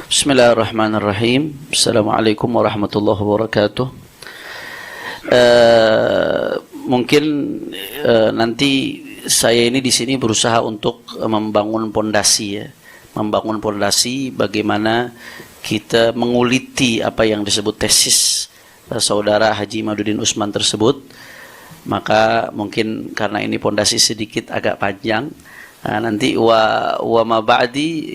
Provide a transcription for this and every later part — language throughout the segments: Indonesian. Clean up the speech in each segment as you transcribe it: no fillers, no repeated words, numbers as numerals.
Bismillahirrahmanirrahim. Assalamualaikum warahmatullahi wabarakatuh. Mungkin nanti saya ini di sini berusaha untuk membangun pondasi ya, membangun pondasi bagaimana kita menguliti apa yang disebut tesis saudara Haji Imaduddin Usman tersebut. Maka mungkin karena ini pondasi sedikit agak panjang, nanti wa ma ba'di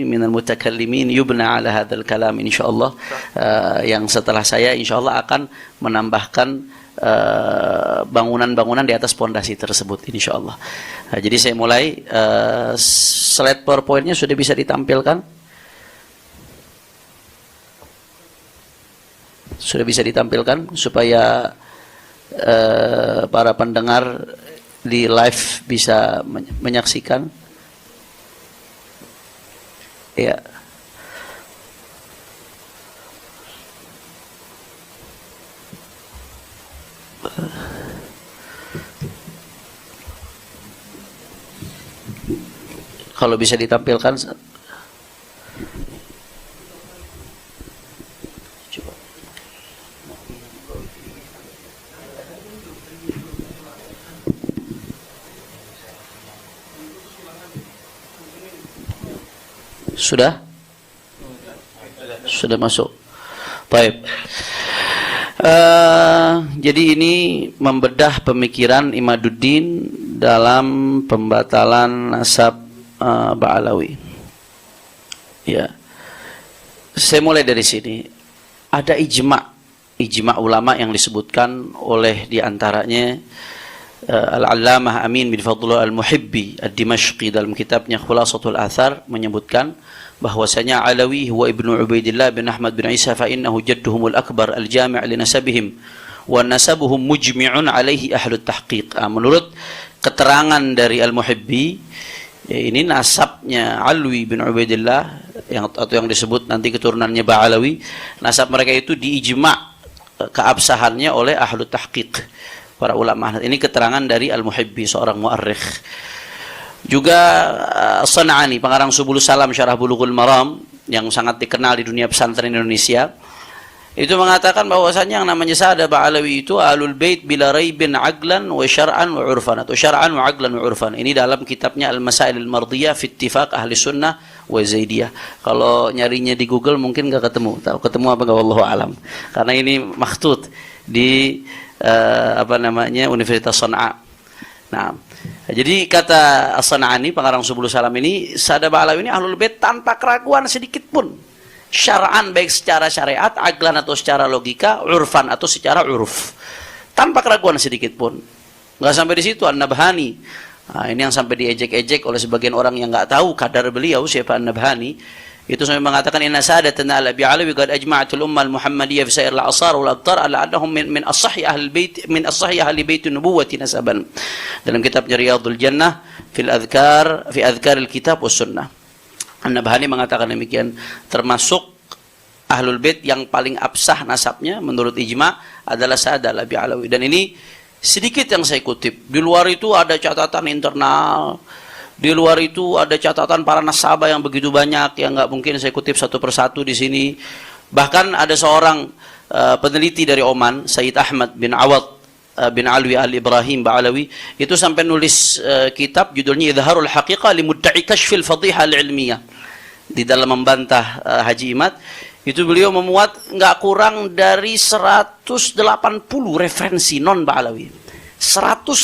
minal mutakallimin yubna ala hadzal kalam insyaallah. Yang setelah saya insyaallah akan menambahkan bangunan-bangunan di atas pondasi tersebut insyaallah. Jadi saya mulai, slide PowerPoint-nya sudah bisa ditampilkan? Sudah bisa ditampilkan supaya para pendengar di live bisa menyaksikan. Ya. Kalau bisa ditampilkan. Sudah? Sudah masuk. Baik. Jadi ini membedah pemikiran Imaduddin dalam pembatalan nasab Ba'alawi. Ya. Saya mulai dari sini. Ada ijma ulama yang disebutkan oleh diantaranya Al-Allamah Amin bin Fadlullah Al-Muhibbi Ad-Dimashqi dalam kitabnya Khulasatul Athar menyebutkan bahwasanya Alawi huwa ibnu Ubaidillah bin Ahmad bin Isa fa innahu jadduhumul akbar al-jami' li nasabihim wa nasabuhum mujmi'un alaihi ahlut tahqiq. Menurut keterangan dari Al-Muhibbi, ini nasabnya Alwi bin Ubaidillah atau yang disebut nanti keturunannya Ba'alawi, nasab mereka itu diijma' keabsahannya oleh ahlut tahqiq, para ulama. Ini keterangan dari Al-Muhibbi, seorang mu'arrikh. Juga San'ani, pengarang Subulus Salam Syarah Bulughul Maram yang sangat dikenal di dunia pesantren Indonesia, itu mengatakan bahwasanya yang namanya Sa'ada Ba'alawi itu Ahlul Bait bila raibin aqlan wa syar'an wa urfan, atau syar'an wa aqlan wa urfan. Ini dalam kitabnya Al-Masail Al-Mardiyah fi Ittifaq Ahli Sunnah wa Zaidiyah. Kalau nyarinya di Google mungkin nggak ketemu. Tahu ketemu apa nggak, wallahu alam. Karena ini makhtut di Universitas Sana'a. Nah, jadi kata As-San'ani, pengarang Subulus Salam ini, Sa'ada Ba'alawi ini Ahlul Bait tanpa keraguan sedikit pun. Syara'an, baik secara syariat, aqlan atau secara logika, urfan atau secara uruf. Tanpa keraguan sedikit pun. Enggak sampai di situ. An-Nabhani. Nah, ini yang sampai diejek-ejek oleh sebagian orang yang enggak tahu kadar beliau siapa An-Nabhani. Itu sampai mengatakan inna sadatana ala bi'alawi qad ajma'atul ummah al-muhammadiyah fi sa'ir al-asar wal aqtar ala annahum min as-sahih ahli bait min as-sahih ahli bait nubuwwati nasaban. Dalam kitabnya Riyadhul Jannah fi adhkar al-kitab was sunnah. An-Nabhani mengatakan demikian, termasuk ahlul bait yang paling absah nasabnya menurut ijma adalah Sa'ad al-Bi'alawi. Dan ini sedikit yang saya kutip. Di luar itu ada catatan internal. Di luar itu ada catatan para nasabah yang begitu banyak yang nggak mungkin saya kutip satu persatu di sini. Bahkan ada seorang peneliti dari Oman, Sayyid Ahmad bin Awad bin Alwi al-Ibrahim Ba'alawi, itu sampai nulis kitab judulnya Idharul Haqiqah li Mudda'i Kashfil Fadhihah al-Ilmiyah. Di dalam membantah Haji Imad, itu beliau memuat nggak kurang dari 180 referensi non Ba'alawi. 180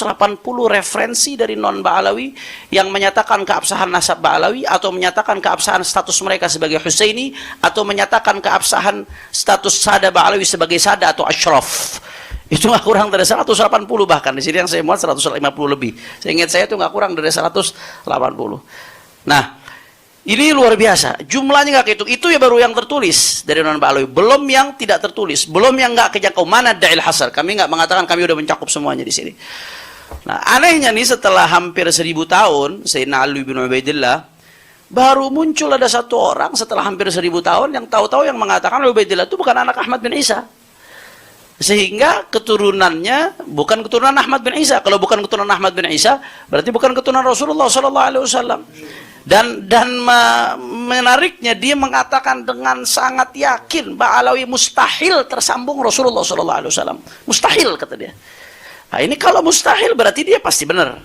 referensi dari non Ba'alawi yang menyatakan keabsahan nasab Ba'alawi, atau menyatakan keabsahan status mereka sebagai Husaini, atau menyatakan keabsahan status Sada Ba'alawi sebagai Sada atau Ashraf. Itu nggak kurang dari 180, bahkan di sini yang saya muat 150 lebih. Saya ingat saya itu nggak kurang dari 180. Nah, ini luar biasa. Jumlahnya nggak kehitung. Itu ya baru yang tertulis dari non Ba'alawi. Belum yang tidak tertulis. Belum yang nggak kejangkau. Mana da'il hasar. Kami nggak mengatakan kami udah mencakup semuanya di sini. Nah, anehnya nih, setelah hampir 1000 tahun, Sayyidina Ali bin Ubaidillah, baru muncul ada satu orang setelah hampir 1000 tahun yang tahu-tahu yang mengatakan Ubaidillah itu bukan anak Ahmad bin Isa. Sehingga keturunannya bukan keturunan Ahmad bin Isa. Kalau bukan keturunan Ahmad bin Isa, berarti bukan keturunan Rasulullah SAW. Menariknya dia mengatakan dengan sangat yakin Ba'alawi mustahil tersambung Rasulullah SAW. Mustahil kata dia. Nah, ini kalau mustahil berarti dia pasti benar.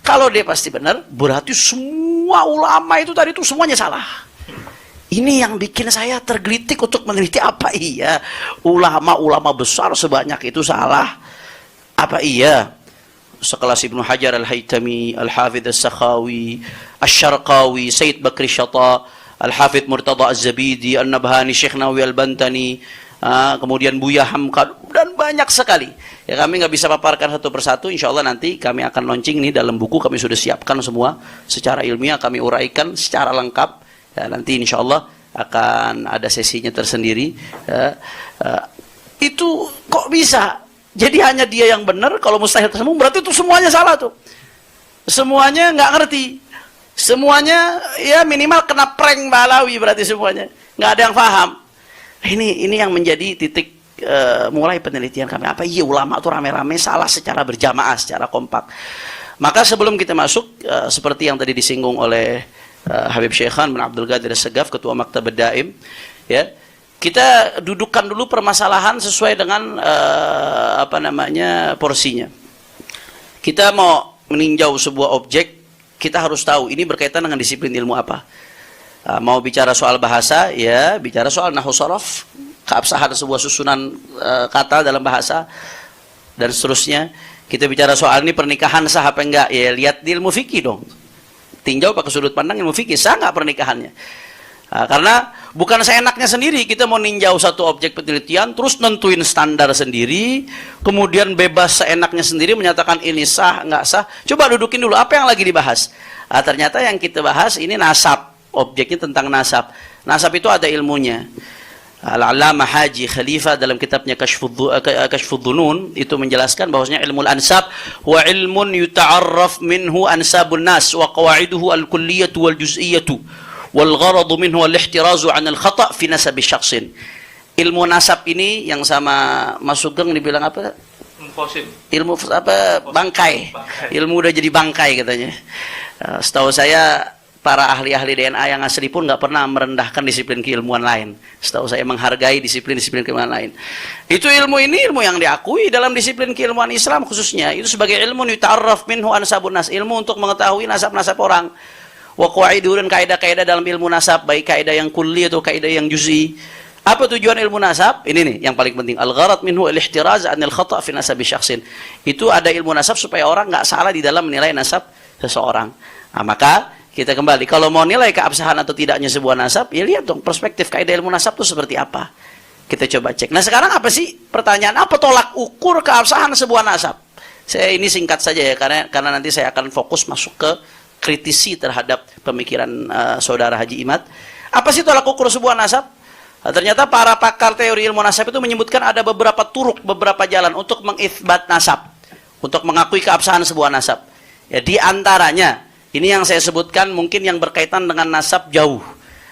Kalau dia pasti benar, berarti semua ulama itu tadi itu semuanya salah. Ini yang bikin saya tergelitik untuk meneliti apa iya ulama-ulama besar sebanyak itu salah. Apa iya sekelas Ibnu Hajar Al-Haytami, Al-Hafidh As-Sakhawi, Asy-Syarqawi, Sayyid Bakri Syata, Al-Hafidh Murtada Az-Zabidi, An-Nabhani, Syekh Nawawi Al-Bantani, kemudian Buya Hamka, dan banyak sekali. Ya, kami nggak bisa paparkan satu persatu. Insya Allah nanti kami akan launching ini dalam buku, kami sudah siapkan semua secara ilmiah, kami uraikan secara lengkap. Ya, nanti insya Allah akan ada sesinya tersendiri. Itu kok bisa? Jadi hanya dia yang benar, kalau mustahil tersambung berarti itu semuanya salah tuh. Semuanya nggak ngerti. Semuanya ya minimal kena prank Ba'alawi berarti semuanya. Nggak ada yang paham. Ini yang menjadi titik mulai penelitian kami. Apa iya ulama tuh rame-rame salah secara berjamaah, secara kompak. Maka sebelum kita masuk, seperti yang tadi disinggung oleh Habib Syekhan bin Abdul Qadir As-Sagaf, Ketua Maktab Daim, ya, kita dudukkan dulu permasalahan sesuai dengan porsinya. Kita mau meninjau sebuah objek, kita harus tahu ini berkaitan dengan disiplin ilmu apa. Mau bicara soal bahasa, ya bicara soal nahwu sharaf, keabsahan sebuah susunan kata dalam bahasa, dan seterusnya. Kita bicara soal ini pernikahan sah apa enggak, ya lihat di ilmu fikih dong. Tinjau pakai sudut pandang ilmu fikih, sah nggak pernikahannya. Karena bukan seenaknya sendiri kita mau ninjau satu objek penelitian terus nentuin standar sendiri, kemudian bebas seenaknya sendiri menyatakan ini sah nggak sah. Coba dudukin dulu apa yang lagi dibahas. Ternyata yang kita bahas ini nasab, objeknya tentang nasab. Nasab itu ada ilmunya. Al-Allamah Haji Khalifah dalam kitabnya Kashfudz Dzunun itu menjelaskan bahwasanya ilmu ansab wa ilmun yuta'arraf minhu ansabun nas wa qawaiduhu al-kulliyatu wal juz'iyatu wal gharadu minhu al-ihtirazu 'an al-khata' fi nasab syakhsin. Ilmu nasab ini yang sama Mas Sugeng dibilang apa? Ilmu apa? Bangkai. Ilmu udah jadi bangkai katanya. Setahu saya para ahli-ahli DNA yang asli pun nggak pernah merendahkan disiplin keilmuan lain. Setahu saya menghargai disiplin-disiplin keilmuan lain. Itu ilmu ini ilmu yang diakui dalam disiplin keilmuan Islam khususnya. Itu sebagai ilmu yuta'arraf minhu ansabun nas, ilmu untuk mengetahui nasab-nasab orang. Wa qawaidu, dan kaidah-kaidah dalam ilmu nasab, baik kaidah yang kulli atau kaidah yang juz'i. Apa tujuan ilmu nasab? Ini nih yang paling penting. Al-gharad minhu al-ihtiraz 'anil khata' fi nasabi syakhsin. Itu ada ilmu nasab supaya orang nggak salah di dalam menilai nasab seseorang. Nah, maka kita kembali, kalau mau nilai keabsahan atau tidaknya sebuah nasab, ya lihat dong perspektif kaidah ilmu nasab itu seperti apa. Kita coba cek. Nah, sekarang apa sih pertanyaan, apa tolak ukur keabsahan sebuah nasab? Saya ini singkat saja ya, karena nanti saya akan fokus masuk ke kritisi terhadap pemikiran saudara Haji Imad. Apa sih tolak ukur sebuah nasab? Nah, ternyata para pakar teori ilmu nasab itu menyebutkan ada beberapa turuk, beberapa jalan untuk mengitsbat nasab, untuk mengakui keabsahan sebuah nasab. Ya, di antaranya ini yang saya sebutkan mungkin yang berkaitan dengan nasab jauh.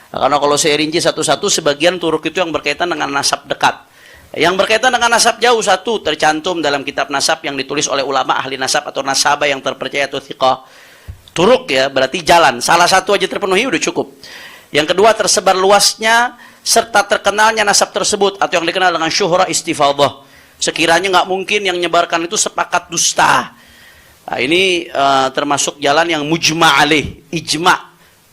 Nah, karena kalau saya rinci satu-satu, sebagian turuk itu yang berkaitan dengan nasab dekat. Yang berkaitan dengan nasab jauh, satu tercantum dalam kitab nasab yang ditulis oleh ulama ahli nasab atau nasabah yang terpercaya atau thiqah. Turuk ya, berarti jalan. Salah satu aja terpenuhi udah cukup. Yang kedua, tersebar luasnya serta terkenalnya nasab tersebut atau yang dikenal dengan syuhra istifadah. Sekiranya nggak mungkin yang menyebarkan itu sepakat dusta. Nah, ini termasuk jalan yang mujma' alaih, ijma'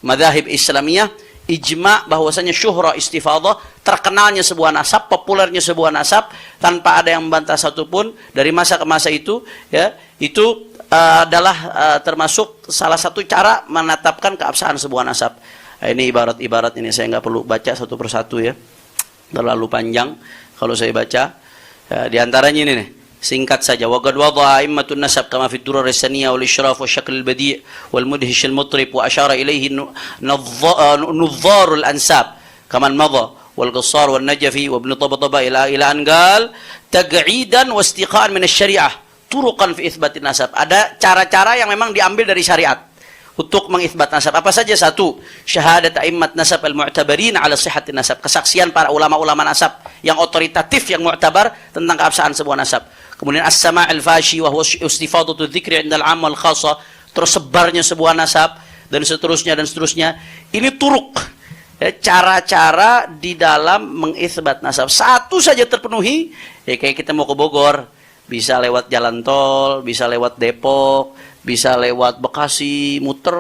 madzhab Islamiyah, ijma' bahwasanya syuhra istifadah, terkenalnya sebuah nasab, populernya sebuah nasab tanpa ada yang membantah satupun dari masa ke masa itu, ya, itu adalah termasuk salah satu cara menetapkan keabsahan sebuah nasab. Nah, ini ibarat-ibarat ini saya nggak perlu baca satu persatu ya, terlalu panjang kalau saya baca. Di antaranya ini nih, singkat saja. Wa qad wada'a a'immatun nasab kama fi ad-durar as-saniyah wal ishraf wa syakl al-badi' wal mudhish al-mutrib wa ashara ilayhi nudharul ansab kama madha wal qassar wal najafi wa ibn tabtaba ila an qal taq'idan wa istiqa'an min asy-syari'ah turuqan fi itsbatin nasab. Ada cara-cara yang memang diambil dari syariat untuk mengitsbat nasab. Apa saja? Satu, syahadat a'immat nasab al-mu'tabarin ala sihhatin nasab. Kesaksian para ulama-ulama nasab yang otoritatif, yang mu'tabar tentang keabsahan sebuah nasab. Kemudian as-sama' al-fashi wa huwa istifadatu dzikri 'inda al-'amma wal khassa, tersebarnya sebuah nasab dan seterusnya dan seterusnya. Ini turuk, ya, cara-cara di dalam mengisbat nasab. Satu saja terpenuhi, ya kayak kita mau ke Bogor, bisa lewat jalan tol, bisa lewat Depok, bisa lewat Bekasi, muter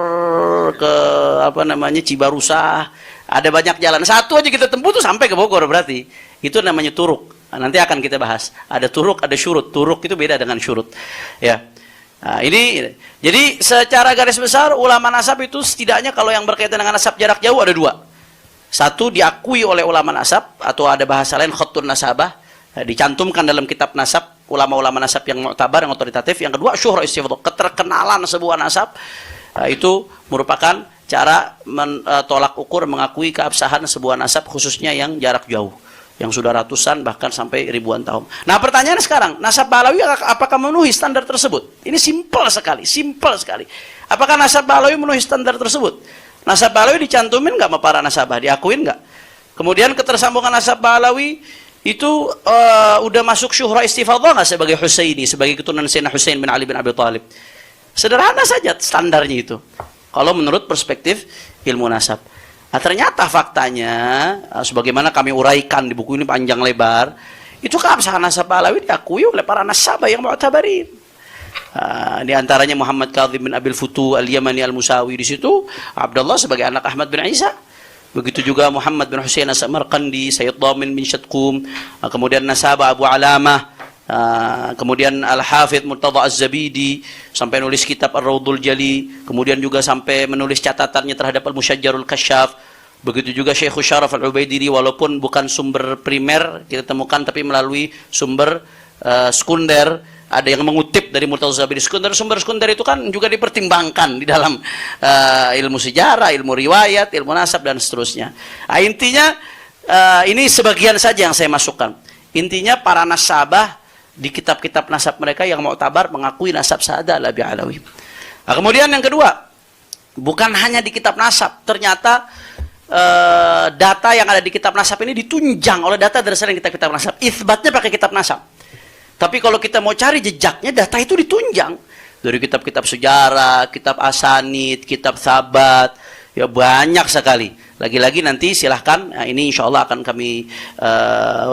ke Cibarusah. Ada banyak jalan. Satu aja kita tempuh tuh sampai ke Bogor berarti. Itu namanya turuk. Nah, nanti akan kita bahas. Ada turuk, ada syurut. Turuk itu beda dengan syurut. Ya. Nah, ini jadi secara garis besar ulama nasab itu setidaknya kalau yang berkaitan dengan nasab jarak jauh ada dua. Satu diakui oleh ulama nasab atau ada bahasa lain khattun nasabah, dicantumkan dalam kitab nasab ulama-ulama nasab yang mu'tabar, yang otoritatif. Yang kedua syuhrah istifadhah, keterkenalan sebuah nasab. Itu merupakan cara tolak ukur mengakui keabsahan sebuah nasab, khususnya yang jarak jauh, yang sudah ratusan bahkan sampai ribuan tahun. Nah, pertanyaan sekarang, nasab Ba'alawi apakah memenuhi standar tersebut? Ini simpel sekali, simpel sekali. Apakah nasab Ba'alawi memenuhi standar tersebut? Nasab Ba'alawi dicantumin nggak sama para nasabah? Diakuin nggak? Kemudian ketersambungan nasab Ba'alawi itu udah masuk syuhrah istifadhah nggak sebagai Husaini, sebagai keturunan Sayyidina Husain bin Ali bin Abi Thalib? Sederhana saja standarnya itu. Kalau menurut perspektif ilmu nasab. Nah, ternyata faktanya, sebagaimana kami uraikan di buku ini panjang lebar, itu keabsahan nasab Ba'alawi diakui oleh para nasabah yang mu'tabarin. Di antaranya Muhammad Kadzim bin Abil Futu Al-Yamani Al-Musawi, di situ Abdullah sebagai anak Ahmad bin Isa. Begitu juga Muhammad bin Husain As-Samarqandi, Sayyid Dhamin bin Syadqum, kemudian nasabah Abu Alamah, kemudian Al-Hafidh Murtadha Az-Zabidi sampai nulis kitab Ar-Raudhul Jali, kemudian juga sampai menulis catatannya terhadap Al-Musyajjarul Kasyaf. Begitu juga Syekh Syaraf Al-Ubaidiri, walaupun bukan sumber primer kita temukan tapi melalui sumber sekunder. Ada yang mengutip dari Murtadha Az-Zabidi. Sumber sekunder itu kan juga dipertimbangkan di dalam ilmu sejarah, ilmu riwayat, ilmu nasab dan seterusnya. Nah, intinya ini sebagian saja yang saya masukkan. Intinya para nasabah di kitab-kitab nasab mereka yang mu'tabar mengakui nasab Sa'dah al-Ba'alawi. Nah, kemudian yang kedua, bukan hanya di kitab nasab, ternyata data yang ada di kitab nasab ini ditunjang oleh data dari selain kitab-kitab nasab. Itsbatnya pakai kitab nasab. Tapi kalau kita mau cari jejaknya, data itu ditunjang dari kitab-kitab sejarah, kitab asanid, kitab sabat, ya banyak sekali. Lagi-lagi nanti silahkan, nah ini insya Allah akan kami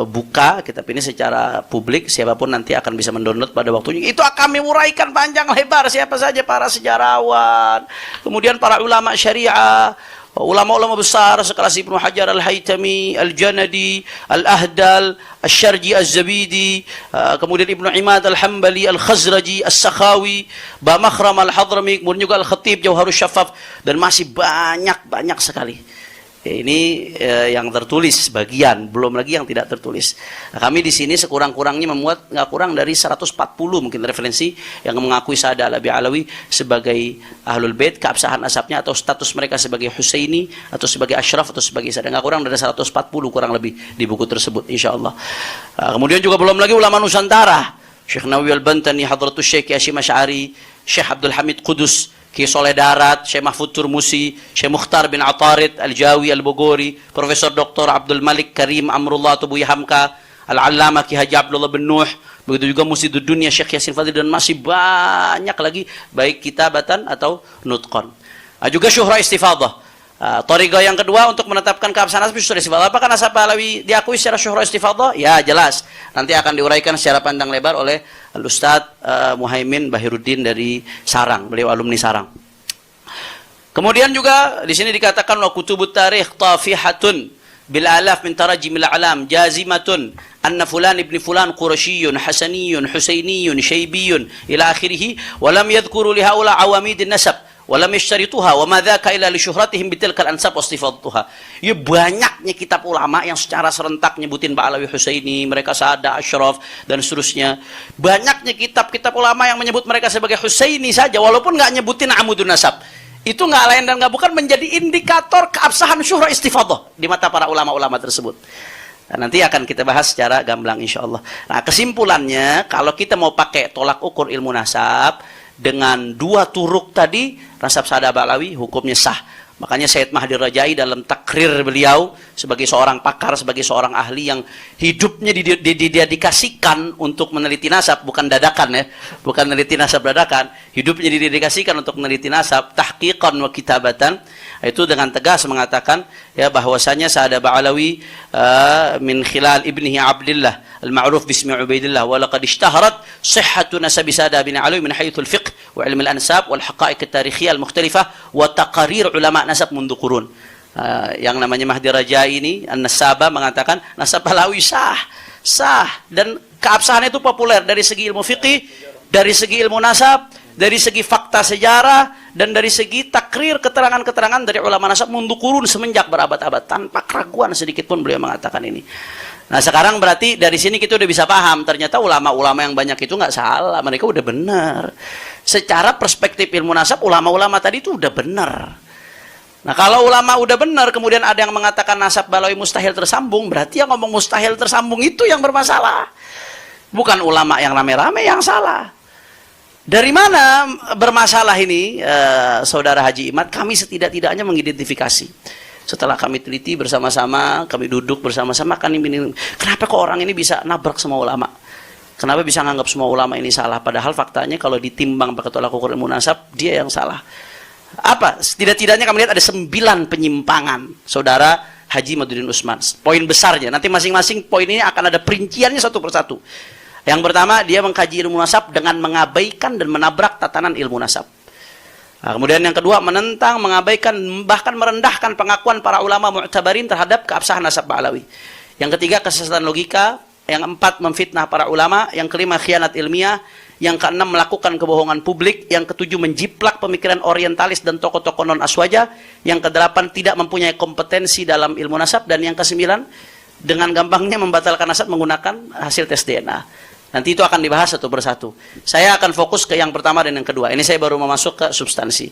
buka kitab ini secara publik, siapapun nanti akan bisa mendownload pada waktunya. Itu akan kami uraikan panjang lebar siapa saja para sejarawan, kemudian para ulama syariah, ulama-ulama besar sekelas Ibnu Hajar Al-Haytami, Al-Janadi, Al-Ahdal, Al-Syarji Az-Zabidi, kemudian Ibnu Imad Al-Hambali, Al-Khazraji, As-Sakhawi, Bamakhram Al-Hadrami, kemudian juga Al-Khatib, Jauharus Syafaf, dan masih banyak sekali. Ini yang tertulis bagian, belum lagi yang tidak tertulis. Nah, kami di sini sekurang-kurangnya memuat nggak kurang dari 140 mungkin referensi yang mengakui Sa'dah al-Ba'alawi sebagai Ahlul Bait, keabsahan nasabnya atau status mereka sebagai Husaini atau sebagai Ashraf atau sebagai Sa'dah, nggak kurang dari 140 kurang lebih di buku tersebut insyaallah. Kemudian juga belum lagi ulama Nusantara, Syekh Nawawi Al-Bantani, Hadratus Syekh Hasyim Asy'ari, Syekh Abdul Hamid Qudus, Ki Soleh Darat, Syekh Mahfud Turmusi, Syekh Mukhtar bin Atarid Al-Jawi Al-Bogori, Profesor Dr. Abdul Malik Karim Amrullah Tubuhi Hamka, Al-Allamah Ki Haji Abdullah bin Nuh, begitu juga Musidud Dunia Syekh Yasin Fadil, dan masih banyak lagi baik kitabatan atau nutqan. Juga syuhrah istifadhah. Thariqah yang kedua untuk menetapkan keabsahan nasab syuhrah istifadhah. Apakah nasab Ba'alawi diakui secara syuhrah istifadhah? Ya, jelas. Nanti akan diuraikan secara pandang lebar oleh Al-Ustadz Muhaimin Bahiruddin dari Sarang. Beliau alumni Sarang. Kemudian juga di sini dikatakan wa kutubut tarikh tafihatun bil alaf min tarajimil alam jazimatun anna fulan ibn fulan qurasyiyun hasaniyun husainiyun syaibiyun ila akhirih wa lam yadhkuru li haula awamidin nasab walam yashtarituha wa ma dzaka illa li syuhratihim bitilkal ansab wastifadtuha. Ya banyaknya kitab ulama yang secara serentak nyebutin Ba'alawi, Husaini, mereka Sa'dah, Ashraf dan seterusnya. Banyaknya kitab-kitab ulama yang menyebut mereka sebagai Husaini saja walaupun enggak nyebutin amudun nasab. Itu enggak lain dan enggak bukan menjadi indikator keabsahan syuhrah istifadhah di mata para ulama-ulama tersebut. Nah, nanti akan kita bahas secara gamblang insyaallah. Nah, kesimpulannya kalau kita mau pakai tolak ukur ilmu nasab dengan dua turuk tadi, nasab Sa'dah Ba'alawi hukumnya sah. Makanya Syed Mahdi Rajai dalam takrir beliau sebagai seorang pakar, sebagai seorang ahli yang hidupnya didedikasikan untuk meneliti nasab, bukan dadakan ya, bukan meneliti nasab dadakan, hidupnya didedikasikan untuk meneliti nasab, tahqiqan wa kitabatan, itu dengan tegas mengatakan ya bahwasanya Sa'ada Ba'alawi min khilal ibnihi Abdillah al-ma'ruf bismi Ubaidillah wa laqad ishtaharat sihhatu nasabi Sa'ada bin Alawi min haythul fiqh wa ilm al-ansab wal haqa'iq at-tarikhiyah al-mukhtalifah wa taqarir ulama nasab mundu qurun. Yang namanya Mahdi Rajai ini An-Nasaba mengatakan nasab Alawi sah dan keabsahan itu populer dari segi ilmu fikih, dari segi ilmu nasab, dari segi fakta sejarah, dan dari segi takrir keterangan-keterangan dari ulama nasab mundu qurun semenjak berabad-abad, tanpa keraguan sedikit pun beliau mengatakan ini. Nah sekarang berarti dari sini kita udah bisa paham ternyata ulama-ulama yang banyak itu nggak salah, mereka udah benar. Secara perspektif ilmu nasab ulama-ulama tadi itu udah benar. Nah kalau ulama udah benar kemudian ada yang mengatakan nasab Balawi mustahil tersambung, berarti yang ngomong mustahil tersambung itu yang bermasalah, bukan ulama yang rame-rame yang salah. Dari mana bermasalah ini, Saudara Haji Imad? Kami setidak-tidaknya mengidentifikasi. Setelah kami teliti bersama-sama, kami duduk bersama-sama, kenapa kok orang ini bisa nabrak semua ulama? Kenapa bisa menganggap semua ulama ini salah? Padahal faktanya kalau ditimbang pakai tolak ukur ilmu nasab, dia yang salah. Apa? Setidak-tidaknya kami lihat ada 9 penyimpangan, Saudara Haji Maduddin Usman. Poin besarnya, nanti masing-masing poin ini akan ada perinciannya satu persatu. Yang pertama, dia mengkaji ilmu nasab dengan mengabaikan dan menabrak tatanan ilmu nasab. Nah, kemudian yang kedua, menentang, mengabaikan, bahkan merendahkan pengakuan para ulama mu'tabarin terhadap keabsahan nasab Ba'alawi. Yang ketiga, kesesatan logika. Yang keempat, memfitnah para ulama. Yang kelima, khianat ilmiah. Yang keenam, melakukan kebohongan publik. Yang ketujuh, menjiplak pemikiran orientalis dan tokoh-tokoh non-aswaja. Yang kedelapan, tidak mempunyai kompetensi dalam ilmu nasab. Dan yang kesembilan, dengan gampangnya membatalkan nasab menggunakan hasil tes DNA. Nanti itu akan dibahas satu persatu. Saya akan fokus ke yang pertama dan yang kedua. Ini saya baru mau masuk ke substansi.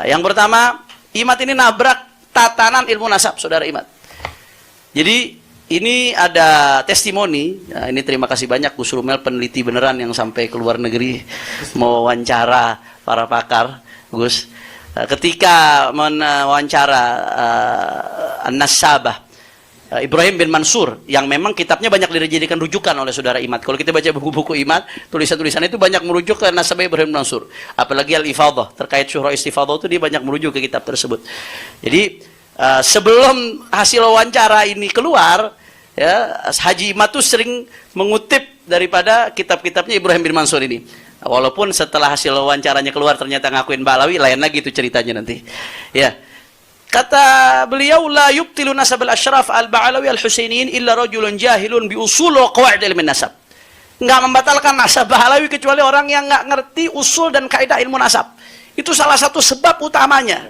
Yang pertama, Imad ini nabrak tatanan ilmu nasab, Saudara Imad. Jadi ini ada testimoni. Nah, ini terima kasih banyak Gus Rumel, peneliti beneran yang sampai ke luar negeri mewawancara para pakar, Gus. Ketika mewawancara An-Nasabah Ibrahim bin Mansur, yang memang kitabnya banyak dijadikan rujukan oleh Saudara Imad. Kalau kita baca buku-buku Imad, tulisan-tulisan itu banyak merujuk ke Nasabah Ibrahim bin Mansur. Apalagi Al-Ifadhah, terkait Syuhra Istifadhah itu dia banyak merujuk ke kitab tersebut. Jadi sebelum hasil wawancara ini keluar, ya, Haji Imad itu sering mengutip daripada kitab-kitabnya Ibrahim bin Mansur ini. Walaupun setelah hasil wawancaranya keluar ternyata ngakuin Ba'alawi, lain lagi itu ceritanya nanti. Ya. Kata beliau, la yubtilu nasab al-ashraf al-Ba'alawi al-Husainiyin illa rajulun jahilun bi usul wa qawaid ilmu nasab. Enggak membatalkan nasab Ba'alawi kecuali orang yang enggak ngerti usul dan kaidah ilmu nasab. Itu salah satu sebab utamanya.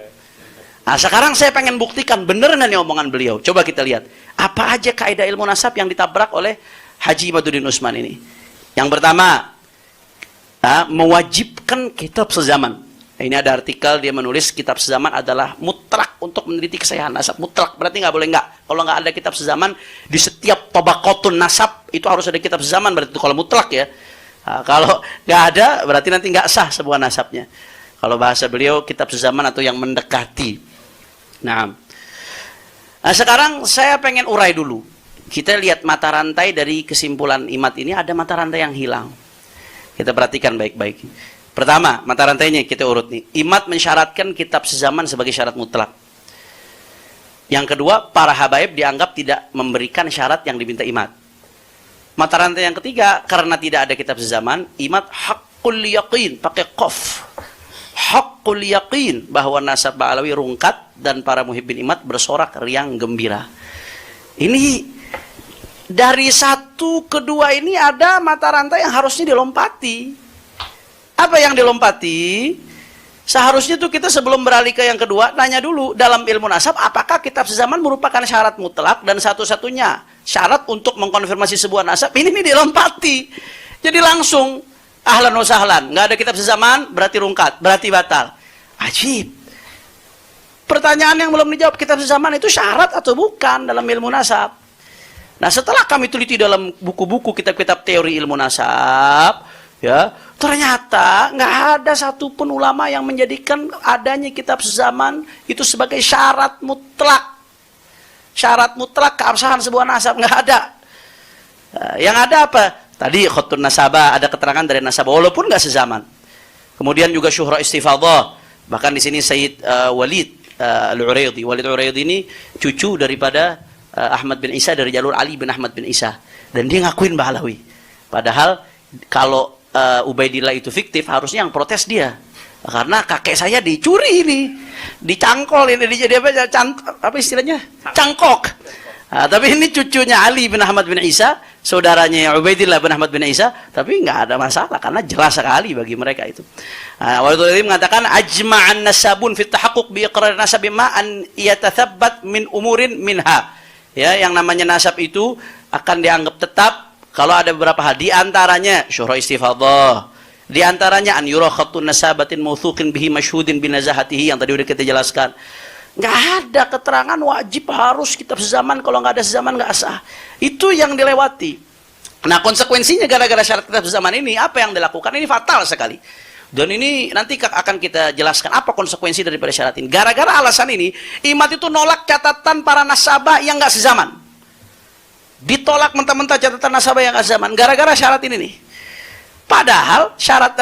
Nah, sekarang saya pengen buktikan benar nih omongan beliau. Coba kita lihat. Apa aja kaidah ilmu nasab yang ditabrak oleh Haji Maduddin Usman ini? Yang pertama, mewajibkan kitab sezaman. Ini ada artikel, dia menulis kitab sezaman adalah mutlak untuk meneliti kesahihan nasab. Mutlak, berarti nggak boleh nggak. Kalau nggak ada kitab sezaman, di setiap tabaqatun nasab, itu harus ada kitab sezaman, berarti itu kalau mutlak ya. Nah, kalau nggak ada, berarti nanti nggak sah sebuah nasabnya. Kalau bahasa beliau, kitab sezaman atau yang mendekati. Nah, sekarang saya pengen urai dulu. Kita lihat mata rantai dari kesimpulan Imad ini, ada mata rantai yang hilang. Kita perhatikan baik-baik. Pertama, mata rantainya kita urut nih. Imad mensyaratkan kitab sezaman sebagai syarat mutlak. Yang kedua, para habaib dianggap tidak memberikan syarat yang diminta Imad. Mata rantai yang ketiga, karena tidak ada kitab sezaman, Imad haqqul yaqin, pakai qaf. Haqqul yaqin, bahwa nasab Ba'alawi rungkat dan para muhibbin Imad bersorak riang gembira. Ini dari satu ke dua ini ada mata rantai yang harusnya dilompati. Apa yang dilompati? Seharusnya tuh kita sebelum beralih ke yang kedua, nanya dulu dalam ilmu nasab, apakah kitab sezaman merupakan syarat mutlak dan satu-satunya syarat untuk mengkonfirmasi sebuah nasab? Ini dilompati. Jadi langsung, ahlan wa sahlan. Nggak ada kitab sezaman, berarti rungkat, berarti batal. Ajib. Pertanyaan yang belum dijawab, kitab sezaman itu syarat atau bukan dalam ilmu nasab? Nah, setelah kami teliti dalam buku-buku kitab-kitab teori ilmu nasab, Ya, ternyata nggak ada satupun ulama yang menjadikan adanya kitab sezaman itu sebagai syarat mutlak. Syarat mutlak keabsahan sebuah nasab nggak ada. Yang ada apa? Tadi khutun nasabah, ada keterangan dari nasabah walaupun nggak sezaman. Kemudian juga syuhra istifadah. Bahkan di sini Sayyid Walid Al-Uraidi. Walid Al-Uraidi ini cucu daripada Ahmad bin Isa dari jalur Ali bin Ahmad bin Isa. Dan dia ngakuin Bahlawi. Padahal kalau Ubaidillah itu fiktif, harusnya yang protes dia. Karena kakek saya dicuri ini, dicangkol ini, jadi apa istilahnya? Cangkok. Nah, tapi ini cucunya Ali bin Ahmad bin Isa, saudaranya Ubaidillah bin Ahmad bin Isa, tapi nggak ada masalah karena jelas sekali bagi mereka itu. Walid mengatakan ajma'an nasabun fi tahaqquq bi iqrar nasab ma an yatathabbat min umurin minha. Ya, yang namanya nasab itu akan dianggap tetap kalau ada beberapa hal, di antaranya syuhra istifadah, di antaranya an yura khattun nasabatin mawthuqin bihi masyhudin binazahatihi yang tadi udah kita jelaskan. Nggak ada keterangan wajib harus kitab sezaman, kalau nggak ada sezaman nggak sah. Itu yang dilewati. Nah, konsekuensinya gara-gara syarat kitab sezaman ini apa yang dilakukan ini fatal sekali. Dan ini nanti akan kita jelaskan apa konsekuensi daripada syarat ini. Gara-gara alasan ini, IMAT itu nolak catatan para nasabah yang nggak sezaman. Ditolak mentah-mentah catatan nasabah yang zaman gara-gara syarat ini nih. Padahal syarat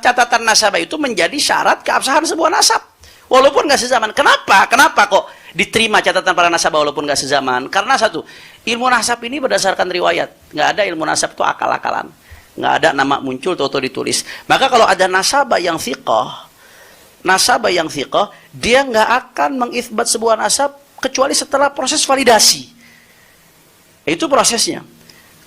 catatan nasabah itu menjadi syarat keabsahan sebuah nasab walaupun nggak sezaman. Kenapa kok diterima catatan para nasabah walaupun nggak sezaman? Karena satu, ilmu nasab ini berdasarkan riwayat. Nggak ada ilmu nasab itu akal-akalan, nggak ada nama muncul atau ditulis. Maka kalau ada nasabah yang thiqah, dia nggak akan mengisbat sebuah nasab kecuali setelah proses validasi. Itu prosesnya.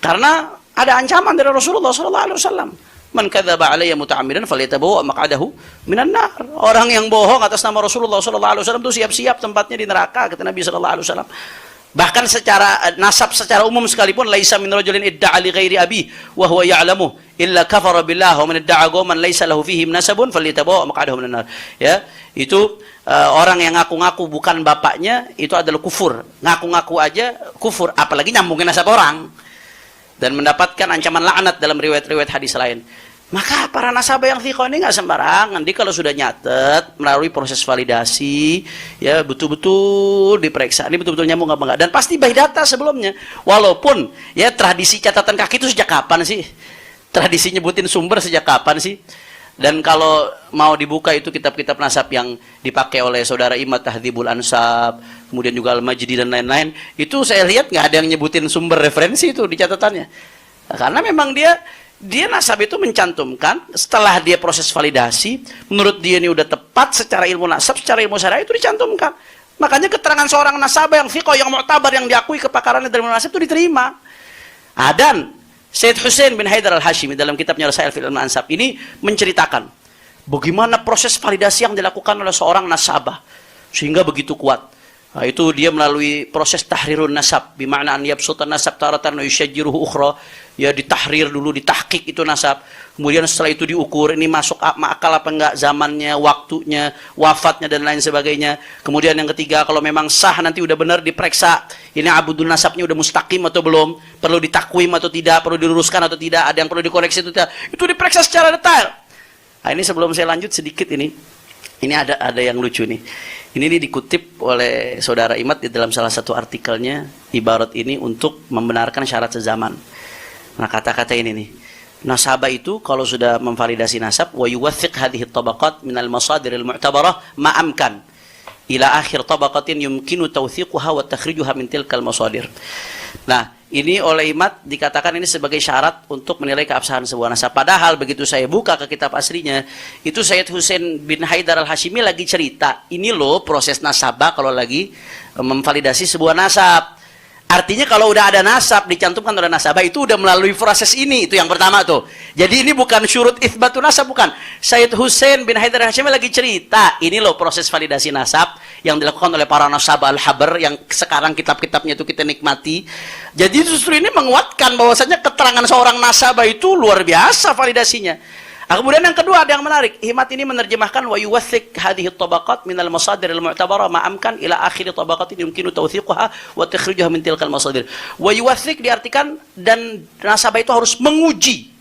Karena ada ancaman dari Rasulullah SAW. Man kadzaba alayya muta'ammidan falyatabawwa maq'adahu minan nar. Orang yang bohong atas nama Rasulullah SAW itu siap-siap tempatnya di neraka, kata Nabi SAW. Bahkan secara nasab secara umum sekalipun, laisa min rajulin idda'a li ghairi abi wa huwa ya'lamu illa kafara billah wa man idda'a qauman laisa lahu fihim nasabun falyatabawwa maq'adahu minan nar. Ya, itu orang yang ngaku-ngaku bukan bapaknya itu adalah kufur. Ngaku-ngaku aja kufur, apalagi nyambungin nasab orang. Dan mendapatkan ancaman laknat dalam riwayat-riwayat hadis lain. Maka para nasabah yang thiqah ini nggak sembarangan. Dia kalau sudah nyatet melalui proses validasi, ya betul-betul diperiksa. Ini betul-betul nyambung apa enggak? Dan pasti by data sebelumnya. Walaupun ya tradisi catatan kaki itu sejak kapan sih? Tradisi nyebutin sumber sejak kapan sih? Dan kalau mau dibuka itu kitab-kitab nasab yang dipakai oleh saudara Imad Tahdzibul Ansab, kemudian juga Al-Majdi dan lain-lain, itu saya lihat nggak ada yang nyebutin sumber referensi itu di catatannya. Nah, karena memang dia nasab itu mencantumkan setelah dia proses validasi, menurut dia ini udah tepat secara ilmu nasab, secara ilmu syariah itu dicantumkan. Makanya keterangan seorang nasabah yang thiqah, yang mu'tabar, yang diakui kepakarannya dari nasab itu diterima. Dan Sayyid Hussein bin Haidar Al-Hashimi dalam kitabnya Rasail fil Ilm Ansab ini menceritakan bagaimana proses validasi yang dilakukan oleh seorang nasabah sehingga begitu kuat. Nah, itu dia melalui proses tahrirun nasab, bima'na an yabsutan nasab taratan wa yushajjiruhu ukhra, ya ditahrir dulu, ditahqiq itu nasab. Kemudian setelah itu diukur ini masuk akal apa enggak zamannya, waktunya, wafatnya dan lain sebagainya. Kemudian yang ketiga, kalau memang sah nanti udah benar diperiksa. Ini abudul nasabnya udah mustaqim atau belum, perlu ditakwim atau tidak, perlu diluruskan atau tidak, ada yang perlu dikoreksi atau tidak. Itu diperiksa secara detail. Nah, ini sebelum saya lanjut sedikit ini ada yang lucu nih. Ini dikutip oleh saudara Imad di dalam salah satu artikelnya, ibarat ini untuk membenarkan syarat sezaman. Nah, kata-kata ini nih. Nasabah itu kalau sudah memvalidasi nasab, wa yuwathiq hadhihi tabaqat min al-masadir al-mu'tabarah ma amkan ila akhir tabaqatin yumkinu tawthiquha wa takhrijuha min tilkal masadir. Nah, ini oleh Imad dikatakan ini sebagai syarat untuk menilai keabsahan sebuah nasab. Padahal begitu saya buka ke kitab aslinya, itu Sayyid Hussein bin Haidar Al-Hashimi lagi cerita, ini loh proses nasabah kalau lagi memvalidasi sebuah nasab. Artinya kalau udah ada nasab dicantumkan oleh nasabah itu udah melalui proses ini, itu yang pertama tuh. Jadi ini bukan syurut itsbatun nasab, bukan. Sayyid Hussein bin Haidar Al-Hashimi lagi cerita, ini loh proses validasi nasab yang dilakukan oleh para nasabah al-habr yang sekarang kitab-kitabnya itu kita nikmati. Jadi justru ini menguatkan bahwasanya keterangan seorang nasabah itu luar biasa validasinya. Kemudian yang kedua ada yang menarik. Imad ini menerjemahkan wa yuwathiq hadhihi tabaqat min al-masadir al-mu'tabara ma amkan ila akhir tabaqatin yumkinu tawthiquha wa takhrijuha min tilkal masadir. Wa yuwathiq diartikan dan nasabah itu harus menguji.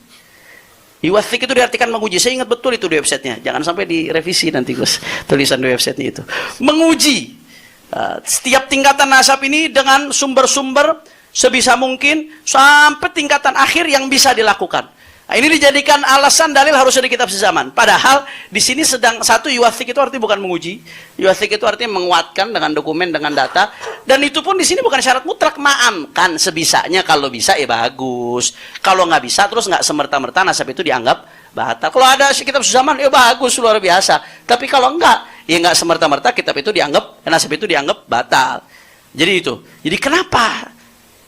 Yuwathik itu diartikan menguji. Saya ingat betul itu di websitenya. Jangan sampai direvisi nanti Gus, tulisan di websitenya itu. Menguji setiap tingkatan nasab ini dengan sumber-sumber sebisa mungkin sampai tingkatan akhir yang bisa dilakukan. Nah, ini dijadikan alasan dalil harusnya di kitab sezaman. Padahal di sini sedang satu yuwathik itu artinya bukan menguji. Yuwathik itu artinya menguatkan dengan dokumen, dengan data. Dan itu pun di sini bukan syarat mutlak, ma'amkan sebisanya, kalau bisa ya bagus. Kalau nggak bisa terus nggak semerta-merta nasab itu dianggap batal. Kalau ada kitab sezaman ya bagus, luar biasa. Tapi kalau enggak, ya nggak semerta-merta kitab itu dianggap, nasab itu dianggap batal. Jadi itu. Jadi kenapa?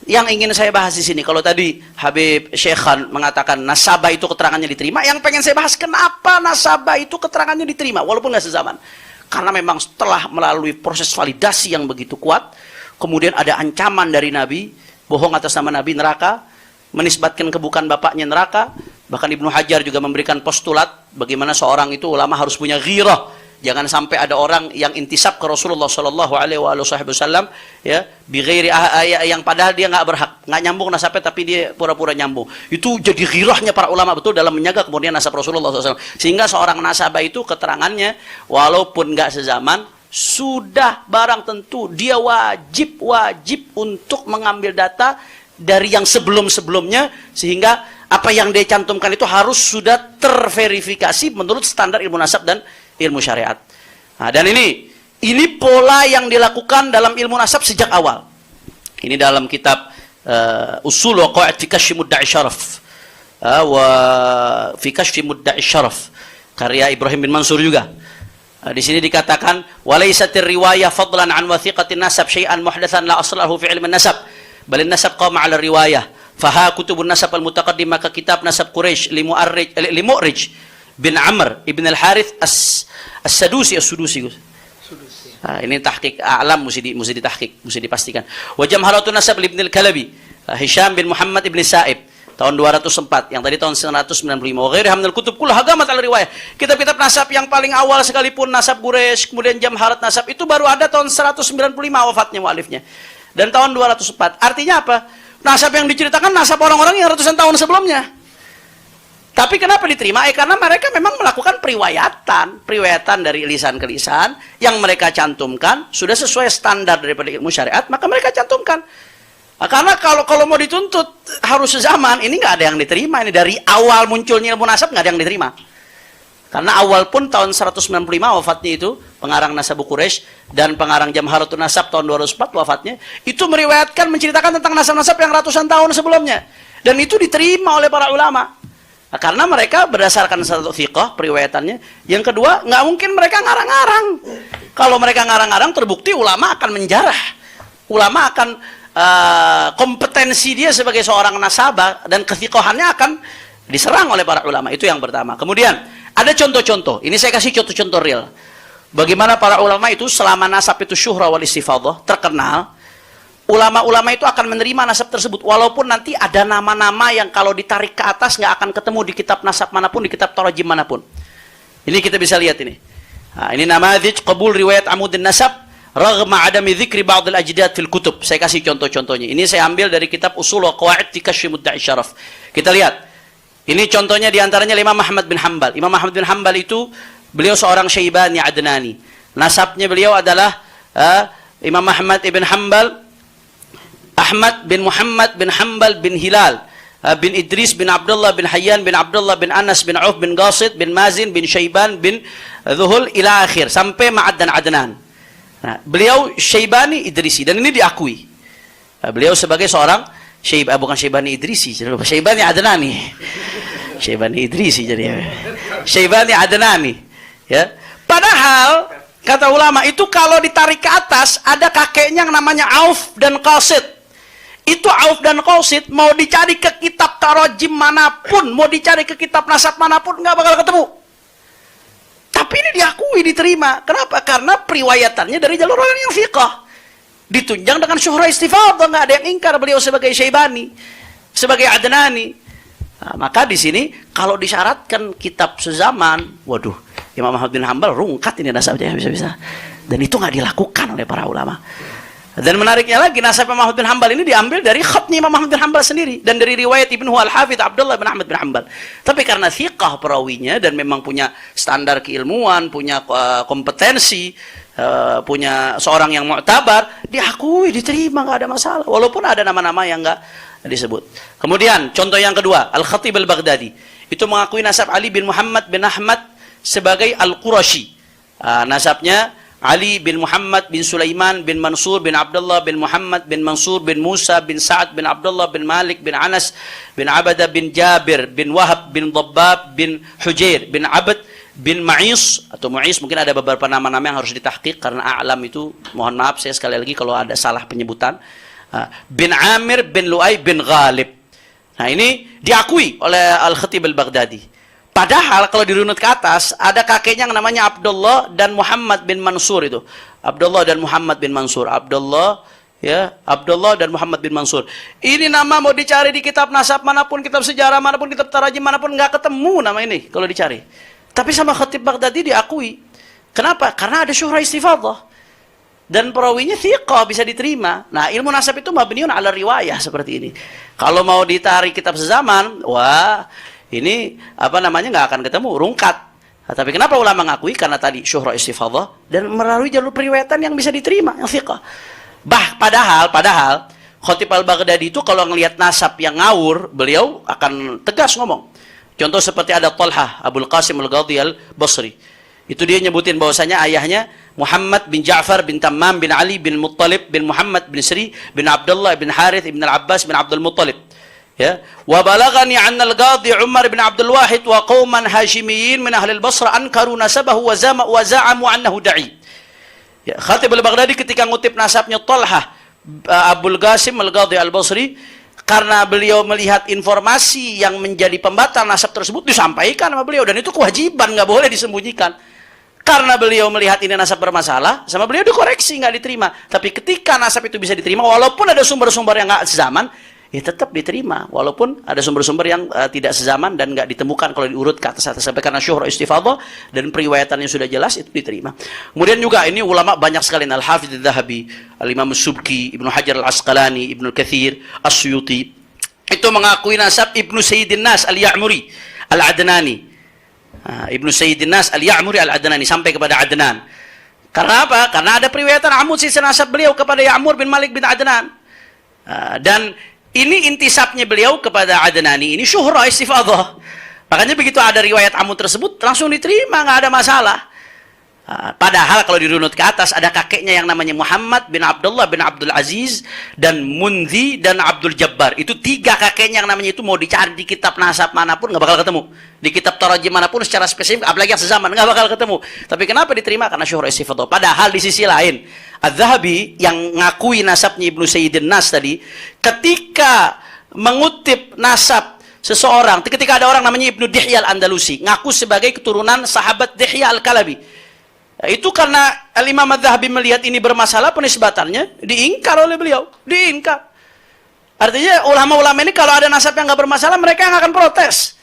Yang ingin saya bahas di sini, kalau tadi Habib Syekhan mengatakan nasabah itu keterangannya diterima, yang pengen saya bahas kenapa nasabah itu keterangannya diterima walaupun nggak sezaman. Karena memang setelah melalui proses validasi yang begitu kuat, kemudian ada ancaman dari Nabi, bohong atas nama Nabi, neraka, menisbatkan kebukan bapaknya neraka. Bahkan Ibnu Hajar juga memberikan postulat bagaimana seorang itu ulama harus punya ghirah. Jangan sampai ada orang yang intisab ke Rasulullah Shallallahu Alaihi Wasallam, ya, bighairi yang padahal dia nggak berhak, nggak nyambung nasabnya, tapi dia pura-pura nyambung. Itu jadi ghirahnya para ulama betul dalam menjaga kemudian nasab Rasulullah SAW. Sehingga seorang nasabah itu keterangannya walaupun nggak sezaman, sudah barang tentu dia wajib untuk mengambil data dari yang sebelum-sebelumnya, sehingga apa yang dia cantumkan itu harus sudah terverifikasi menurut standar ilmu nasab dan ilmu syariat. Nah, dan ini pola yang dilakukan dalam ilmu nasab sejak awal. Ini dalam kitab Usul wa Qawaid fi Kashfi Mudda'i Syaraf wa fi Kashfi Mudda'i Syaraf karya Ibrahim bin Mansur juga. Di sini dikatakan walaisatir riwayah fadlan an wathiqatin nasab syai'an muhdatsan la aslahu fi ilmin nasab bal nasab qama 'ala riwayah faha kutubun nasab al mutaqaddimah ka kitab nasab Quraisy limu'rij bin Amr ibn al-Harith as-Sadusi. Nah, ini tahqiq alam mesti ditahqiq, mesti dipastikan. Wa jamharatun nasab ibn al-Kalabi Hisham bin Muhammad ibn Sa'ib tahun 204, yang tadi tahun 195. Wa ghairiha min al-kutub kullaha hagamat al-riwayah. Kitab-kitab nasab yang paling awal sekalipun nasab Quraisy, kemudian jamharat nasab itu baru ada tahun 195 wafatnya mualifnya. Dan tahun 204. Artinya apa? Nasab yang diceritakan nasab orang-orang yang ratusan tahun sebelumnya. Tapi kenapa diterima? Karena mereka memang melakukan periwayatan dari lisan ke lisan yang mereka cantumkan sudah sesuai standar daripada ilmu syariat, maka mereka cantumkan. Nah, karena kalau mau dituntut harus sezaman, ini nggak ada yang diterima. Ini dari awal munculnya ilmu nasab nggak ada yang diterima. Karena awal pun tahun 195 wafatnya itu pengarang Nasab Quraisy dan pengarang Jamharatun Nasab tahun 204 wafatnya, itu meriwayatkan menceritakan tentang nasab-nasab yang ratusan tahun sebelumnya. Dan itu diterima oleh para ulama. Nah, karena mereka berdasarkan satu thiqah periwayatannya. Yang kedua, nggak mungkin mereka ngarang-ngarang. Kalau mereka ngarang-ngarang, terbukti ulama akan menjarah. Ulama akan kompetensi dia sebagai seorang nasabah dan kethiqahannya akan diserang oleh para ulama. Itu yang pertama. Kemudian ada contoh-contoh. Ini saya kasih contoh-contoh real. Bagaimana para ulama itu selama nasab itu syuhra wal istifadah, terkenal. Ulama-ulama itu akan menerima nasab tersebut walaupun nanti ada nama-nama yang kalau ditarik ke atas nggak akan ketemu di kitab nasab manapun, di kitab tarajim manapun. Ini kita bisa lihat ini. Nah, ini namadzij qabul riwayat amudin nasab raghma adami dzikri ba'd al-ajdad fil kutub. Saya kasih contoh-contohnya. Ini saya ambil dari kitab Usul wa Qawaid fi Kashfi Mudda'i Syaraf. Kita lihat. Ini contohnya diantaranya Imam Ahmad bin Hanbal. Imam Ahmad bin Hanbal itu beliau seorang Syaibani Adnani. Nasabnya beliau adalah Imam Ahmad ibn Hanbal Ahmad bin Muhammad bin Hanbal bin Hilal bin Idris bin Abdullah bin Hayyan bin Abdullah bin Anas bin Auf bin Qasid bin Mazin bin Syaiban bin Zuhul ila akhir sampai Ma'ad dan Adnan. Nah, beliau Syaibani Idrisi dan ini diakui. Beliau sebagai seorang bukan Syaibani Idrisi, Syaibani Adnani. Syaibani Idrisi jadi. Syaibani Adnani. Ya. Padahal kata ulama itu kalau ditarik ke atas ada kakeknya yang namanya Auf dan Qasid. Itu Auf dan Qasid mau dicari ke kitab tarajim manapun, mau dicari ke kitab nasab manapun nggak bakal ketemu. Tapi ini diakui, diterima. Kenapa? Karena periwayatannya dari jalur orang yang fiqh. Ditunjang dengan syuhra istifadah, nggak ada yang ingkar beliau sebagai Syaibani, sebagai Adnani. Nah, maka di sini kalau disyaratkan kitab sezaman, waduh, Imam Ahmad bin Hanbal rungkat ini nasabnya bisa-bisa. Dan itu nggak dilakukan oleh para ulama. Dan menariknya lagi, nasab Imam Ahmad bin Hanbal ini diambil dari khatnya Imam Ahmad bin Hanbal sendiri dan dari riwayat Ibnu Al-Hafidz Abdullah bin Ahmad bin Hanbal. Tapi karena thiqah perawinya dan memang punya standar keilmuan, punya kompetensi, punya seorang yang mu'tabar, diakui, diterima, nggak ada masalah. Walaupun ada nama-nama yang nggak disebut. Kemudian contoh yang kedua, Al-Khatib Al-Baghdadi itu mengakui nasab Ali bin Muhammad bin Ahmad sebagai Al-Qurashi. Nasabnya Ali bin Muhammad bin Sulaiman bin Mansur bin Abdullah bin Muhammad bin Mansur bin Musa bin Sa'ad bin Abdullah bin Malik bin Anas bin Abadah bin Jabir bin Wahab bin Dhabbab bin Hujair bin Abd bin Ma'is atau Mu'is. Mungkin ada beberapa nama-nama yang harus ditahqiq karena a'lam itu, mohon maaf saya sekali lagi kalau ada salah penyebutan. Bin Amir bin Lu'ay bin Ghalib. Nah, ini diakui oleh Al-Khatib Al-Baghdadi. Padahal kalau dirunut ke atas ada kakeknya yang namanya Abdullah dan Muhammad bin Mansur itu. Abdullah dan Muhammad bin Mansur. Abdullah dan Muhammad bin Mansur. Ini nama mau dicari di kitab nasab manapun, kitab sejarah manapun, kitab tarajim manapun nggak ketemu nama ini kalau dicari. Tapi sama Khatib Baghdadi diakui. Kenapa? Karena ada syuhra istifadhah. Dan perawinya thiqah, bisa diterima. Nah, ilmu nasab itu mabniun ala riwayah seperti ini. Kalau mau ditarik kitab sezaman, wah, ini nggak akan ketemu, rungkat. Nah, tapi kenapa ulama ngakui? Karena tadi syuhra istifadhah dan melalui jalur periwayatan yang bisa diterima, yang thiqah. Padahal Khatib Al-Baghdadi itu kalau ngelihat nasab yang ngawur, beliau akan tegas ngomong. Contoh seperti ada Talhah Abul Qasim Al-Ghadhi Al-Basri. Itu dia nyebutin bahwasanya ayahnya Muhammad bin Ja'far bin Tammam bin Ali bin Muttalib bin Muhammad bin Sri bin Abdullah bin Harith bin Al-Abbas bin Abdul Muttalib. Ya, wa balagani anna al-Qadhi Umar bin Abdul Wahid wa qauman Hashimiyyin min ahli al-Basra ankaru nasabahu wa za'amu annahu da'i. Ya, Khatib Al-Baghdadi ketika ngutip nasabnya Talhah Abul Qasim Al-Ghadhi Al-Basri, karena beliau melihat informasi yang menjadi pembatal nasab tersebut disampaikan sama beliau, dan itu kewajiban, nggak boleh disembunyikan. Karena beliau melihat ini nasab bermasalah, sama beliau dikoreksi, nggak diterima. Tapi ketika nasab itu bisa diterima, walaupun ada sumber-sumber yang nggak sezaman, ya tetap diterima, walaupun ada sumber-sumber yang tidak sezaman dan nggak ditemukan kalau diurut ke atas sampai, karena syuhra istifadhah dan periwayatannya sudah jelas, itu diterima. Kemudian juga ini ulama banyak sekali, Al-Hafidz Adz-Dzahabi, Al-Imam As-Subki, Ibnu Hajar Al-Asqalani, Ibnu Katsir, As-Suyuti itu mengakui nasab Ibnu Sayyidin Nas Al-Ya'muri Al-Adnani. Ibnu Sayyidin Nas Al-Ya'muri Al-Adnani sampai kepada Adnan. Karena apa? Karena ada periwayatan Amud sisi nasab beliau kepada Ya'mur bin Malik bin Adnan. Dan ini intisabnya beliau kepada Adnani, ini syuhra istifadhah. Makanya begitu ada riwayat Amud tersebut langsung diterima, nggak ada masalah. Padahal kalau dirunut ke atas ada kakeknya yang namanya Muhammad bin Abdullah bin Abdul Aziz dan Munzi dan Abdul Jabbar. Itu tiga kakeknya yang namanya itu mau dicari di kitab nasab manapun nggak bakal ketemu. Di kitab tarajim manapun secara spesifik, apalagi yang sezaman, nggak bakal ketemu. Tapi kenapa diterima? Karena syuhra istifadhah. Padahal di sisi lain Adz-Dzahabi yang ngakui nasabnya Ibnu Sayyidin Nas tadi, ketika mengutip nasab seseorang, ketika ada orang namanya Ibnu Dihya Al-Andalusi ngaku sebagai keturunan sahabat Dihya Al-Kalabi, itu karena Al-Imam Adz-Dzahabi melihat ini bermasalah penisbatannya, diingkar oleh beliau, diingkar. Artinya ulama-ulama ini kalau ada nasab yang nggak bermasalah, mereka yang akan protes,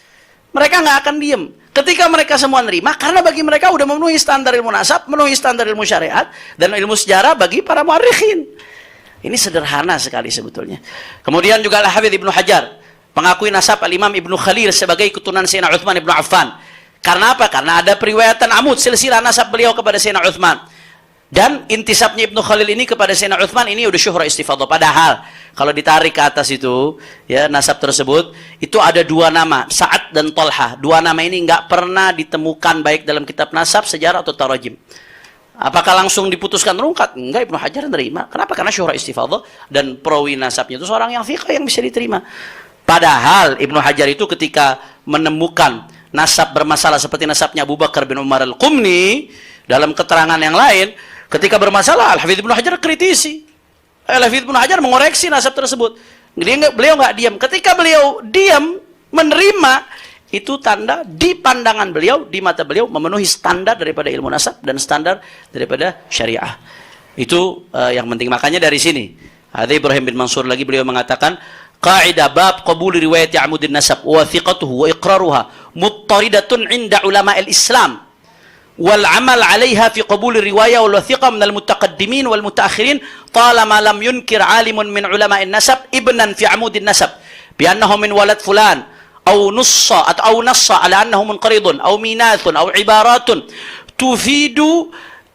mereka nggak akan diem. Ketika mereka semua nerima, karena bagi mereka udah memenuhi standar ilmu nasab, memenuhi standar ilmu syariat, dan ilmu sejarah bagi para muarikhin. Ini sederhana sekali sebetulnya. Kemudian juga Al-Hafidz Ibnu Hajar mengakui nasab Al-Imam Ibnu Khalil sebagai keturunan Sayyidina Utsman Ibnu Affan. Karena apa? Karena ada periwayatan Amud, silsilah nasab beliau kepada Sayyidina Utsman. Dan intisabnya Ibnu Khalil ini kepada Sayyidina Utsman ini udah syuhra istifadhah. Padahal kalau ditarik ke atas itu, ya, nasab tersebut itu ada dua nama, Sa'ad dan Talhah. Dua nama ini nggak pernah ditemukan baik dalam kitab nasab, sejarah atau tarajim. Apakah langsung diputuskan rungkat? Enggak, Ibnu Hajar menerima. Kenapa? Karena syuhra istifadhah dan perawi nasabnya itu seorang yang thiqah yang bisa diterima. Padahal Ibnu Hajar itu ketika menemukan nasab bermasalah seperti nasabnya Abu Bakar bin Umar Al-Qumni dalam keterangan yang lain, ketika bermasalah Al-Hafidz Ibnu Hajar kritisi. Al-Hafidz Ibnu Hajar mengoreksi nasab tersebut. Beliau nggak diam. Ketika beliau diam menerima, itu tanda di pandangan beliau, di mata beliau memenuhi standar daripada ilmu nasab dan standar daripada syariah. Itu yang penting. Makanya dari sini ada Ibrahim bin Mansur lagi, beliau mengatakan qaidah bab qabul riwayat Amudin nasab wa thiqatuhu wa iqraruha muttaridatun inda ulama al-Islam والعمل عليها في قبول الرواية والوثيقة من المتقدمين والمتأخرين طالما لم ينكر عالم من علماء النسب ابنا في عمود النسب بأنه من ولد فلان أو نص على أنه منقرض أو ميناث أو عبارات تفيد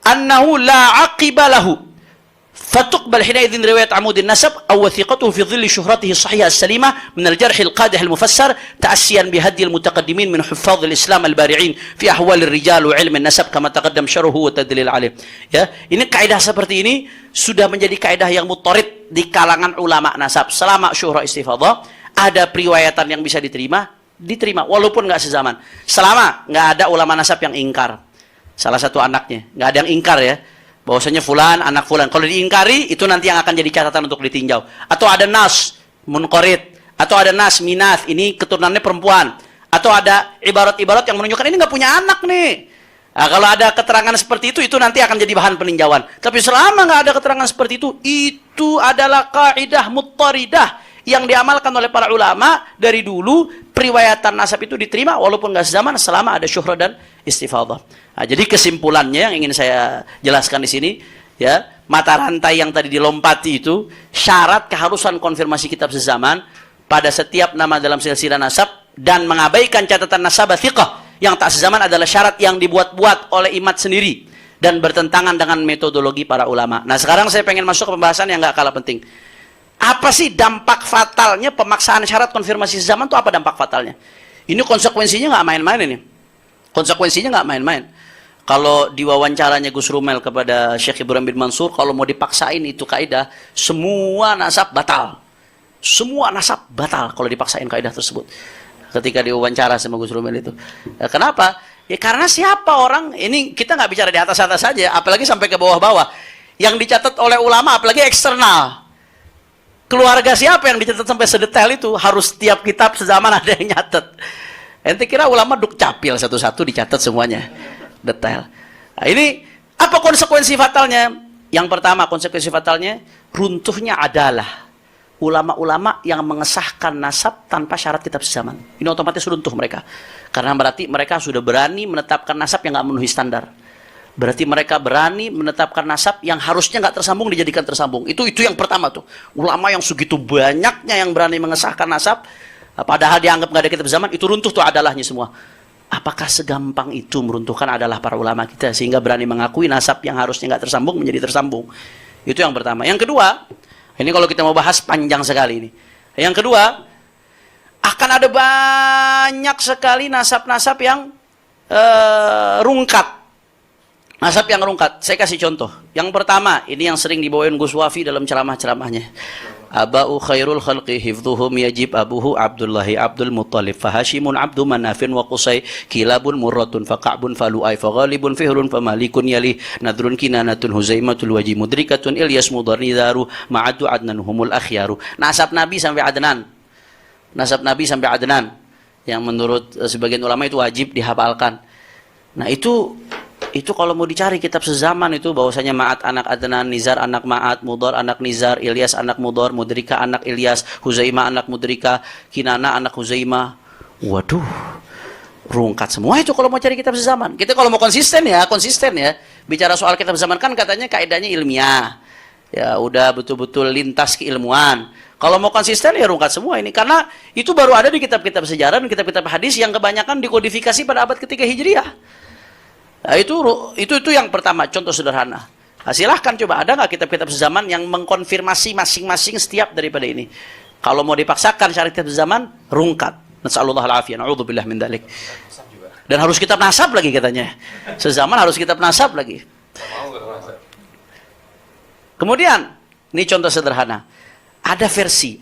أنه لا عقب له فتقبل حينئذ رواية عمود النسب أو وثيقته في ظل شهرته الصحيحة السليمة من الجرح القادح المفسر تأسيا بهدي المتقدمين من حفاظ الإسلام البارعين في أحوال الرجال وعلم النسب كما تقدم شرحه والتدليل عليه. Ya, ini kaidah seperti ini sudah menjadi kaidah yang mutarid di kalangan ulama nasab. Selama syuhra istifadhah ada periwayatan yang bisa diterima walaupun nggak sezaman. Selama nggak ada ulama nasab yang ingkar salah satu anaknya, nggak ada yang ingkar ya. Bahwasanya fulan, anak fulan. Kalau diingkari, itu nanti yang akan jadi catatan untuk ditinjau. Atau ada nas, munqarid. Atau ada nas, minath. Ini keturunannya perempuan. Atau ada ibarat-ibarat yang menunjukkan ini nggak punya anak nih. Nah, kalau ada keterangan seperti itu nanti akan jadi bahan peninjauan. Tapi selama nggak ada keterangan seperti itu adalah kaidah muttaridah yang diamalkan oleh para ulama dari dulu. Periwayatan nasab itu diterima walaupun nggak sezaman selama ada syuhrah dan istifadhah. Nah, jadi kesimpulannya yang ingin saya jelaskan di sini, ya, mata rantai yang tadi dilompati itu syarat keharusan konfirmasi kitab sezaman pada setiap nama dalam silsilah nasab dan mengabaikan catatan nasabah thiqah yang tak sezaman adalah syarat yang dibuat-buat oleh imat sendiri dan bertentangan dengan metodologi para ulama. Nah, sekarang saya pengen masuk ke pembahasan yang nggak kalah penting. Apa sih dampak fatalnya pemaksaan syarat konfirmasi sezaman itu apa dampak fatalnya? Ini konsekuensinya nggak main-main ini. Konsekuensinya nggak main-main. Kalau diwawancaranya Gus Rumel kepada Syekh Ibrahim bin Mansur, kalau mau dipaksain itu kaidah, semua nasab batal. Semua nasab batal kalau dipaksain kaidah tersebut. Ketika diwawancara sama Gus Rumel itu. Ya, kenapa? Ya karena siapa orang, ini kita nggak bicara di atas-atas saja, apalagi sampai ke bawah-bawah. Yang dicatat oleh ulama, apalagi eksternal. Keluarga siapa yang dicatat sampai sedetail itu? Harus setiap kitab sezaman ada yang nyatet. Ente kira ulama duk capil satu-satu dicatat semuanya detail. Nah, ini apa konsekuensi fatalnya? Yang pertama konsekuensi fatalnya runtuhnya adalah ulama-ulama yang mengesahkan nasab tanpa syarat kitab sezaman. Ini otomatis runtuh mereka. Karena berarti mereka sudah berani menetapkan nasab yang nggak memenuhi standar. Berarti mereka berani menetapkan nasab yang harusnya nggak tersambung dijadikan tersambung. Itu yang pertama tuh. Ulama yang segitu banyaknya yang berani mengesahkan nasab, padahal dianggap nggak ada kitab zaman, itu runtuh tuh adalahnya semua. Apakah segampang itu meruntuhkan adalah para ulama kita sehingga berani mengakui nasab yang harusnya nggak tersambung menjadi tersambung? Itu yang pertama. Yang kedua, ini kalau kita mau bahas panjang sekali ini. Yang kedua, akan ada banyak sekali nasab-nasab yang rungkat. Nasab yang rungkat, saya kasih contoh. Yang pertama, ini yang sering dibawain Gus Wafi dalam ceramah-ceramahnya. Aba'u khairul khalqi hifdhuhum yajib abuhu Abdullahi Abdul Muttalib fahashimun abdu manafin wa qusay kilabun murratun faqa'bun falu'ay faghalibun fihrun famalikun yalih nadrun kinanatun huzaimatul waji mudrikatun Ilyas mudarnidaru ma'adu adnanuhumul akhyaru. Nasab Nabi sampai Adnan. Nasab Nabi sampai Adnan. Yang menurut sebagian ulama itu wajib dihafalkan. Nah, itu kalau mau dicari kitab sezaman itu bahwasanya Ma'at anak Adnan, Nizar anak Ma'at, Mudar anak Nizar, Ilyas anak Mudar, Mudrika anak Ilyas, Huzaimah anak Mudrika, Kinana anak Huzaimah. Waduh, rungkat semua itu kalau mau cari kitab sezaman. Kita kalau mau konsisten ya. Bicara soal kitab sezaman kan katanya kaidahnya ilmiah. Ya udah betul-betul lintas keilmuan. Kalau mau konsisten ya rungkat semua ini. Karena itu baru ada di kitab-kitab sejarah dan kitab-kitab hadis yang kebanyakan dikodifikasi pada abad ketiga Hijriah. Nah, itu yang pertama, contoh sederhana. Nah, silahkan coba, ada nggak kitab-kitab sezaman yang mengkonfirmasi masing-masing setiap daripada ini? Kalau mau dipaksakan syariat kitab sezaman, rungkat. Nas'alullah al-afiyah, na'udzubillah min dalik. Dan harus kitab nasab lagi katanya. Sezaman harus kitab nasab lagi. Kemudian, ini contoh sederhana. Ada versi.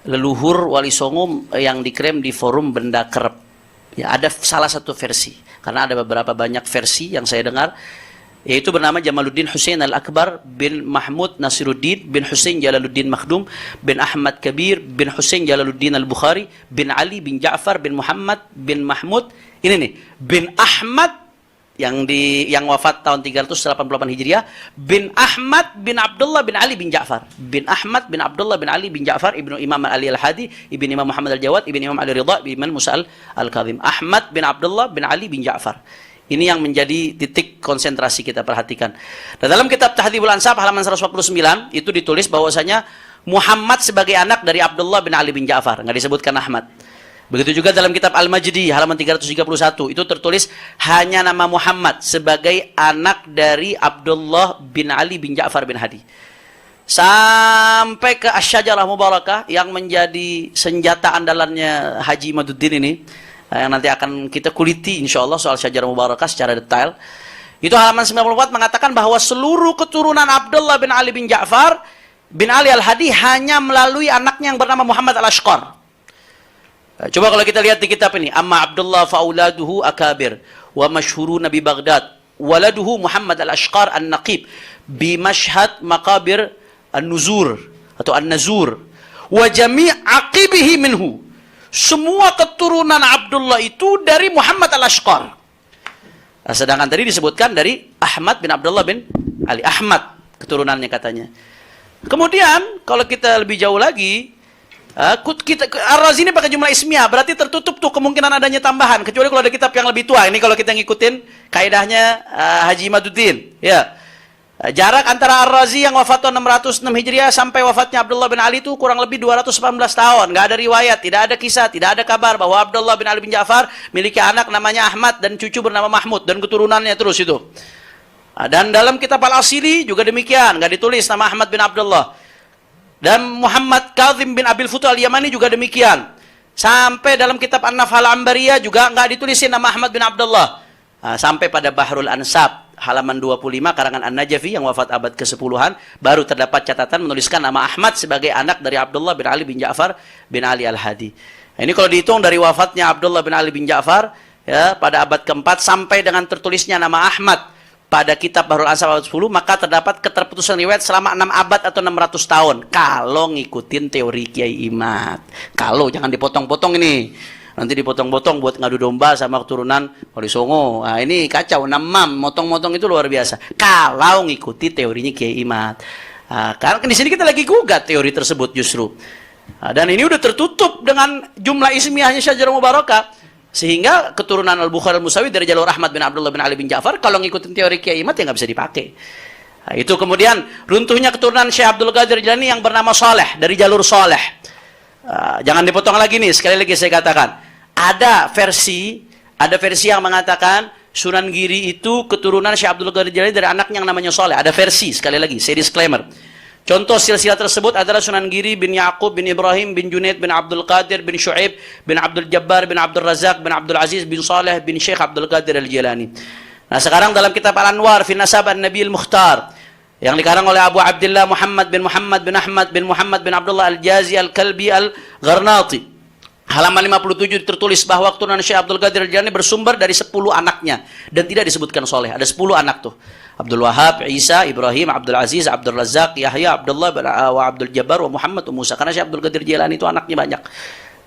Leluhur Wali Songo yang diklaim di forum Benda Kerep. Ya, ada salah satu versi. Karena ada beberapa banyak versi yang saya dengar. Yaitu bernama Jamaluddin Hussein Al-Akbar bin Mahmud Nasiruddin bin Hussein Jalaluddin Makhdum bin Ahmad Kabir bin Hussein Jalaluddin Al-Bukhari bin Ali bin Ja'far bin Muhammad bin Mahmud. Ini nih, bin Ahmad yang wafat tahun 388 Hijriah, bin Ahmad bin Abdullah bin Ali bin Ja'far. Bin Ahmad bin Abdullah bin Ali bin Ja'far, ibnu Imam Ali Al-Hadi, ibnu Imam Muhammad Al-Jawad, ibnu Imam Ali Ridha, ibnu Imam Musa Al-Kadhim. Ahmad bin Abdullah bin Ali bin Ja'far. Ini yang menjadi titik konsentrasi kita perhatikan. Dan dalam kitab Tahdhibul Ansab halaman 149 itu ditulis bahwasanya Muhammad sebagai anak dari Abdullah bin Ali bin Ja'far, nggak disebutkan Ahmad. Begitu juga dalam kitab Al-Majdi halaman 331 itu tertulis hanya nama Muhammad sebagai anak dari Abdullah bin Ali bin Ja'far bin Hadi. Sampai ke Asy-Syajarah Mubarakah yang menjadi senjata andalannya Haji Imaduddin ini, yang nanti akan kita kuliti insyaallah soal Syajarah Mubarakah secara detail. Itu halaman 94 mengatakan bahwa seluruh keturunan Abdullah bin Ali bin Ja'far bin Ali Al-Hadi hanya melalui anaknya yang bernama Muhammad Al-Ashqar. Coba kalau kita lihat di kitab ini, amma Abdullah fauladuhu akabir wa masyhuruna bi Baghdad waladuhu Muhammad Al-Ashqar An-Naqib bi Mashhad Maqabir An-Nuzur atau An-Nazur wa jami' aqibihi minhu. Semua keturunan Abdullah itu dari Muhammad Al-Ashqar. Sedangkan tadi disebutkan dari Ahmad bin Abdullah bin Ali. Ahmad keturunannya katanya. Kemudian kalau kita lebih jauh lagi, Ar-Razi ini pakai jumlah ismiyah, berarti tertutup tuh kemungkinan adanya tambahan, kecuali kalau ada kitab yang lebih tua. Ini kalau kita ngikutin kaidahnya Haji Imaduddin, ya. Jarak antara Ar-Razi yang wafat tahun 606 Hijriah sampai wafatnya Abdullah bin Ali itu kurang lebih 218 tahun. Nggak ada riwayat, tidak ada kisah, tidak ada kabar bahwa Abdullah bin Ali bin Ja'far memiliki anak namanya Ahmad dan cucu bernama Mahmud dan keturunannya terus itu. Dan dalam kitab Al-Asili juga demikian, nggak ditulis nama Ahmad bin Abdullah. Dan Muhammad Kazim bin Abil Futuh Al-Yamani juga demikian. Sampai dalam kitab An-Nafhal Ambariyah juga nggak ditulisin nama Ahmad bin Abdullah. Sampai pada Bahrul Ansab halaman 25 karangan An-Najafi yang wafat abad ke-10-an baru terdapat catatan menuliskan nama Ahmad sebagai anak dari Abdullah bin Ali bin Ja'far bin Ali Al-Hadi. Ini kalau dihitung dari wafatnya Abdullah bin Ali bin Ja'far ya pada abad ke-4 sampai dengan tertulisnya nama Ahmad pada kitab Bahrul Ansab abad 10, maka terdapat keterputusan riwayat selama 6 abad atau 600 tahun. Kalau ngikutin teori Kiai Imad. Kalau, jangan dipotong-potong ini. Nanti dipotong-potong buat ngadu domba sama keturunan Wali Songo. Nah, ini kacau, namam, motong-motong itu luar biasa. Kalau ngikuti teorinya Kiai Imad. Karena di sini kita lagi gugat teori tersebut justru. Dan ini udah tertutup dengan jumlah ismiyahnya Syajarah Mubarakah. Sehingga keturunan Al-Bukhari Al-Musawi dari jalur Ahmad bin Abdullah bin Ali bin Ja'far kalau ngikutin teori Kiai Imad ya nggak bisa dipakai. Itu kemudian runtuhnya keturunan Syekh Abdul Qadir Jilani yang bernama Saleh dari jalur Saleh. Jangan dipotong lagi nih, sekali lagi saya katakan. Ada versi yang mengatakan Sunan Giri itu keturunan Syekh Abdul Qadir Jilani dari anaknya yang namanya Saleh. Ada versi, sekali lagi saya disclaimer. Contoh silsilah tersebut adalah Sunan Giri bin Yaqub bin Ibrahim bin Junaid bin Abdul Qadir bin Syu'aib bin Abdul Jabbar bin Abdul Razak bin Abdul Aziz bin Saleh bin Syekh Abdul Qadir Al-Jilani. Nah sekarang dalam kitab Al-Anwar fi Nasab An-Nabi Al-Mukhtar yang dikarang oleh Abu Abdullah Muhammad bin Ahmad bin Muhammad bin Abdullah Al-Jazi Al-Kalbi Al-Gharnati, halaman 57 tertulis bahwa keturunan Syekh Abdul Qadir Al-Jilani bersumber dari 10 anaknya dan tidak disebutkan Saleh. Ada 10 anak tuh. Abdul Wahab, Isa, Ibrahim, Abdul Aziz, Abdul Razak, Yahya, Abdullah, wa Abdul Jabbar, wa Muhammad, wa Musa. Karena Syekh Abdul Qadir Jilani itu anaknya banyak.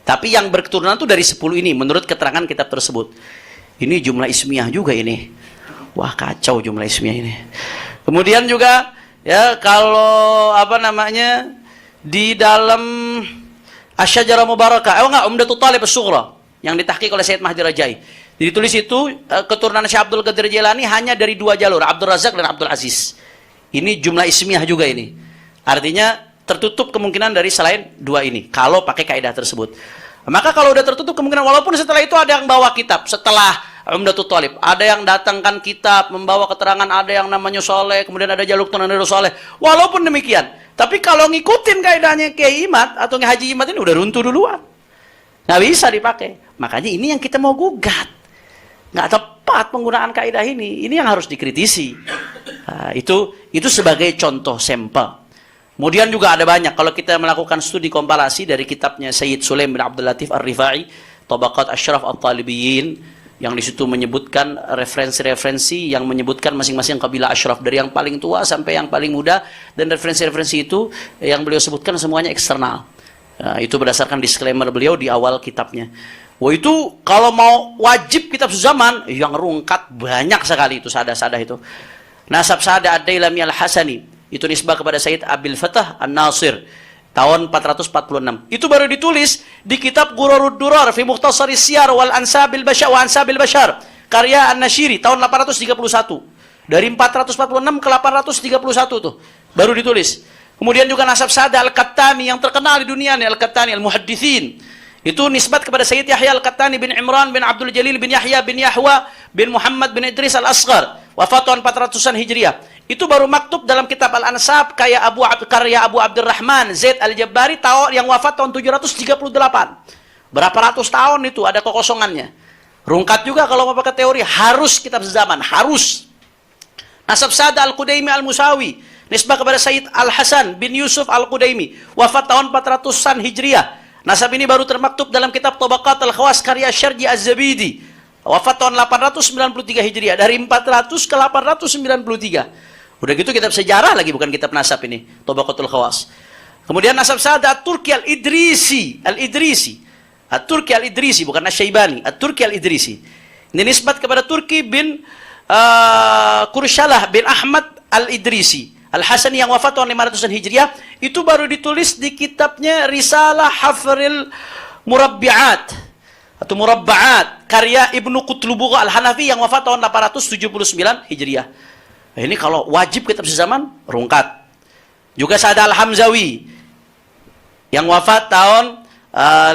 Tapi yang berketurunan itu dari 10 ini menurut keterangan kitab tersebut. Ini jumlah ismiyah juga ini. Wah, kacau jumlah ismiyah ini. Kemudian juga ya kalau di dalam Asy-Syajarah Mubarakah, Umdatul Thalib As-Sughra yang ditahqiq oleh Syed Mahdi Rajai. Ditulis itu keturunan Syekh Abdul Qadir Jilani hanya dari 2 jalur, Abdul Razak dan Abdul Aziz. Ini jumlah ismiyah juga ini. Artinya tertutup kemungkinan dari selain 2 ini kalau pakai kaidah tersebut. Maka kalau udah tertutup kemungkinan, walaupun setelah itu ada yang bawa kitab, setelah Umdatul Thalib, ada yang datangkan kitab membawa keterangan, ada yang namanya Saleh, kemudian ada jalur keturunan dari Saleh. Walaupun demikian, tapi kalau ngikutin kaidahnya Kiai Imad atau Haji Imad ini udah runtuh duluan. Nggak bisa dipakai. Makanya ini yang kita mau gugat. Nggak tepat penggunaan kaidah ini. Ini yang harus dikritisi. Itu sebagai contoh sampel. Kemudian juga ada banyak. Kalau kita melakukan studi kompilasi dari kitabnya Sayyid Sulaim bin Abdul Latif Ar-Rifai, Tabaqat Ashraf At-Talibiyin, yang di situ menyebutkan referensi-referensi yang menyebutkan masing-masing kabilah asyraf dari yang paling tua sampai yang paling muda, dan referensi-referensi itu yang beliau sebutkan semuanya eksternal. Itu berdasarkan disclaimer beliau di awal kitabnya. Wah itu kalau mau wajib kitab sezaman yang rungkat banyak sekali itu sadah-sadah itu. Nasab Sadah Ad-Dailami Al-Hasani itu nisbah kepada Sayyid Abil Fatah An-Nasir tahun 446. Itu baru ditulis di kitab Ghurarud Durar fi Mukhtasari Siyar wal Ansabil Bashar wa Ansabil Bashar karya An-Nashiri tahun 831. Dari 446 ke 831 tuh baru ditulis. Kemudian juga nasab Sa'd Al-Qattani yang terkenal di dunia nih, Al-Qattani Al-Muhaddithin. Itu nisbat kepada Sayyid Yahya Al-Qattani bin Imran bin Abdul Jalil bin Yahya bin Yahwa bin Muhammad bin Idris Al-Asghar, wafat tahun 400-an Hijriah. Itu baru maktub dalam kitab Al-Ansab karya Abu Abdurrahman Zaid Al-Jabbari tahun yang wafat tahun 738. Berapa ratus tahun itu ada kekosongannya. Rungkat juga kalau mau pakai teori, harus kitab sezaman, harus. Nasab Sa'd Al-Qudaimi Al-Musawi, nisbah kepada Sayyid Al-Hasan bin Yusuf Al-Qudaimi, wafat tahun 400-an Hijriah. Nasab ini baru termaktub dalam kitab Tabaqat Al-Khawas karya Syarji Az-Zabidi, wafat tahun 893 Hijriah, dari 400 ke 893. Udah gitu kitab sejarah lagi, bukan kitab nasab ini, Tabaqatul Khawas. Kemudian nasab Sa'd At-Turki Al-Idrisi, At-Turki Al-Idrisi, bukan Asy-Syaibani, At-Turki Al-Idrisi. Ini nisbat kepada Turki bin Kurshalah bin Ahmad Al-Idrisi Al-Hasani yang wafat tahun 500-an Hijriah. Itu baru ditulis di kitabnya Risalah Hafril Murabbi'at atau Murabba'at karya Ibnu Qutlubugh Al-Hanafi yang wafat tahun 879 Hijriah. Nah, ini kalau wajib kitab sezaman, rungkat. Juga Sa'd Al-Hamzawi yang wafat tahun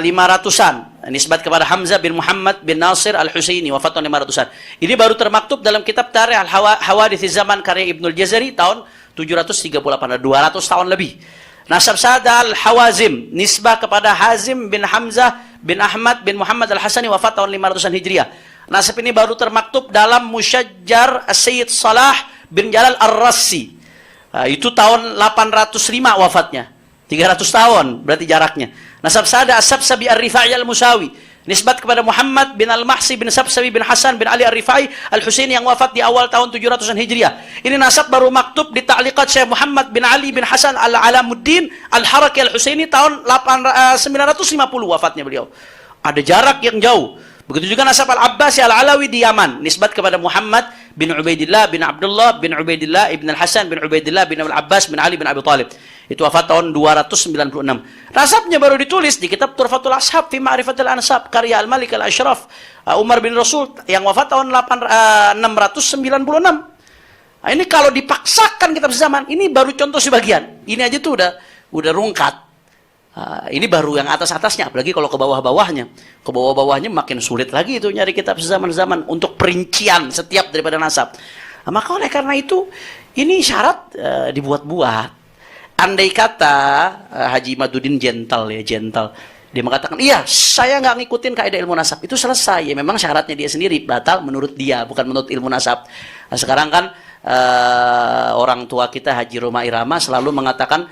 500-an, nisbat kepada Hamzah bin Muhammad bin Nasir Al-Husaini, wafat tahun 500-an. Ini baru termaktub dalam kitab Tarikh Al-Hawadits Zaman karya Ibnul Jazari tahun 738, 200 tahun lebih. Nasab Sa'd Al-Hawazim, nisbah kepada Hazim bin Hamzah bin Ahmad bin Muhammad Al-Hasani, wafat tahun 500-an Hijriah. Nasab ini baru termaktub dalam Musyajjar As-Sayyid Salah bin Jalal Ar-Rassi. Itu tahun 805 wafatnya. 300 tahun berarti jaraknya. Nasab Sa'd As-Sabsabi Ar-Rifa'i Al-Musawi, nisbat kepada Muhammad bin Al-Mahsi bin Sabsabi bin Hasan bin Ali Ar-Rifa'i Al-Husaini yang wafat di awal tahun 700-an Hijriah. Ini nasab baru maktub di ta'liqat Syekh Muhammad bin Ali bin Hasan Al-Alamuddin Al-Haraki Al-Husaini tahun 950 wafatnya beliau. Ada jarak yang jauh. Begitu juga nasab Al-Abbasi Al-Alawi di Yaman, nisbat kepada Muhammad bin Ubaidillah bin Abdullah bin Ubaidillah ibn Al-Hasan bin Ubaidillah bin Al-Abbas bin Ali bin Abi Talib. Itu wafat tahun 296. Nasabnya baru ditulis di kitab Turfatul Ashab fi Ma'rifatil Ansab karya Al-Malik Al-Ashraf Umar bin Rasul yang wafat tahun 696. Nah, ini kalau dipaksakan kitab sezaman, ini baru contoh sebagian. Ini aja tuh udah rungkat. Ini baru yang atas-atasnya, apalagi kalau ke bawah-bawahnya. Ke bawah-bawahnya makin sulit lagi itu nyari kitab sezaman-zaman untuk perincian setiap daripada nasab. Nah, maka oleh karena itu, ini syarat dibuat-buat. Andai kata Haji Imaduddin gentle. Dia mengatakan, iya, saya nggak ngikutin kaidah ilmu nasab. Itu selesai. Ya, memang syaratnya dia sendiri batal menurut dia, bukan menurut ilmu nasab. Nah, sekarang kan orang tua kita Haji Roma Irama selalu mengatakan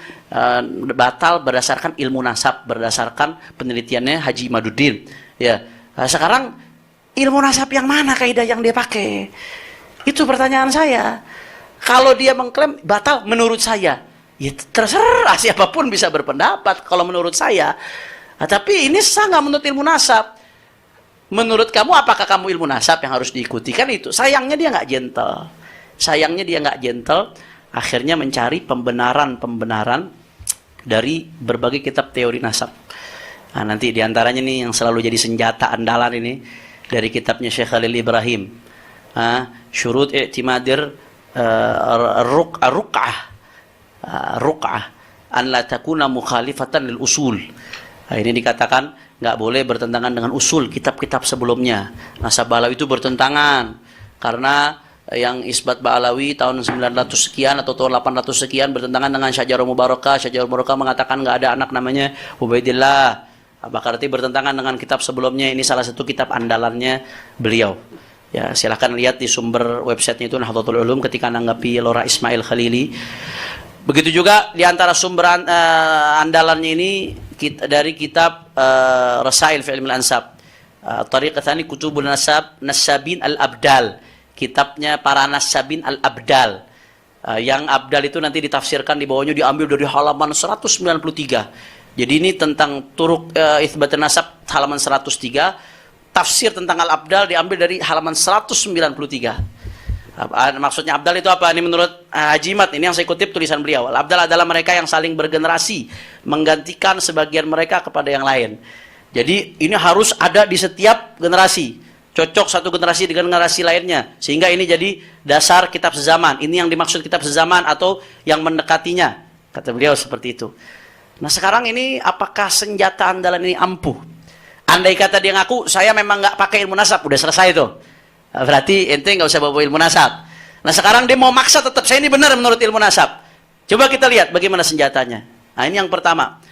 batal berdasarkan ilmu nasab, berdasarkan penelitiannya Haji Imaduddin. Ya, nah, sekarang ilmu nasab yang mana kaidah yang dia pakai? Itu pertanyaan saya. Kalau dia mengklaim batal menurut saya, ya terserah, siapapun bisa berpendapat kalau menurut saya. Nah, tapi ini sangat menurut ilmu nasab. Menurut kamu, apakah kamu ilmu nasab yang harus diikuti? Kan itu. Sayangnya dia nggak gentle. Akhirnya mencari pembenaran dari berbagai kitab teori nasab. Nah, nanti diantaranya nih yang selalu jadi senjata andalan ini dari kitabnya Syekh Khalil Ibrahim. Syurut i'timadir Ruq'ah an la takuna mukhalifatan lil usul. Nah, ini dikatakan nggak boleh bertentangan dengan usul kitab-kitab sebelumnya. Nasab Ba'alawi itu bertentangan karena yang Isbat Ba'alawi tahun 900 sekian atau tahun 800 sekian bertentangan dengan Syajarul Mubarakah. Syajarul Mubarakah mengatakan nggak ada anak namanya Ubaidillah. Berarti bertentangan dengan kitab sebelumnya. Ini salah satu kitab andalannya beliau. Ya, silahkan lihat di sumber websitenya itu Nahdlatul Ulum ketika nanggapi Lora Ismail Khalili. Begitu juga di antara sumber andalannya ini dari kitab Rasail fi Ilmil Ansab. Tariqah Tsani Kutubun Nasabin Al-Abdal. Kitabnya para Nasabin Al-Abdal. Yang Abdal itu nanti ditafsirkan di bawahnya diambil dari halaman 193. Jadi ini tentang turuk itsbat nasab halaman 103. Tafsir tentang Al-Abdal diambil dari halaman 193. Maksudnya Abdal itu apa? Ini menurut Haji Imad, ini yang saya kutip tulisan beliau. Al-Abdal adalah mereka yang saling bergenerasi, menggantikan sebagian mereka kepada yang lain. Jadi ini harus ada di setiap generasi. cocok satu generasi dengan generasi lainnya, sehingga ini jadi dasar kitab sezaman. Ini yang dimaksud kitab sezaman atau yang mendekatinya, kata beliau seperti itu. Nah sekarang ini apakah senjata andalan ini ampuh? Andai kata dia ngaku saya memang nggak pakai ilmu nasab, udah selesai tuh. Berarti ente nggak usah bawa ilmu nasab. Nah sekarang dia mau maksa tetap saya ini benar menurut ilmu nasab. Coba kita lihat bagaimana senjatanya. Nah ini yang pertama,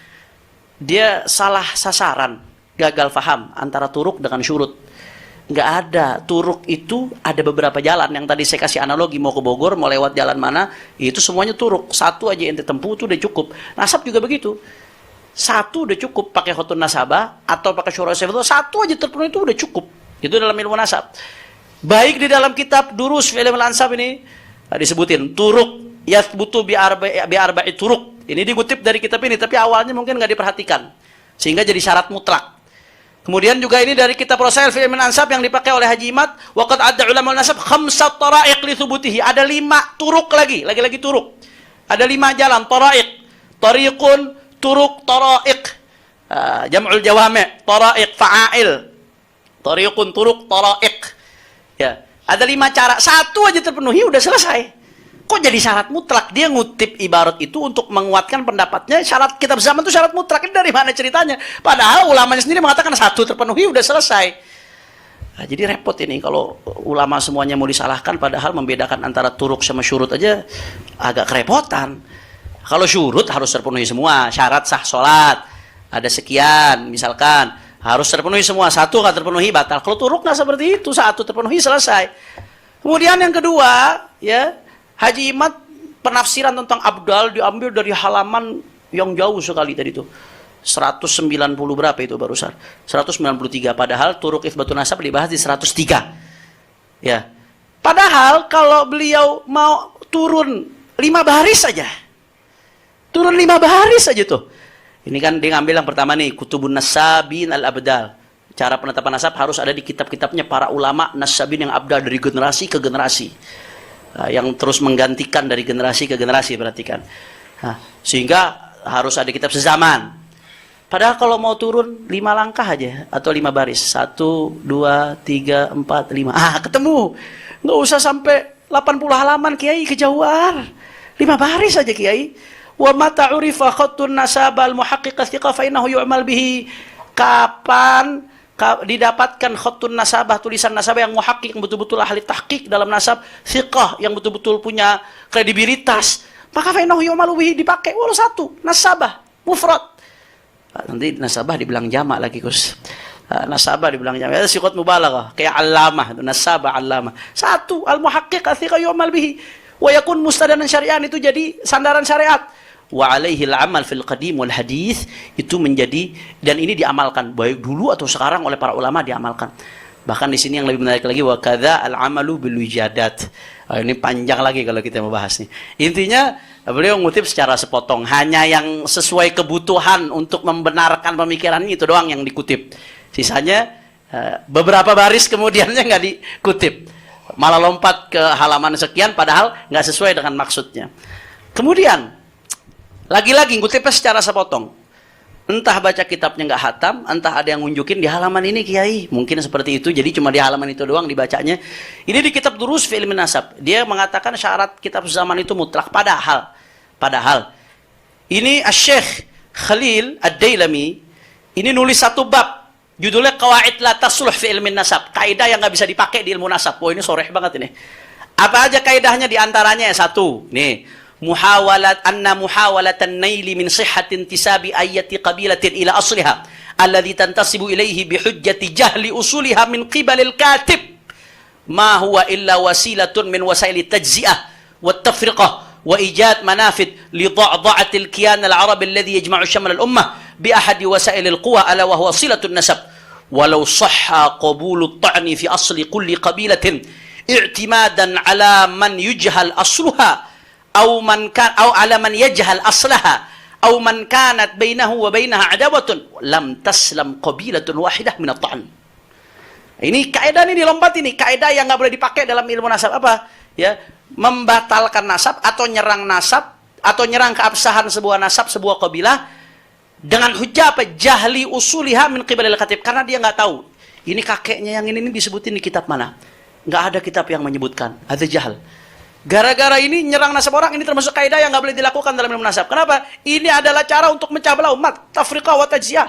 dia salah sasaran, gagal faham antara turuk dengan syurut. Nggak ada. Turuk itu ada beberapa jalan. Yang tadi saya kasih analogi, mau ke Bogor, mau lewat jalan mana, itu semuanya turuk. Satu aja ente tempuh itu udah cukup. Nasab juga begitu. Satu udah cukup, pakai khotun nasabah atau pakai syura itu satu aja terpenuhi itu udah cukup. Itu dalam ilmu nasab. Baik di dalam kitab Durus fi Ilmil Ansab ini disebutin turuk yathbutu bi arba'i turuk. Ini dikutip dari kitab ini, tapi awalnya mungkin nggak diperhatikan. Sehingga jadi syarat mutlak. Kemudian juga ini dari kitab Rasail fi Ilmil Ansab yang dipakai oleh Haji Imad, waqad adda ulama nasab khamsat tara'iq li thubutihi. Ada 5 turuk lagi turuk. Ada 5 jalan tara'iq. Tariqun, turuk, tara'iq. Jam'ul jawami', tara'iq, fa'ail. Tariqun, turuk, tara'iq. Ya, ada 5 cara. Satu aja terpenuhi udah selesai. Kok jadi syarat mutlak? Dia ngutip ibarat itu untuk menguatkan pendapatnya. Syarat kitab zaman itu syarat mutlak. Ini dari mana ceritanya? Padahal ulamanya sendiri mengatakan satu terpenuhi udah selesai. Nah, jadi repot ini kalau ulama semuanya mau disalahkan, padahal membedakan antara turuk sama syurut aja agak kerepotan. Kalau syurut harus terpenuhi semua, syarat sah sholat ada sekian misalkan, harus terpenuhi semua. Satu nggak terpenuhi batal. Kalau turuk nggak seperti itu, satu terpenuhi selesai. Kemudian yang kedua, ya, Haji Imad penafsiran tentang abdal diambil dari halaman yang jauh sekali tadi itu. 190 berapa itu barusan? 193. Padahal turuk itsbatun nasab dibahas di 103. Ya. Padahal kalau beliau mau turun 5 baris saja. Turun 5 baris saja tuh. Ini kan dia ngambil yang pertama nih, Kutubun Nasabin al-Abdal. Cara penetapan nasab harus ada di kitab-kitabnya para ulama nasabin yang abdal dari generasi ke generasi. Yang terus menggantikan dari generasi ke generasi, perhatikan. Sehingga harus ada kitab sezaman. Padahal kalau mau turun 5 langkah aja atau 5 baris, 1, 2, 3, 4, 5. Ketemu. Nggak usah sampai 80 halaman, Kiai, kejauhan. 5 baris aja, Kiai. Wa mata urifa khattun nasabal muhaqqiq thiqah fa innahu yu'mal bihi. Kapan didapatkan khattun nasabah, tulisan nasabah yang muhaqqiq, yang betul-betul ahli tahqiq dalam nasab, thiqah yang betul-betul punya kredibilitas, maka fa innahu yu'malu bihi, dipakai. Walau satu nasabah mufrad. Nanti nasabah dibilang jamak lagi, Gus. Nasabah dibilang jamak. Itu siqat mubalaghah, kayak allamah, nasabah allamah. Satu al-muhaqqiq thiqah yu'mal bihi. Wa yakun mustadanan syari'an, itu jadi sandaran syariat. Wa alaihi al-amal fil qadim wal hadis, itu menjadi, dan ini diamalkan baik dulu atau sekarang oleh para ulama diamalkan. Bahkan di sini yang lebih menarik lagi, wa kadza al-amalu bil wijadat. Ini panjang lagi kalau kita mau bahas nih. Intinya beliau ngutip secara sepotong, hanya yang sesuai kebutuhan untuk membenarkan pemikiran itu doang yang dikutip. Sisanya beberapa baris kemudiannya nggak dikutip. Malah lompat ke halaman sekian padahal nggak sesuai dengan maksudnya. Kemudian lagi-lagi ngutipnya secara sepotong. Entah baca kitabnya nggak hatam, entah ada yang ngunjukin di halaman ini, Kiai. Mungkin seperti itu, jadi cuma di halaman itu doang dibacanya. Ini di kitab Durus fi Ilmin Nasab. Dia mengatakan syarat kitab zaman itu mutlak. Padahal ini Asy-Syaikh Khalil Ad-Dailami ini nulis satu bab. Judulnya Qawaid la tasluh fi Ilmin Nasab. Kaidah yang nggak bisa dipakai di ilmu nasab. Wah, ini soreh banget ini. Apa aja kaidahnya? Di antaranya satu. Nih. Muhawalatan naili min sihhatin tisabi ayati qabilatin ila asliha alladhi tantasibu ilaihi bihujjati jahli usuliha min qibalil katib ma huwa illa wasilatun min wasaili tajzi'ah wa tafriqah wa ijad manafid li dha'dha'atil kiyan al-arab alladhi yajma'u shaml al-ummah bi ahadi wasail al-quwa ala wa huwa silatun nasab walau sahha qabulu at-ta'ni fi asli kulli qabilatin i'timadan ala man yujhal asluha أو على من يجهل أصلها أو من كانت بينه وبينها عداوة لم تسلم قبيلة واحدة من الطعن. Ini kaidah ini dilompat ini, kaidah yang nggak boleh dipakai dalam ilmu nasab apa? Ya, membatalkan nasab atau nyerang nasab atau nyerang keabsahan sebuah nasab, sebuah kabilah dengan hujah apa? Jahli usuliha min qibalil khatib, karena dia nggak tahu Ini kakeknya yang ini disebutin di kitab mana? Nggak ada kitab yang menyebutkan. Ada jahal. Gara-gara ini nyerang nasab orang, ini termasuk kaidah yang nggak boleh dilakukan dalam ilmu nasab. Kenapa? Ini adalah cara untuk mecah belah umat. Tafriqah wa tajziyah.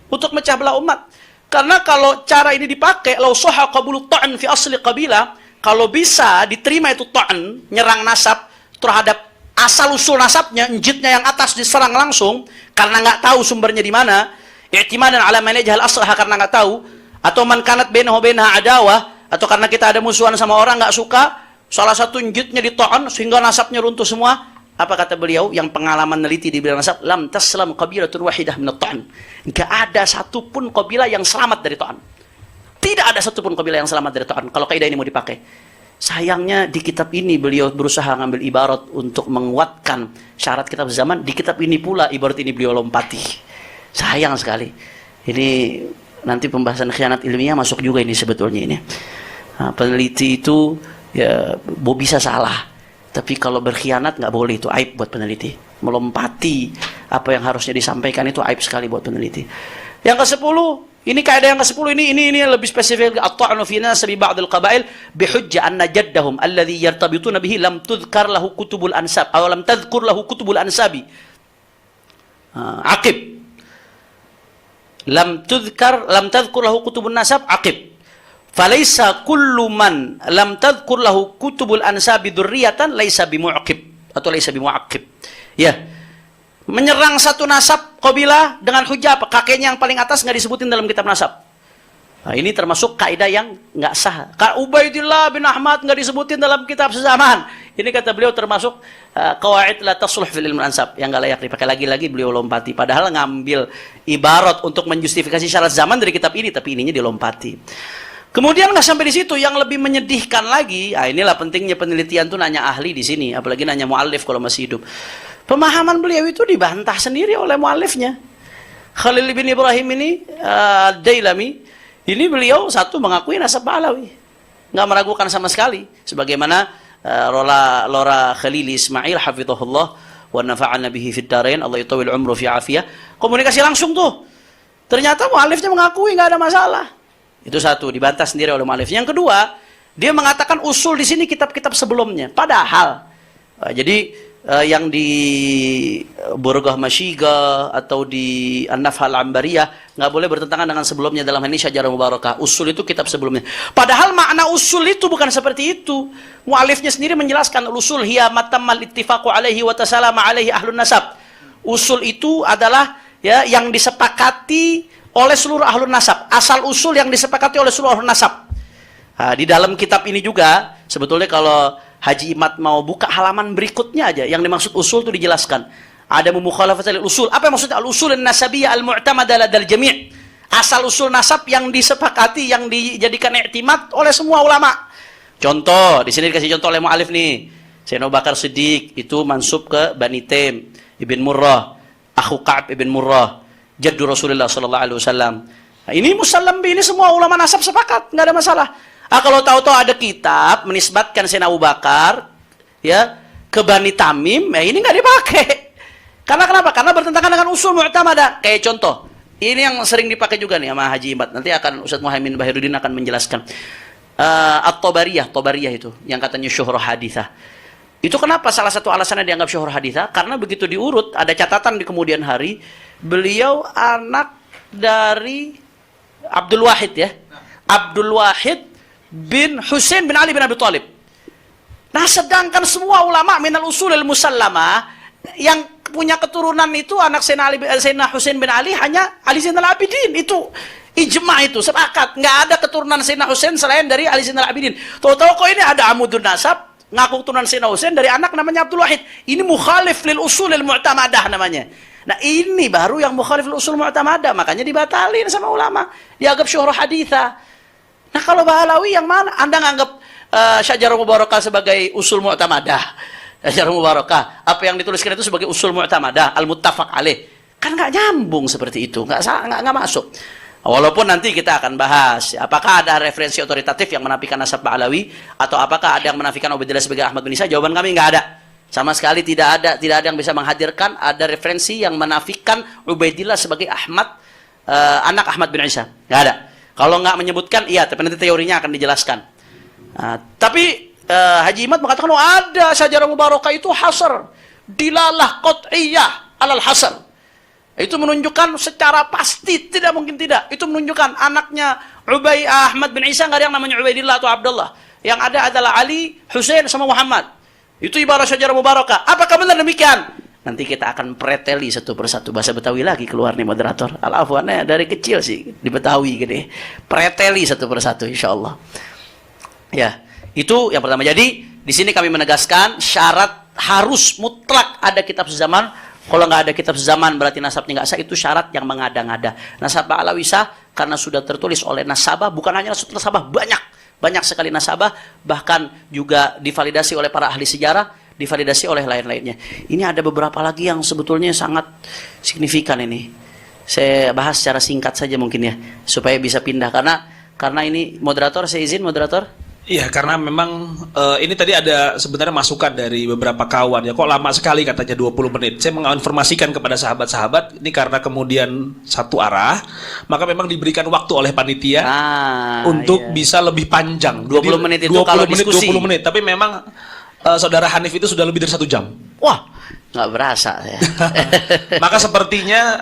Untuk mecah belah umat. Karena kalau cara ini dipakai, lau soha qabulu ta'an fi asli qabilah, kalau bisa diterima itu ta'an, nyerang nasab terhadap asal-usul nasabnya, njitnya yang atas diserang langsung, karena nggak tahu sumbernya di mana, i'timadan ala man yajhal aslaha, karena nggak tahu, atau man kanat bainahu bainaha adawah, atau karena kita ada musuhan sama orang nggak suka, salah satu njitnya dita'an sehingga nasabnya runtuh semua. Apa kata beliau yang pengalaman neliti di bidang nasab? Lam taslam qabilatun wahidah min at-ta'an. Enggak ada satupun kabilah yang selamat dari ta'an. Tidak ada satupun kabilah yang selamat dari ta'an kalau kaidah ini mau dipakai. Sayangnya di kitab ini beliau berusaha ngambil ibarat untuk menguatkan syarat kitab zaman. Di kitab ini pula ibarat ini beliau lompati. Sayang sekali. Ini nanti pembahasan khianat ilmiah masuk juga ini sebetulnya ini. Nah, peneliti itu ya bisa salah. Tapi kalau berkhianat nggak boleh, itu aib buat peneliti. Melompati apa yang harusnya disampaikan itu aib sekali buat peneliti. Yang ke-10, ini kaidah yang ke-10 ini lebih spesifik. At-ta'nu fi nasabi ba'd al-qaba'il bihujjah anna jaddahum alladhi yartabituna bihi lam tudhkar lahu kutubul ansab aw lam tadhkur lahu kutubul ansabi. Aqib. Lam tadhkur lahu kutubun nasab aqib. Falaisa kullu man lam tadhkur lahu kutubul ansabi dzurriyatan laisa bimu'aqib atau laisa bimu'aqib. Ya. Menyerang satu nasab qabilah dengan hujah apa? Kakeknya yang paling atas enggak disebutin dalam kitab nasab. Nah, ini termasuk kaidah yang enggak sah. Ubaidillah bin Ahmad enggak disebutin dalam kitab sezaman. Ini kata beliau termasuk qawaid la tasluh fil ilm ansab yang enggak layak dipakai. Lagi-lagi beliau lompati padahal ngambil ibarat untuk menjustifikasi syarat zaman dari kitab ini, tapi ininya dilompati. Kemudian nggak sampai di situ, yang lebih menyedihkan lagi, inilah pentingnya penelitian tuh nanya ahli di sini, apalagi nanya muallif kalau masih hidup. Pemahaman beliau itu dibantah sendiri oleh muallifnya. Khalil bin Ibrahim ini, Dailami, ini beliau satu mengakui nasab Ba'alawi, nggak meragukan sama sekali, sebagaimana Lora Khalil Ismail hafizahullah wa nafa'ana bihi fid darain, Allah yutawil umru fi afiyah. Komunikasi langsung tuh. Ternyata muallifnya mengakui nggak ada masalah. Itu satu, dibantah sendiri oleh mu'allif. Yang kedua, dia mengatakan usul di sini kitab-kitab sebelumnya. Padahal, jadi yang di Burghah Mashiga atau di An-Nafhal Ambariyah nggak boleh bertentangan dengan sebelumnya dalam hal ini Syajarah Mubarakah. Usul itu kitab sebelumnya. Padahal makna usul itu bukan seperti itu. Mu'allifnya sendiri menjelaskan usul hiya matammal ittifaqu alaihi wa tasalama alaihi ahlun nasab. Usul itu adalah ya yang disepakati oleh seluruh ahlun nasab, asal usul yang disepakati oleh seluruh ahlun nasab. Nah, di dalam kitab ini juga sebetulnya kalau Haji Imad mau buka halaman berikutnya aja, yang dimaksud usul itu dijelaskan. Ada mukhalafat usul. Apa yang maksudnya al-usul an-nasabiyyah al-mu'tamadah ladal jami'? Asal usul nasab yang disepakati, yang dijadikan i'timad oleh semua ulama. Contoh, di sini dikasih contoh oleh mu'alif nih. Sayyidina Abu Bakar Siddiq itu mansub ke Bani Taim ibn Murrah, akhu Ka'ab ibn Murrah, jaddu Rasulullah sallallahu alaihi wasallam. Nah, ini musallam ini semua ulama nasab sepakat, nggak ada masalah. Kalau tahu-tahu ada kitab menisbatkan Sayyidina Abu Bakar ya ke Bani Tamim, ini nggak dipakai. Karena kenapa? Karena bertentangan dengan usul mu'tamadah. Kayak contoh, ini yang sering dipakai juga nih sama Haji Imad. Nanti akan Ustaz Muhaimin Bahiruddin akan menjelaskan. At-Tabariyah itu yang katanya syuhrah hadithah. Itu kenapa salah satu alasannya dianggap syuhrah hadithah? Karena begitu diurut, ada catatan di kemudian hari, beliau anak dari Abdul Wahid ya. Abdul Wahid bin Husain bin Ali bin Abi Thalib. Nah, sedangkan semua ulama minal usulil musallamah yang punya keturunan itu anak Sayyidina Husain bin Ali hanya Ali Zainal Abidin. Itu ijma, itu sepakat. Nggak ada keturunan Sayyidina Husain selain dari Ali Zainal Abidin. Tahu-tahu kok ini ada amudun nasab ngaku keturunan Sayyidina Husain dari anak namanya Abdul Wahid. Ini mukhalif lil usulil mu'tamadah namanya. Nah, ini baru yang mukhalif lil usul mu'tamadah, makanya dibatalin sama ulama. Dianggap syuhrah hadithah. Nah, kalau Ba'alawi yang mana? Anda nganggap Syajarah Mubarakah sebagai usul mu'tamadah. Syajarah Mubarakah, apa yang dituliskan itu sebagai usul mu'tamadah, al-muttafaq alaih. Kan nggak nyambung seperti itu, nggak masuk. Walaupun nanti kita akan bahas apakah ada referensi otoritatif yang menafikan nasab Ba'alawi atau apakah ada yang menafikan Ubaidillah sebagai Ahmad bin Isa. Jawaban kami nggak ada. Sama sekali tidak ada yang bisa menghadirkan ada referensi yang menafikan Ubaidillah sebagai Ahmad, anak Ahmad bin Isa. Nggak ada. Kalau nggak menyebutkan, iya, tapi nanti teorinya akan dijelaskan. Nah, tapi Haji Imad mengatakan, oh, ada syajarah mubarakah itu hasar, dilalah qat'iyah alal hasar. Itu menunjukkan secara pasti, tidak mungkin tidak. Itu menunjukkan anaknya Ahmad bin Isa, nggak ada yang namanya Ubaidillah atau Abdullah. Yang ada adalah Ali, Husain, sama Muhammad. Itu ibarat syajarah mubarakah. Apakah benar demikian? Nanti kita akan preteli satu persatu. Bahasa Betawi lagi keluar nih moderator. Al-afwannya dari kecil sih di Betawi gede. Preteli satu persatu insya Allah. Ya, itu yang pertama. Jadi di sini kami menegaskan syarat harus mutlak ada kitab sezaman. Kalau nggak ada kitab sezaman berarti nasabnya nggak sah. Itu syarat yang mengada-ngada. Nasab Ba'alawi sah karena sudah tertulis oleh nasabah. Bukan hanya nasabah, banyak sekali nasabah. Bahkan juga divalidasi oleh para ahli sejarah, divalidasi oleh lain-lainnya. Ini ada beberapa lagi yang sebetulnya sangat signifikan ini. Saya bahas secara singkat saja mungkin ya, supaya bisa pindah karena ini moderator, saya izin moderator. Iya, karena memang ini tadi ada sebenarnya masukan dari beberapa kawan ya, kok lama sekali katanya 20 menit. Saya menginformasikan kepada sahabat-sahabat ini karena kemudian satu arah, maka memang diberikan waktu oleh panitia untuk bisa lebih panjang. 20 Jadi, menit itu kalau diskusi. 20 menit, tapi memang Saudara Hanif itu sudah lebih dari 1 jam. Wah, nggak berasa ya. Maka sepertinya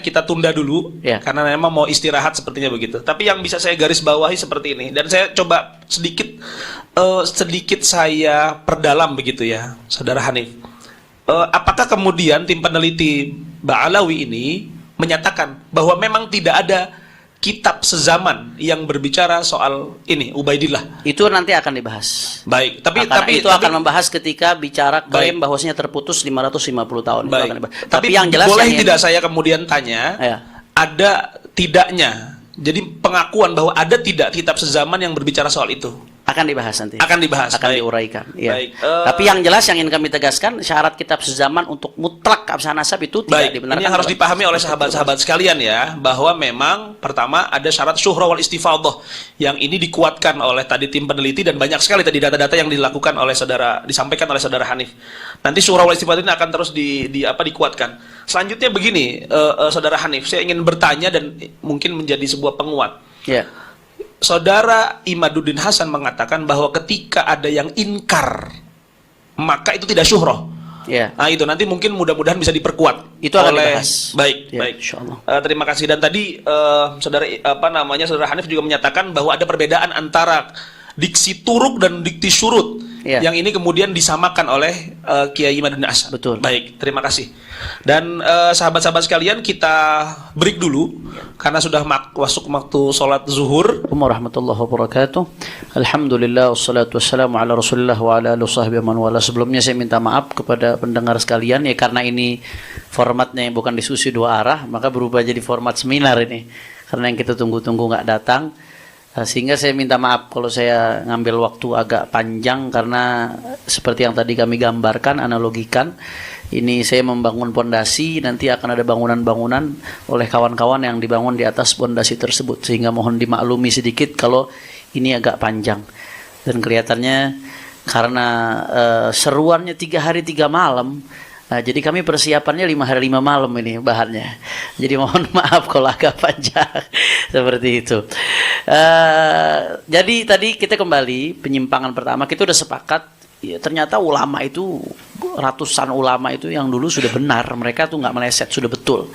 kita tunda dulu ya. Karena memang mau istirahat sepertinya begitu. Tapi yang bisa saya garis bawahi seperti ini, dan saya coba sedikit saya perdalam begitu ya, Saudara Hanif. Apakah kemudian tim peneliti Ba'alawi ini menyatakan bahwa memang tidak ada kitab sezaman yang berbicara soal ini Ubaidillah? Itu nanti akan dibahas. Baik, tapi akan membahas ketika bicara klaim bahwasanya terputus 550 tahun. Baik. Itu akan tapi yang jelas boleh tidak saya kemudian tanya, ada tidaknya? Jadi pengakuan bahwa ada tidak kitab sezaman yang berbicara soal itu? Akan dibahas nanti. Akan dibahas. Akan diuraikan. Ya. Tapi yang jelas yang ingin kami tegaskan, syarat kitab sezaman untuk mutlak keabsahan nasab itu tidak dibenarkan. Ini yang harus dipahami oleh sahabat-sahabat sekalian ya, bahwa memang pertama ada syarat syuhrah wal istifadhah yang ini dikuatkan oleh tadi tim peneliti dan banyak sekali tadi data-data yang dilakukan oleh disampaikan oleh saudara Hanif. Nanti syuhrah wal istifadhah ini akan terus dikuatkan. Selanjutnya begini, saudara Hanif, saya ingin bertanya dan mungkin menjadi sebuah penguat. Ya. Saudara Imaduddin Hasan mengatakan bahwa ketika ada yang inkar, maka itu tidak syuhrah. Ya. Nah itu nanti mungkin mudah-mudahan bisa diperkuat. Itu akan dibahas. Baik, ya, baik. Insyaallah. Terima kasih. Dan tadi saudara Hanif juga menyatakan bahwa ada perbedaan antara diksi turuk dan diksi syurut. Ya. Yang ini kemudian disamakan oleh Kiai Imaduddin Hasan. Betul. Baik, terima kasih. Dan sahabat-sahabat sekalian, kita break dulu karena sudah masuk waktu sholat zuhur. Assalamualaikum warahmatullahi wabarakatuh. Alhamdulillah wassalatu wassalamu ala Rasulillah wa ala alihi wasahbihi man wala. Sebelumnya saya minta maaf kepada pendengar sekalian ya, karena ini formatnya bukan diskusi dua arah, maka berubah jadi format seminar ini. Karena yang kita tunggu-tunggu nggak datang. Sehingga saya minta maaf kalau saya ngambil waktu agak panjang, karena seperti yang tadi kami gambarkan, analogikan, ini saya membangun pondasi, nanti akan ada bangunan-bangunan oleh kawan-kawan yang dibangun di atas pondasi tersebut, sehingga mohon dimaklumi sedikit kalau ini agak panjang. Dan kelihatannya karena seruannya 3 hari 3 malam, nah, jadi kami persiapannya 5 hari 5 malam ini bahannya. Jadi mohon maaf kalau agak panjang seperti itu. Jadi tadi kita kembali penyimpangan pertama, kita udah sepakat. Ya, ternyata ulama itu, ratusan ulama itu yang dulu sudah benar, mereka tuh nggak meleset, sudah betul.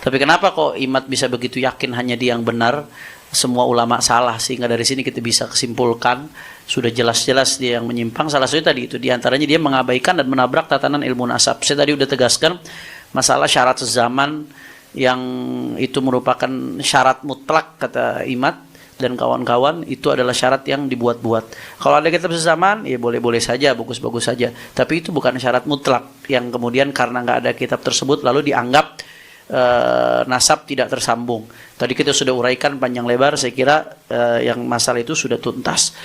Tapi kenapa kok Imad bisa begitu yakin hanya dia yang benar, semua ulama salah? Sehingga dari sini kita bisa kesimpulkan sudah jelas-jelas dia yang menyimpang. Salah satu tadi itu diantaranya dia mengabaikan dan menabrak tatanan ilmu nasab. Saya tadi udah tegaskan masalah syarat sezaman yang itu merupakan syarat mutlak kata Imad dan kawan-kawan, itu adalah syarat yang dibuat-buat. Kalau ada kitab sezaman, ya boleh-boleh saja, bagus-bagus saja. Tapi itu bukan syarat mutlak yang kemudian karena nggak ada kitab tersebut lalu dianggap nasab tidak tersambung. Tadi kita sudah uraikan panjang lebar, saya kira yang masalah itu sudah tuntas.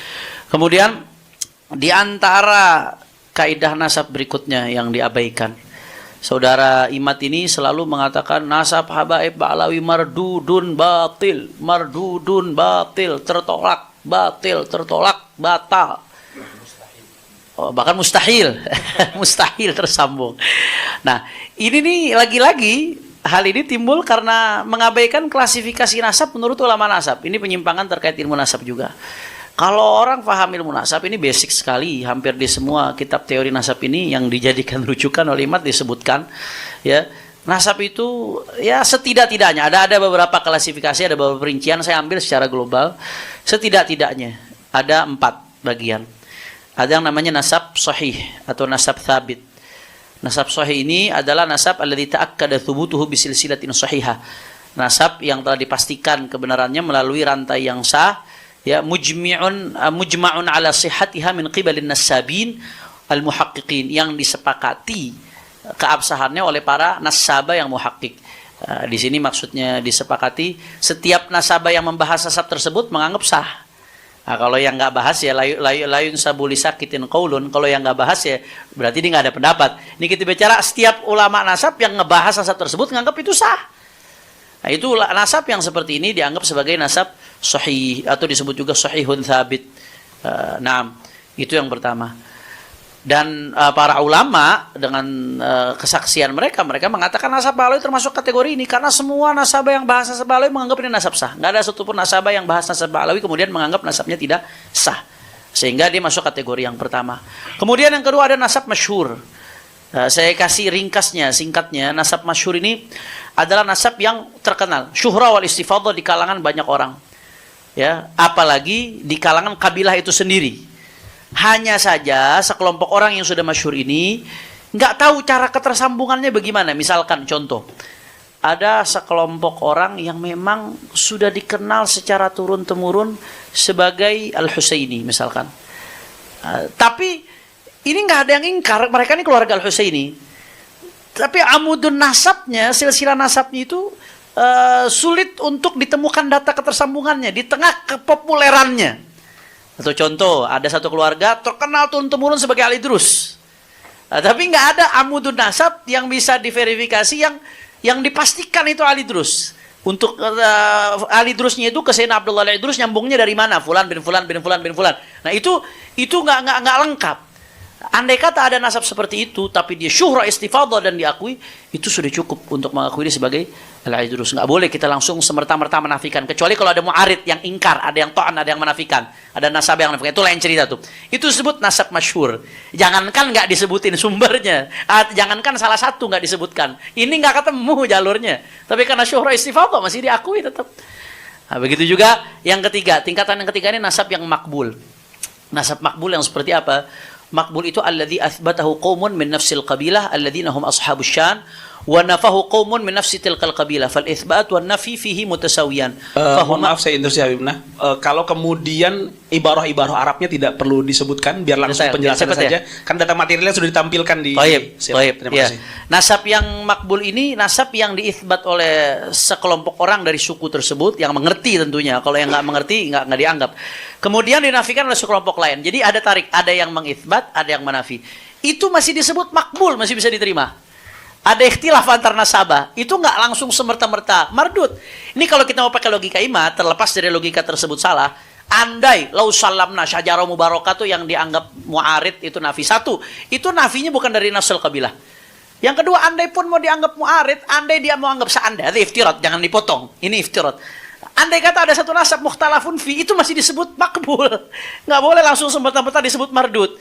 Kemudian di antara kaidah nasab berikutnya yang diabaikan, saudara Imad ini selalu mengatakan nasab habaib Ba'alawi mardudun batil, tertolak, batal. Oh, bahkan mustahil, mustahil tersambung. Nah, ini nih lagi-lagi hal ini timbul karena mengabaikan klasifikasi nasab menurut ulama nasab. Ini penyimpangan terkait ilmu nasab juga. Kalau orang paham ilmu nasab ini basic sekali, hampir di semua kitab teori nasab ini yang dijadikan rujukan oleh Imam disebutkan, ya. Nasab itu ya setidak-tidaknya ada beberapa klasifikasi, ada beberapa perincian, saya ambil secara global. Setidak-tidaknya ada 4 bagian. Ada yang namanya nasab sahih atau nasab thabit. Nasab sahih ini adalah nasab alladzi ta'akkada thubutuhu bisilsilatin sahihah. Nasab yang telah dipastikan kebenarannya melalui rantai yang sah, ya, mujma'un ala sihhatiha min qibalin nasabin al-muhaqqiqin, yang disepakati keabsahannya oleh para nasabah yang muhakkik. Di sini maksudnya disepakati setiap nasabah yang membahas nasab tersebut menganggap sah. Kalau yang nggak bahas ya layun sabuli sakitin qaulun. Kalau yang nggak bahas ya berarti dia nggak ada pendapat. Ini kita bicara setiap ulama nasab yang ngebahas nasab tersebut menganggap itu sah. Nah, itu nasab yang seperti ini dianggap sebagai nasab sahih atau disebut juga sahihun thabit. Nah, itu yang pertama. Dan para ulama dengan kesaksian mereka mengatakan nasab balawi termasuk kategori ini karena semua nasabah yang bahas nasab balawi menganggap ini nasab sah. Nggak ada satupun nasabah yang bahas nasab balawi kemudian menganggap nasabnya tidak sah. Sehingga dia masuk kategori yang pertama. Kemudian yang kedua ada nasab masyhur. Saya kasih ringkasnya, singkatnya. Nasab masyhur ini adalah nasab yang terkenal, syuhra wal istifadhah di kalangan banyak orang. Ya, apalagi di kalangan kabilah itu sendiri. Hanya saja sekelompok orang yang sudah masyhur ini nggak tahu cara ketersambungannya bagaimana. Misalkan contoh, ada sekelompok orang yang memang sudah dikenal secara turun-temurun sebagai Al-Husaini misalkan. Tapi ini nggak ada yang ingkar, mereka ini keluarga Al-Husaini. Tapi amudun nasabnya, silsilah nasabnya itu sulit untuk ditemukan data ketersambungannya di tengah kepopulerannya. Atau contoh, ada satu keluarga terkenal turun-temurun sebagai Ali Idrus. Tapi nggak ada amudun nasab yang bisa diverifikasi yang dipastikan itu Ali Idrus. Untuk Ali Idrusnya itu ke Sayyidina Abdullah Ali Idrus nyambungnya dari mana? Fulan bin Fulan bin Fulan bin Fulan. Nah, itu nggak lengkap. Andai kata ada nasab seperti itu, tapi dia syuhra istifadhah dan diakui, itu sudah cukup untuk mengakui dia sebagai al-idrus. Nggak boleh kita langsung semerta-merta menafikan. Kecuali kalau ada mu'arid yang ingkar, ada yang to'an, ada yang menafikan. Ada nasab yang menafikan. Itu lain cerita tuh. Itu disebut nasab masyhur. Jangankan nggak disebutin sumbernya. Jangankan salah satu nggak disebutkan. Ini nggak ketemu jalurnya. Tapi karena syuhra istifadhah masih diakui tetap. Nah, begitu juga yang ketiga. Tingkatan yang ketiga ini nasab yang makbul. Nasab makbul yang seperti apa? Makbul itu alladzi athbatahu qaumun min nafsil qabilah alladzina hum ashabus syan wa nafahu qaumun min nafsi tilkal qabilah fal itsbat wan nafi fihi mutasawiyan. Maaf saya interupsi Habibna. Kalau kemudian ibarah-ibarah Arabnya tidak perlu disebutkan biar langsung penjelasan saja. Kan data materialnya sudah ditampilkan di Terima kasih. Nasab yang makbul ini nasab yang diitsbat oleh sekelompok orang dari suku tersebut yang mengerti tentunya. Kalau yang nggak mengerti nggak dianggap. Kemudian dinafikan oleh sekelompok lain. Jadi ada tarik, ada yang mengitsbat, ada yang menafi. Itu masih disebut makbul, masih bisa diterima. Ada ikhtilaf antar nasabah, itu nggak langsung semerta-merta mardud. Ini kalau kita mau pakai logika imam, terlepas dari logika tersebut salah. Andai lau salamna syajarah mubarakah itu yang dianggap mu'arid itu nafi. Satu, itu nafinya bukan dari nafsul qabilah. Yang kedua, andai pun mau dianggap mu'arid, andai dia mau anggap seandai, itu iftirat, jangan dipotong. Ini iftirat. Andai kata ada satu nasab mukhtalafun fi, itu masih disebut makbul. Nggak boleh langsung semerta-merta disebut mardud.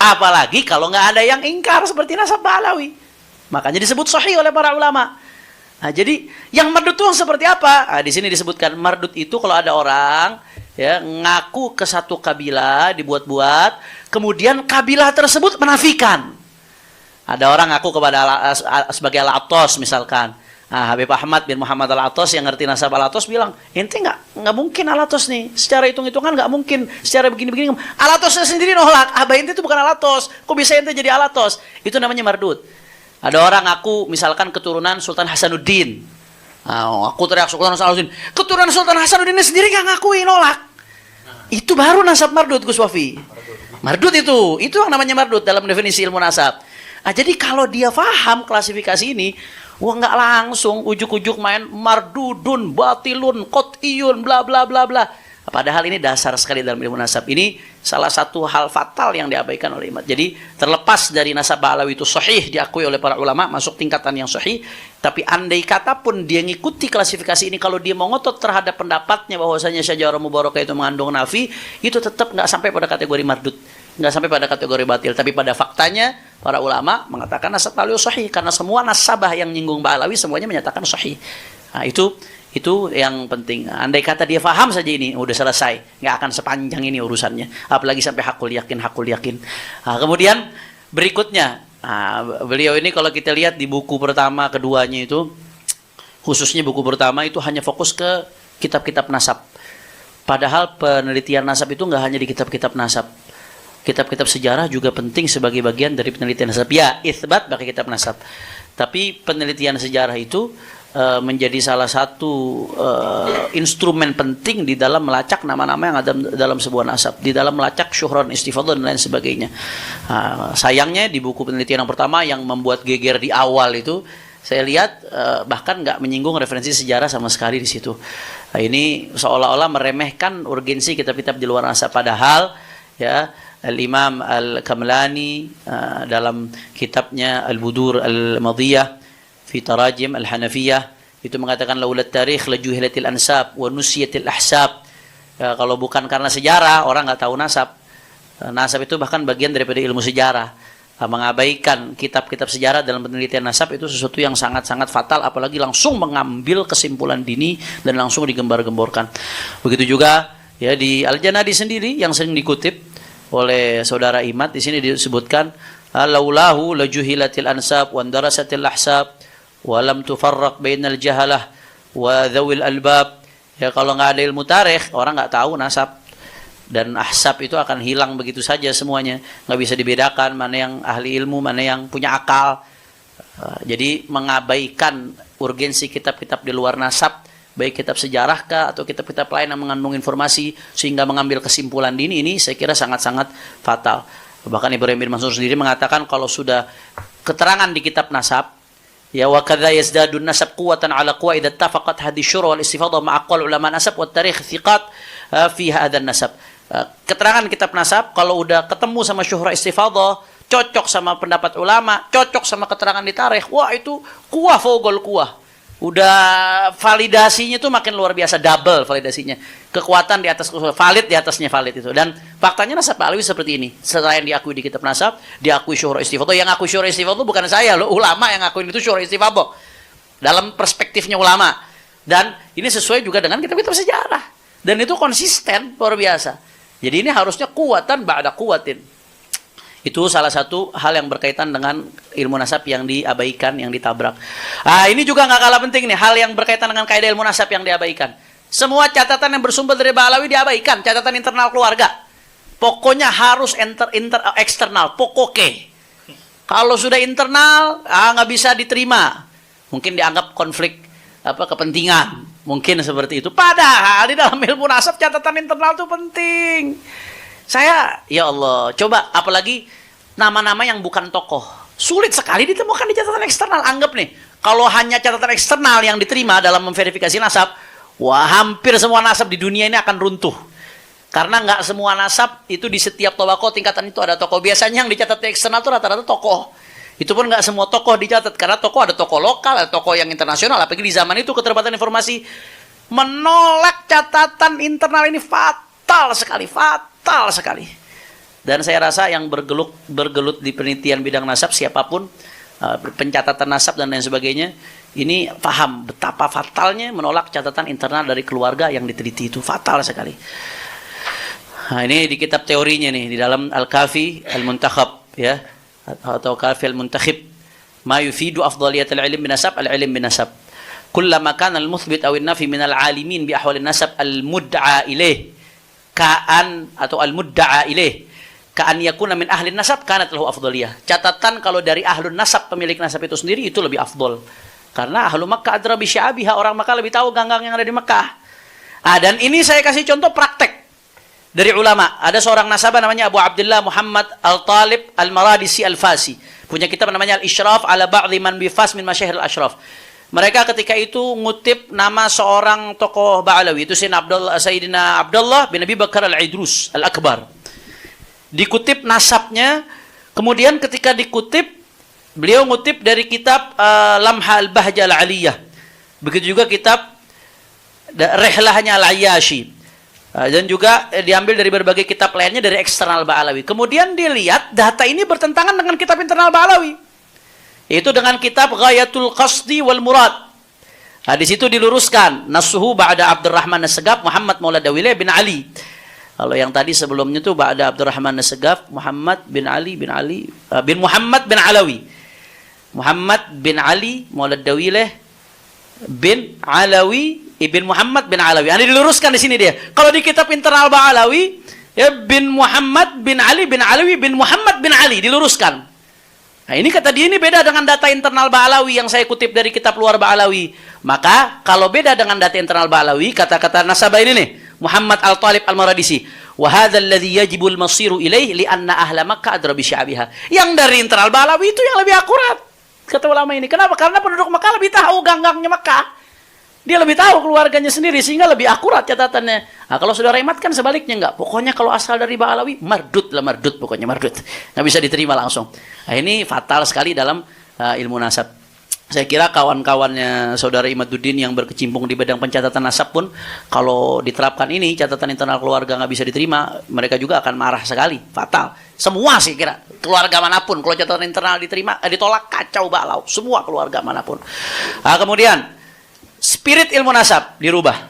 Apalagi kalau nggak ada yang ingkar seperti nasab balawi. Makanya disebut sahih oleh para ulama. Nah, jadi yang mardud itu seperti apa? Nah, di sini disebutkan mardud itu kalau ada orang ya ngaku ke satu kabilah dibuat-buat, kemudian kabilah tersebut menafikan. Ada orang ngaku kepada sebagai Al-Attas misalkan. Habib Ahmad bin Muhammad Al-Attas yang ngerti nasab Al-Attas bilang, ente nggak mungkin Al-Attas nih, secara hitung-hitungan nggak mungkin, secara begini-begini. Al-Attasnya sendiri nolak, ente itu bukan Al-Attas, kok bisa ente jadi Al-Attas? Itu namanya mardud. Ada orang aku misalkan keturunan Sultan Hasanuddin. Aku teriak Sultan Hasanuddin. Keturunan Sultan Hasanuddin sendiri nggak ngakui, nolak. Itu baru nasab mardud, Gus Wafi. Mardud itu yang namanya mardud dalam definisi ilmu nasab. Nah, jadi kalau dia paham klasifikasi ini, wah nggak langsung ujuk-ujuk main mardudun, batilun, qot'iyun, bla bla bla bla. Padahal ini dasar sekali dalam ilmu nasab. Ini salah satu hal fatal yang diabaikan oleh umat. Jadi terlepas dari nasab Ba'alawi itu sahih, diakui oleh para ulama, masuk tingkatan yang sahih. Tapi andai kata pun dia ngikuti klasifikasi ini, kalau dia mau ngotot terhadap pendapatnya bahwasanya syajarah mubarakah itu mengandung nafi, itu tetap nggak sampai pada kategori mardud, nggak sampai pada kategori batil. Tapi pada faktanya para ulama mengatakan nasab Ba'alawi sahih, karena semua nasabah yang nyinggung Ba'alawi semuanya menyatakan sahih. Nah, itu yang penting. Andai kata dia faham saja ini, udah selesai. Nggak akan sepanjang ini urusannya. Apalagi sampai hakul yakin. Nah, kemudian berikutnya, beliau ini kalau kita lihat di buku pertama, keduanya itu, khususnya buku pertama itu hanya fokus ke kitab-kitab nasab. Padahal penelitian nasab itu nggak hanya di kitab-kitab nasab. Kitab-kitab sejarah juga penting sebagai bagian dari penelitian nasab. Ya, itsbat pakai kitab nasab. Tapi penelitian sejarah itu menjadi salah satu instrumen penting di dalam melacak nama-nama yang ada dalam sebuah nasab, di dalam melacak syuhran, istifadah dan lain sebagainya. Sayangnya di buku penelitian yang pertama yang membuat geger di awal itu, saya lihat bahkan nggak menyinggung referensi sejarah sama sekali di situ. Ini seolah-olah meremehkan urgensi kitab-kitab di luar nasab, padahal ya Al-Imam Al-Kamlani dalam kitabnya Al-Budur Al-Madiyah fi Tarajim Al-Hanafiyah itu mengatakan laulat tarikh lajuhilatil ansab wa nusiyatil ahsab. Kalau bukan karena sejarah, orang nggak tahu nasab. Nasab itu bahkan bagian daripada ilmu sejarah. Mengabaikan kitab-kitab sejarah dalam penelitian nasab itu sesuatu yang sangat-sangat fatal, apalagi langsung mengambil kesimpulan dini dan langsung digembar-gemborkan. Begitu juga ya di Al-Janadi sendiri yang sering dikutip oleh saudara Imad, di sini disebutkan laulahu lajuhilatil ansab wa darasatil ahsab walam tufarraq bainal jahalah wa dzawil albab. Ya, kalau nggak ada ilmu tarikh, orang nggak tahu nasab dan ahsab itu akan hilang begitu saja semuanya, nggak bisa dibedakan mana yang ahli ilmu, mana yang punya akal. Jadi mengabaikan urgensi kitab-kitab di luar nasab, baik kitab sejarah kah atau kitab-kitab lain yang mengandung informasi sehingga mengambil kesimpulan dini, ini saya kira sangat-sangat fatal. Bahkan Ibrahim bin Mansur sendiri mengatakan kalau sudah keterangan di kitab nasab, ya wa kadza yazdadun nasab quwwatan ala quwwa idza ittafaqat hadhihi syura wal istifadah ma aqwal ulama nasab wa tarikh thiqat fi hadzal nasab. Keterangan kitab nasab kalau udah ketemu sama syuhra istifadah, cocok sama pendapat ulama, cocok sama keterangan di tarikh, wah itu kuah fogol kuah. Udah validasinya tuh makin luar biasa, double validasinya. Kekuatan di atas valid, di atasnya valid itu. Dan faktanya nasab Ba'alawi seperti ini. Selain diakui di kitab nasab, diakui syuhra istifadah. Yang akui syuhra istifadah bukan saya loh, ulama yang ngakuin itu syuhra istifadah. Dalam perspektifnya ulama. Dan ini sesuai juga dengan kitab-kitab sejarah. Dan itu konsisten, luar biasa. Jadi ini harusnya kuatan ba'da kuwatin. Itu salah satu hal yang berkaitan dengan ilmu nasab yang diabaikan, yang ditabrak. Ini juga nggak kalah penting nih, hal yang berkaitan dengan kaidah ilmu nasab yang diabaikan. Semua catatan yang bersumber dari Ba'alawi diabaikan, catatan internal keluarga. Pokoknya harus eksternal, pokoknya. Kalau sudah internal, nggak bisa diterima. Mungkin dianggap konflik kepentingan, mungkin seperti itu. Padahal di dalam ilmu nasab catatan internal itu penting. Saya, ya Allah, coba apalagi nama-nama yang bukan tokoh. Sulit sekali ditemukan di catatan eksternal. Anggap nih, kalau hanya catatan eksternal yang diterima dalam memverifikasi nasab, wah hampir semua nasab di dunia ini akan runtuh. Karena nggak semua nasab itu di setiap tobako tingkatan itu ada tokoh. Biasanya yang dicatat di eksternal itu rata-rata tokoh. Itu pun nggak semua tokoh dicatat. Karena tokoh ada tokoh lokal, ada tokoh yang internasional. Apalagi di zaman itu keterbatasan informasi. Menolak catatan internal ini fatal sekali, Dan saya rasa yang bergelut di penelitian bidang nasab siapapun, pencatatan nasab dan lain sebagainya, ini paham betapa fatalnya menolak catatan internal dari keluarga yang diteliti itu, fatal sekali. Nah, ini di kitab teorinya nih, di dalam Al-Kafi Al-Muntakhab ya, atau Kafi Al-Muntakhib, ma yufidu afdaliyat al-ilm bin nasab al-ilm bin nasab. Kullama kana al-muthbit aw an-nafi min al-alimin bi ahwal an-nasab al-mud'a ilaih ka'an atau al-mudda'a ilaih ka'an yakuna min ahli nasab kanat lahu afdaliyah. Catatan kalau dari ahlun nasab, pemilik nasab itu sendiri, itu lebih afdol. Karena ahlu Makkah adra bi sya'abiha, orang Makkah lebih tahu ganggang yang ada di Makkah. Dan ini saya kasih contoh praktek dari ulama. Ada seorang nasabah namanya Abu Abdullah Muhammad Al-Talib Al-Maradisi Al-Fasi. Punya kitab namanya Al-Ishraf ala ba'dhi man bi Fas min masyahir al-ashraf. mereka ketika itu ngutip nama seorang tokoh Ba'alawi, itu Sayyidina Abdullah bin Abi Bakar Al-Idrus Al-Akbar. Dikutip nasabnya, kemudian ketika dikutip, beliau ngutip dari kitab Lamha Al-Bahja Al-Aliyah. Begitu juga kitab Rihlahnya Al-Ayyashi. Dan juga diambil dari berbagai kitab lainnya dari eksternal Ba'alawi. Kemudian dilihat data ini bertentangan dengan kitab internal Ba'alawi. Yaitu dengan kitab Ghayatul Qasdi wal Murad. Nah, di situ diluruskan nasuhu ba'da Abdurrahman As-Segaf Muhammad Maula Dawileh bin Ali. Kalau yang tadi sebelumnya itu ba'da Abdurrahman As-Segaf Muhammad bin Ali bin Muhammad bin Alawi. Muhammad bin Ali Maula Dawileh bin Alawi ibn Muhammad bin Alawi. Ini diluruskan di sini dia. Kalau di kitab internal Ba'alawi ya bin Muhammad bin Ali bin Alawi bin Muhammad bin Ali diluruskan. Nah, ini kata dia ini beda dengan data internal Ba'alawi yang saya kutip dari kitab luar Ba'alawi. Maka kalau beda dengan data internal Ba'alawi, kata-kata nasabah ini nih, Muhammad Al-Talib Al-Maradisi, wa hadzal ladzi yajibu al-masiru ilaih li anna ahla Makkah adra bi sya'biha. Yang dari internal Ba'alawi itu yang lebih akurat. Kata ulama ini. Kenapa? Karena penduduk Makkah lebih tahu gang-gangnya Makkah. Dia lebih tahu keluarganya sendiri sehingga lebih akurat catatannya. Nah, kalau saudara Imat kan sebaliknya enggak. Pokoknya kalau asal dari Ba'alawi mardut lah, mardut pokoknya mardut. Nggak bisa diterima langsung. Nah, ini fatal sekali dalam ilmu nasab. Saya kira kawan-kawannya saudara Imaduddin yang berkecimpung di bidang pencatatan nasab pun kalau diterapkan ini catatan internal keluarga nggak bisa diterima, mereka juga akan marah sekali, fatal. Semua sih kira keluarga manapun kalau catatan internal diterima ditolak kacau balau, semua keluarga manapun. Nah, kemudian spirit ilmu nasab dirubah.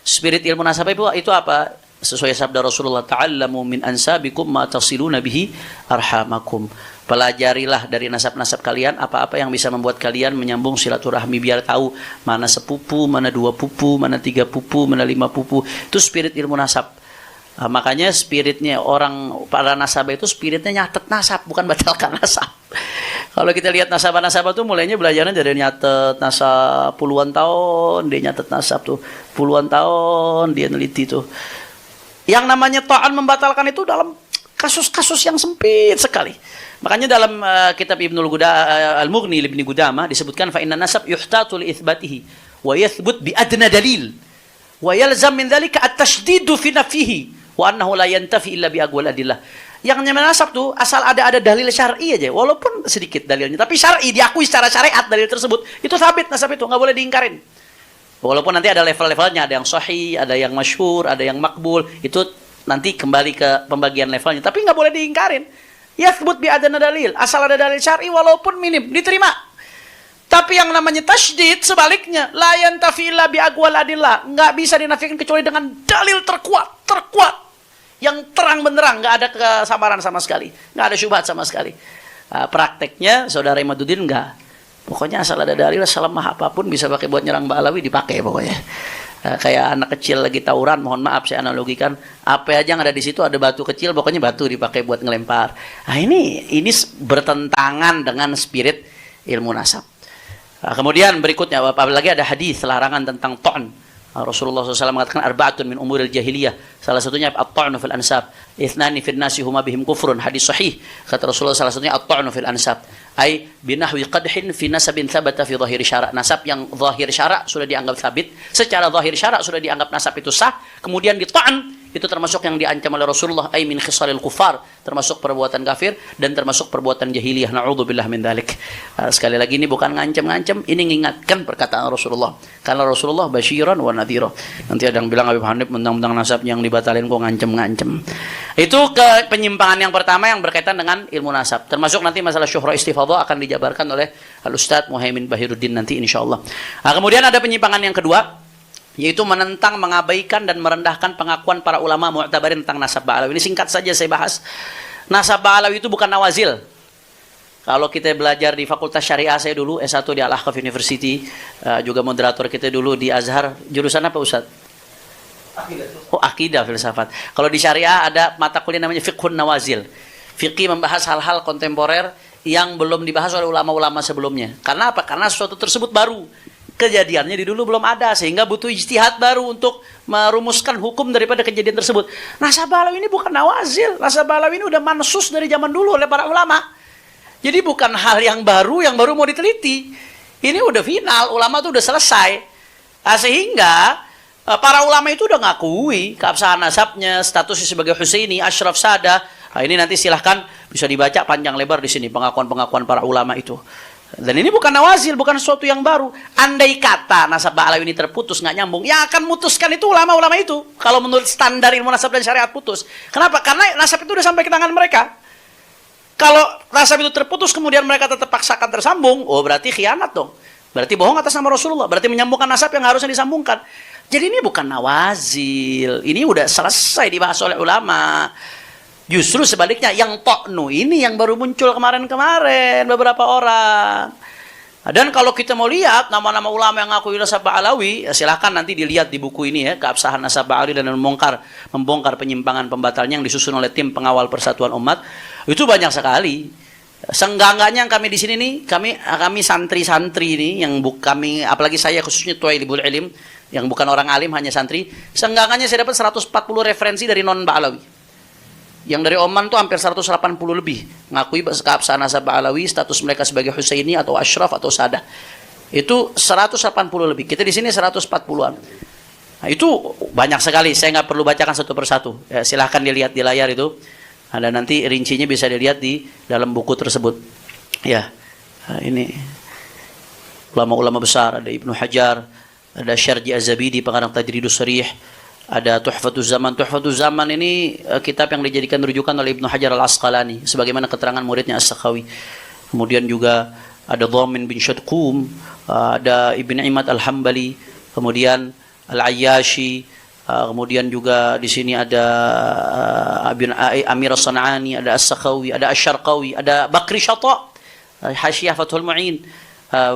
Spirit ilmu nasab itu apa? Sesuai sabda Rasulullah, ta'allamu min ansabikum ma tasiluna bihi arhamakum. Pelajarilah dari nasab-nasab kalian apa-apa yang bisa membuat kalian menyambung silaturahmi, biar tahu mana sepupu, mana 2 pupu, mana 3 pupu, mana 5 pupu. Itu spirit ilmu nasab. Nah, makanya spiritnya orang para nasabah itu spiritnya nyatet nasab, bukan batalkan nasab. Kalau kita lihat nasabah-nasabah tuh mulainya belajarnya dari nyatet nasab puluhan tahun, dia nyatet nasab tuh puluhan tahun, dia neliti tuh. Yang namanya ta'an membatalkan itu dalam kasus-kasus yang sempit sekali. Makanya dalam kitab Ibnul Al-Mughni Ibnu Qudamah disebutkan fa inna nasab yuhtatu li itsbatihi wa yathbut bi adna dalil wa yalzam min dzalika at-tashdidu fi nafihi wa annahu la yantafi illa bi aqwal adillah. Yang namanya nasab tuh asal ada dalil syar'i aja, walaupun sedikit dalilnya, tapi syar'i diakui secara syariat dalil tersebut, itu sabit nasab itu, nggak boleh diingkarin. Walaupun nanti ada level-levelnya, ada yang sahih, ada yang masyhur, ada yang makbul, itu nanti kembali ke pembagian levelnya, tapi nggak boleh diingkarin. Yathbut bi adna dalil, asal ada dalil syar'i walaupun minim, diterima. Tapi yang namanya tasydid sebaliknya, la yantafi illa bi aqwal adillah, nggak bisa dinafikan kecuali dengan dalil terkuat yang terang benderang, nggak ada kesamaran sama sekali, nggak ada syubhat sama sekali. Prakteknya saudara Imaduddin nggak, pokoknya asal ada dalil selemah apapun bisa pakai buat nyerang Ba'alawi, dipakai pokoknya. Kayak anak kecil lagi tawuran, mohon maaf saya analogikan, apa aja yang ada di situ, ada batu kecil, pokoknya batu dipakai buat ngelempar. Nah, ini bertentangan dengan spirit ilmu nasab. Nah, kemudian berikutnya, apalagi ada hadis larangan tentang ta'an. Rasulullah SAW mengatakan arba'atun min umuril jahiliyah. Salah satunya at-ta'nu fil ansab. Ithnani fil nasi huma bihim kufrun. Hadis sahih. Kata Rasulullah salah satunya at-ta'nu fil ansab. Ay binahwi qadhin fi nasabin thabata fi zahir syara'. Nasab yang zahir syara' sudah dianggap sabit. Secara zahir syara' sudah dianggap nasab itu sah. Kemudian dita'an, itu termasuk yang diancam oleh Rasulullah, ay min khisalil kufar, termasuk perbuatan kafir dan termasuk perbuatan jahiliyah. Na'udzubillah min dzalik. Sekali lagi ini bukan ngancam-ngancam, ini mengingatkan perkataan Rasulullah. Karena Rasulullah basyiran wa nadhira. Nanti ada yang bilang Habib Hanif mentang-mentang nasab yang dibatalin kok ngancam-ngancam. Itu ke penyimpangan yang pertama yang berkaitan dengan ilmu nasab. Termasuk nanti masalah syuhra istifadhah akan dijabarkan oleh Al-Ustaz Muhaimin Bahiruddin nanti insyaallah. Nah, kemudian ada penyimpangan yang kedua, yaitu menentang, mengabaikan dan merendahkan pengakuan para ulama mu'tabarin tentang nasab Ba'alawi. Ini singkat saja saya bahas. Nasab Ba'alawi itu bukan nawazil. Kalau kita belajar di Fakultas Syariah saya dulu, S1 di Al-Ahqaf University, juga moderator kita dulu di Azhar, jurusan apa Ustaz? Akidah. Oh, akidah filsafat. Kalau di Syariah ada mata kuliah namanya Fiqhun Nawazil. Fiqih membahas hal-hal kontemporer yang belum dibahas oleh ulama-ulama sebelumnya. Karena apa? Karena sesuatu tersebut baru. Kejadiannya di dulu belum ada, sehingga butuh ijtihad baru untuk merumuskan hukum daripada kejadian tersebut. Nasab Ba'alawi ini bukan nawazil. Nasab Ba'alawi ini udah mansus dari zaman dulu oleh para ulama. Jadi bukan hal yang baru mau diteliti. Ini udah final, ulama itu udah selesai. Sehingga para ulama itu udah ngakui keabsahan nasabnya, statusnya sebagai Husaini, Ashraf Sadah. Nah, ini nanti silahkan bisa dibaca panjang lebar di sini pengakuan-pengakuan para ulama itu. Dan ini bukan nawazil, bukan sesuatu yang baru. Andai kata nasab Ba'alawi ini terputus, nggak nyambung, yang akan memutuskan itu ulama-ulama itu. Kalau menurut standar ilmu nasab dan syariat putus. Kenapa? Karena nasab itu udah sampai ke tangan mereka. Kalau nasab itu terputus kemudian mereka tetap paksakan tersambung, oh berarti khianat dong. Berarti bohong atas nama Rasulullah, berarti menyambungkan nasab yang harusnya disambungkan. Jadi ini bukan nawazil, ini udah selesai dibahas oleh ulama. Justru sebaliknya yang toknu ini yang baru muncul kemarin-kemarin beberapa orang. Dan kalau kita mau lihat nama-nama ulama yang ngaku nasab Ba'alawi, ya silahkan nanti dilihat di buku ini ya, keabsahan nasab Ba'alawi dan membongkar penyimpangan pembatalnya yang disusun oleh tim pengawal persatuan umat. Itu banyak sekali. Seenggak-enggaknya kami di sini nih, kami santri-santri ini yang kami, apalagi saya khususnya Thailibul Ilm yang bukan orang alim hanya santri, seenggak-enggaknya saya dapat 140 referensi dari non Ba'alawi. Yang dari Oman tuh hampir 180 lebih ngakui keabsahan nasab Ba'alawi, status mereka sebagai Husaini atau Ashraf atau Sadah. Itu 180 lebih. Kita di sini 140-an. Nah, itu banyak sekali. Saya nggak perlu bacakan satu persatu. Ya, silahkan dilihat di layar itu. Ada nanti rincinya bisa dilihat di dalam buku tersebut. Ya, nah, ini ulama-ulama besar. Ada Ibnu Hajar, ada Syarji Az-Zabidi, pengarang Tajridus Sharih. Ada Tuhfatuz Zaman. Tuhfatuz Zaman ini kitab yang dijadikan rujukan oleh Ibnu Hajar Al-Asqalani sebagaimana keterangan muridnya As-Sakhawi. Kemudian juga ada Dhamin bin Syadqum, ada Ibn Imad Al-Hambali, kemudian Al-Ayyashi, kemudian juga di sini ada Amir As-San'ani, ada As-Sakhawi, ada Asy-Syarqawi, ada Bakri Syata, Hasyiyah Fathul Mu'in,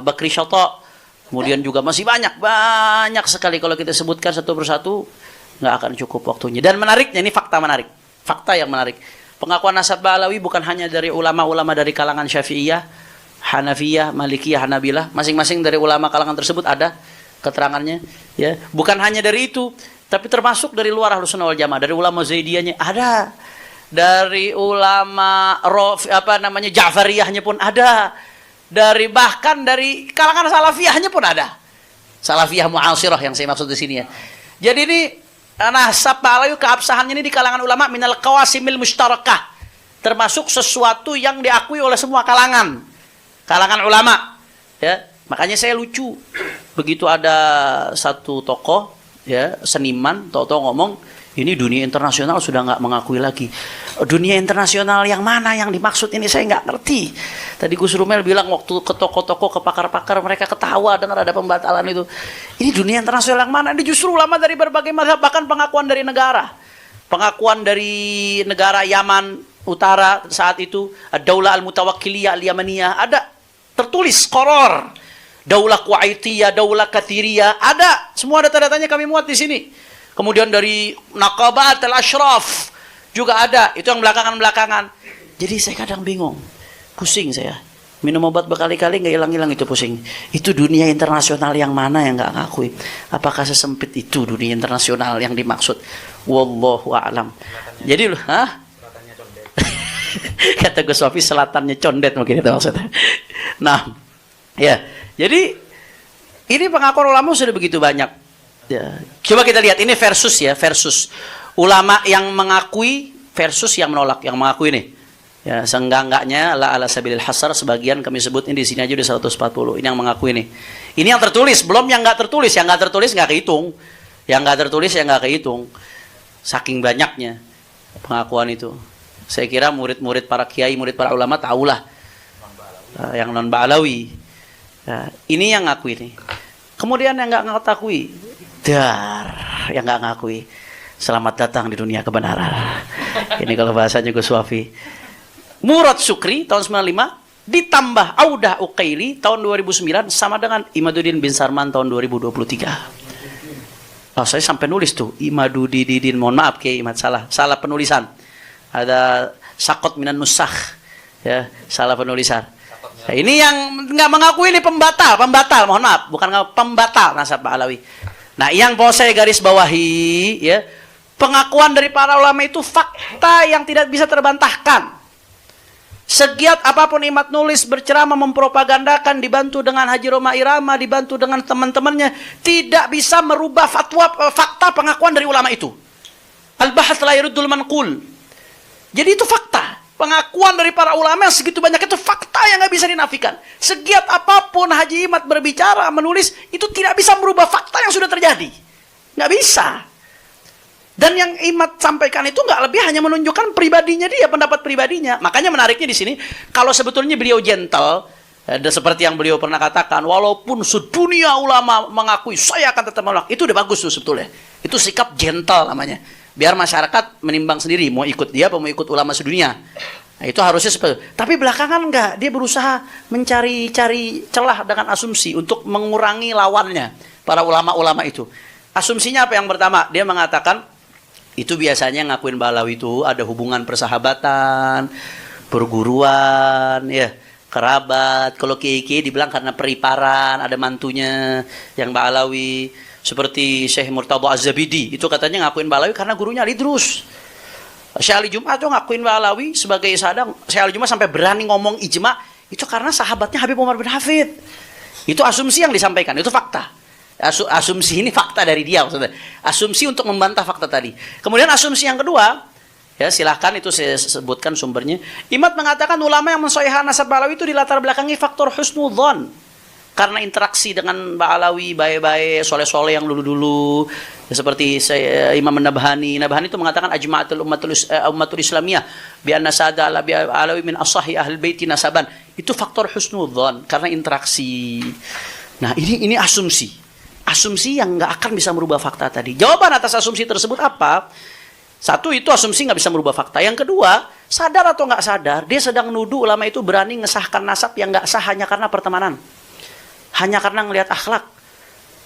Bakri Syata. Kemudian juga masih banyak sekali kalau kita sebutkan satu persatu nggak akan cukup waktunya. Dan menariknya, ini fakta menarik, fakta yang menarik. Pengakuan nasab Ba'alawi bukan hanya dari ulama-ulama dari kalangan Syafi'iyah, Hanafiyah, Malikiyah, Hanabilah, masing-masing dari ulama kalangan tersebut ada keterangannya. Ya, bukan hanya dari itu, tapi termasuk dari luar Ahlus Sunnah wal Jamaah, dari ulama Zaidiyahnya ada, dari ulama Ja'fariyahnya pun ada, bahkan dari kalangan Salafiyahnya pun ada. Salafiyah mu'asirah yang saya maksud di sini ya. Jadi ini nasab Ba'alawi keabsahannya ini di kalangan ulama minal qawasimil mushtarakah, termasuk sesuatu yang diakui oleh semua kalangan ulama ya. Makanya saya lucu begitu ada satu tokoh ya, seniman tahu-tahu ngomong ini dunia internasional sudah nggak mengakui lagi. Dunia internasional yang mana yang dimaksud ini saya nggak ngerti. Tadi Gus Rumel bilang waktu ke toko-toko, ke pakar-pakar, mereka ketawa dengar ada pembatalan itu. Ini dunia internasional yang mana? Ini justru ulama dari berbagai mazhab, bahkan pengakuan dari negara. Pengakuan dari negara Yaman Utara saat itu, Daulah Al-Mutawakkiliyah Al-Yamaniyah, ada tertulis Qoror. Daulah Kuwaitiyah, Daulah Kathiriyah, ada. Semua data-datanya kami muat di sini. Kemudian dari Naqabat Al-Ashraf juga ada. Itu yang belakangan-belakangan. Jadi saya kadang bingung. Pusing saya. Minum obat berkali-kali nggak hilang-hilang itu pusing. Itu dunia internasional yang mana yang nggak ngakui? Apakah sesempit itu dunia internasional yang dimaksud? Wallahu a'lam. Jadi kata Gus Sofi selatannya condet mungkin itu maksudnya. Nah, ya. Jadi ini pengakuan ulama sudah begitu banyak. Ya. Coba kita lihat ini versus ulama yang mengakui versus yang menolak. Yang mengakui nih ya, seenggak-enggaknya ala sabilil hasar, sebagian kami sebut ini di sini aja udah 140. Ini yang mengakui nih. Ini yang tertulis, belum yang nggak tertulis. Yang nggak tertulis nggak kehitung. Yang nggak tertulis yang nggak kehitung. Saking banyaknya pengakuan itu. Saya kira murid-murid para kiai, murid para ulama tahulah yang non Ba'alawi. Nah, ini yang ngakui nih. Kemudian yang nggak ngakui, yang nggak ngakui, selamat datang di dunia kebenaran. Ini kalau bahasanya Gus Wafi. Murad Sukri tahun 95 ditambah Audah Uqaili tahun 2009 sama dengan Imaduddin bin Sarman tahun 2023. Oh, saya sampai nulis tuh Imaduddin, mohon maaf Kiai Imad, salah penulisan. Ada Sakot minan Nusakh ya, salah penulisan. Nah, ini yang nggak mengakui ini pembatal, mohon maaf, bukan pembatal nasab Ba'alawi. Nah, yang mau saya garis bawahi ya, pengakuan dari para ulama itu fakta yang tidak bisa terbantahkan. Segiat apapun Imat nulis, berceramah, mempropagandakan, dibantu dengan Haji Roma Irama, dibantu dengan teman-temannya, tidak bisa merubah fakta pengakuan dari ulama itu. Al-bahats la yaruddul manqul. Jadi itu fakta. Pengakuan dari para ulama yang segitu banyak itu fakta yang nggak bisa dinafikan. Segiat apapun Haji Imat berbicara, menulis, itu tidak bisa merubah fakta yang sudah terjadi. Nggak bisa. Dan yang Imat sampaikan itu nggak lebih hanya menunjukkan pribadinya dia, pendapat pribadinya. Makanya menariknya di sini, kalau sebetulnya beliau gentle, seperti yang beliau pernah katakan, walaupun sedunia ulama mengakui saya akan tetap menolak, itu udah bagus tuh sebetulnya. Itu sikap gentle namanya. Biar masyarakat menimbang sendiri mau ikut dia apa mau ikut ulama sedunia. Nah, itu harusnya seperti itu. Tapi belakangan enggak, dia berusaha mencari celah dengan asumsi untuk mengurangi lawannya, para ulama-ulama itu. Asumsinya apa yang pertama? Dia mengatakan itu biasanya ngakuin Ba'alawi itu ada hubungan persahabatan, perguruan, ya, kerabat. Kalau kiai-kiai dibilang karena periparan, ada mantunya yang Ba'alawi. Seperti Syekh Murtadha Az-Zabidi, itu katanya ngakuin Ba'alawi karena gurunya Ali Idrus. Syekh Ali Jum'ah tuh ngakuin Ba'alawi sebagai sadang. Syekh Ali Jum'ah sampai berani ngomong ijma, itu karena sahabatnya Habib Umar bin Hafid. Itu asumsi yang disampaikan, itu fakta. Asumsi ini fakta dari dia maksudnya. Asumsi untuk membantah fakta tadi. Kemudian asumsi yang kedua, ya silahkan itu saya sebutkan sumbernya. Imat mengatakan ulama yang mensahihkan nasab Ba'alawi itu dilatar belakangi faktor husnudzon. Karena interaksi dengan Ba'alawi baik-baik, soleh-soleh yang dulu-dulu. Ya, seperti Imam Nabhani. Nabhani itu mengatakan ajma'atul ummatul islamiyah bi anna sada Ba'alawi min asahi ahlul baiti nasaban. Itu faktor husnudzon karena interaksi. Nah, ini asumsi. Asumsi yang nggak akan bisa merubah fakta tadi. Jawaban atas asumsi tersebut apa? Satu, itu asumsi nggak bisa merubah fakta. Yang kedua, sadar atau nggak sadar, dia sedang nuduh ulama itu berani ngesahkan nasab yang nggak sah hanya karena pertemanan. Hanya karena ngelihat akhlak.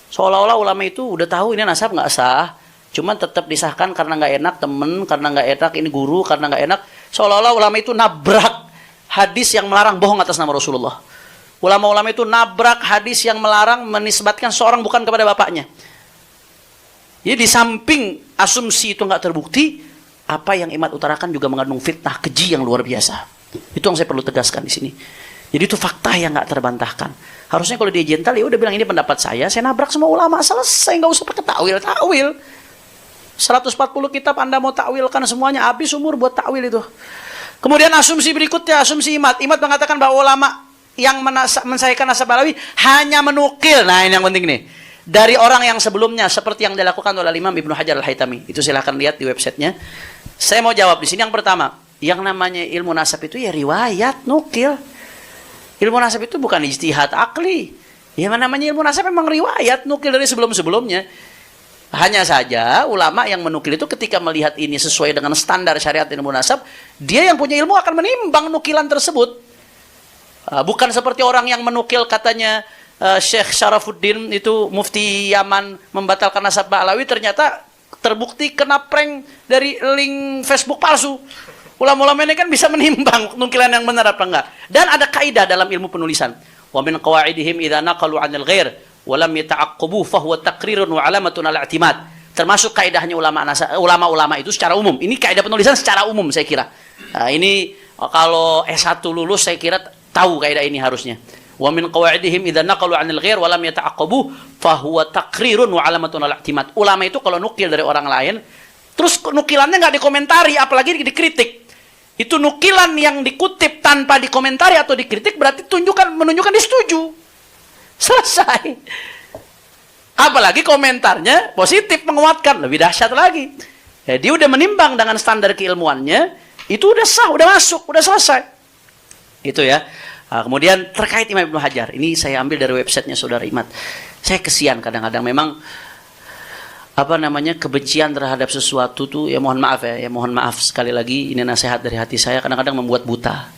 Seolah-olah ulama itu udah tahu ini nasab nggak sah, cuman tetap disahkan karena nggak enak temen, karena nggak enak ini guru, karena nggak enak. Seolah-olah ulama itu nabrak hadis yang melarang bohong atas nama Rasulullah. Ulama-ulama itu nabrak hadis yang melarang menisbatkan seorang bukan kepada bapaknya. Jadi di samping asumsi itu nggak terbukti, apa yang Imat utarakan juga mengandung fitnah keji yang luar biasa. Itu yang saya perlu tegaskan di sini. Jadi itu fakta yang nggak terbantahkan. Harusnya kalau dia gentle, ya udah bilang ini pendapat saya nabrak semua ulama, selesai, nggak usah pakai takwil. 140 kitab Anda mau takwilkan semuanya, habis umur buat takwil itu. Kemudian asumsi berikutnya, asumsi Imat. Imat mengatakan bahwa ulama yang mensahihkan nasab Ba'alawi hanya menukil. Nah, ini yang penting nih. Dari orang yang sebelumnya seperti yang dilakukan oleh Imam Ibnu Hajar Al-Haytami. Itu silahkan lihat di websitenya. Saya mau jawab di sini. Yang pertama, yang namanya ilmu nasab itu ya riwayat, nukil. Ilmu nasab itu bukan ijtihad akli. Yang namanya ilmu nasab memang riwayat, nukil dari sebelum-sebelumnya. Hanya saja ulama yang menukil itu ketika melihat ini sesuai dengan standar syariat ilmu nasab, dia yang punya ilmu akan menimbang nukilan tersebut. Bukan seperti orang yang menukil katanya Syekh Syarafuddin itu mufti Yaman membatalkan nasab Ba'alawi, ternyata terbukti kena prank dari link Facebook palsu. Ulama-ulama ini kan bisa menimbang nukilan yang benar apa enggak. Dan ada kaidah dalam ilmu penulisan. Wa min qawaidihim idza naqalu 'anil ghair wa lam yata'aqqabu fa huwa taqrirun wa 'alamatun 'ala i'timad. Termasuk kaidahnya ulama-ulama itu secara umum. Ini kaidah penulisan secara umum saya kira. Nah, ini kalau S1 lulus saya kira tahu kaidah ini harusnya. Wa min qawaidihim idza naqalu 'anil ghair wa lam yata'aqqabu fa huwa taqrirun wa 'alamatun 'ala i'timad. Ulama itu kalau nukil dari orang lain, terus nukilannya nggak dikomentari apalagi dikritik. Itu nukilan yang dikutip tanpa dikomentari atau dikritik berarti menunjukkan dia setuju. Selesai. Apalagi komentarnya positif menguatkan, lebih dahsyat lagi. Ya, dia udah menimbang dengan standar keilmuannya, itu udah sah, udah masuk, udah selesai. Itu ya. Nah, kemudian terkait Imam Ibnu Hajar, ini saya ambil dari websitenya Saudara Imat. Saya kesian kadang-kadang memang kebencian terhadap sesuatu tuh ya mohon maaf sekali lagi, ini nasihat dari hati saya, kadang-kadang membuat buta.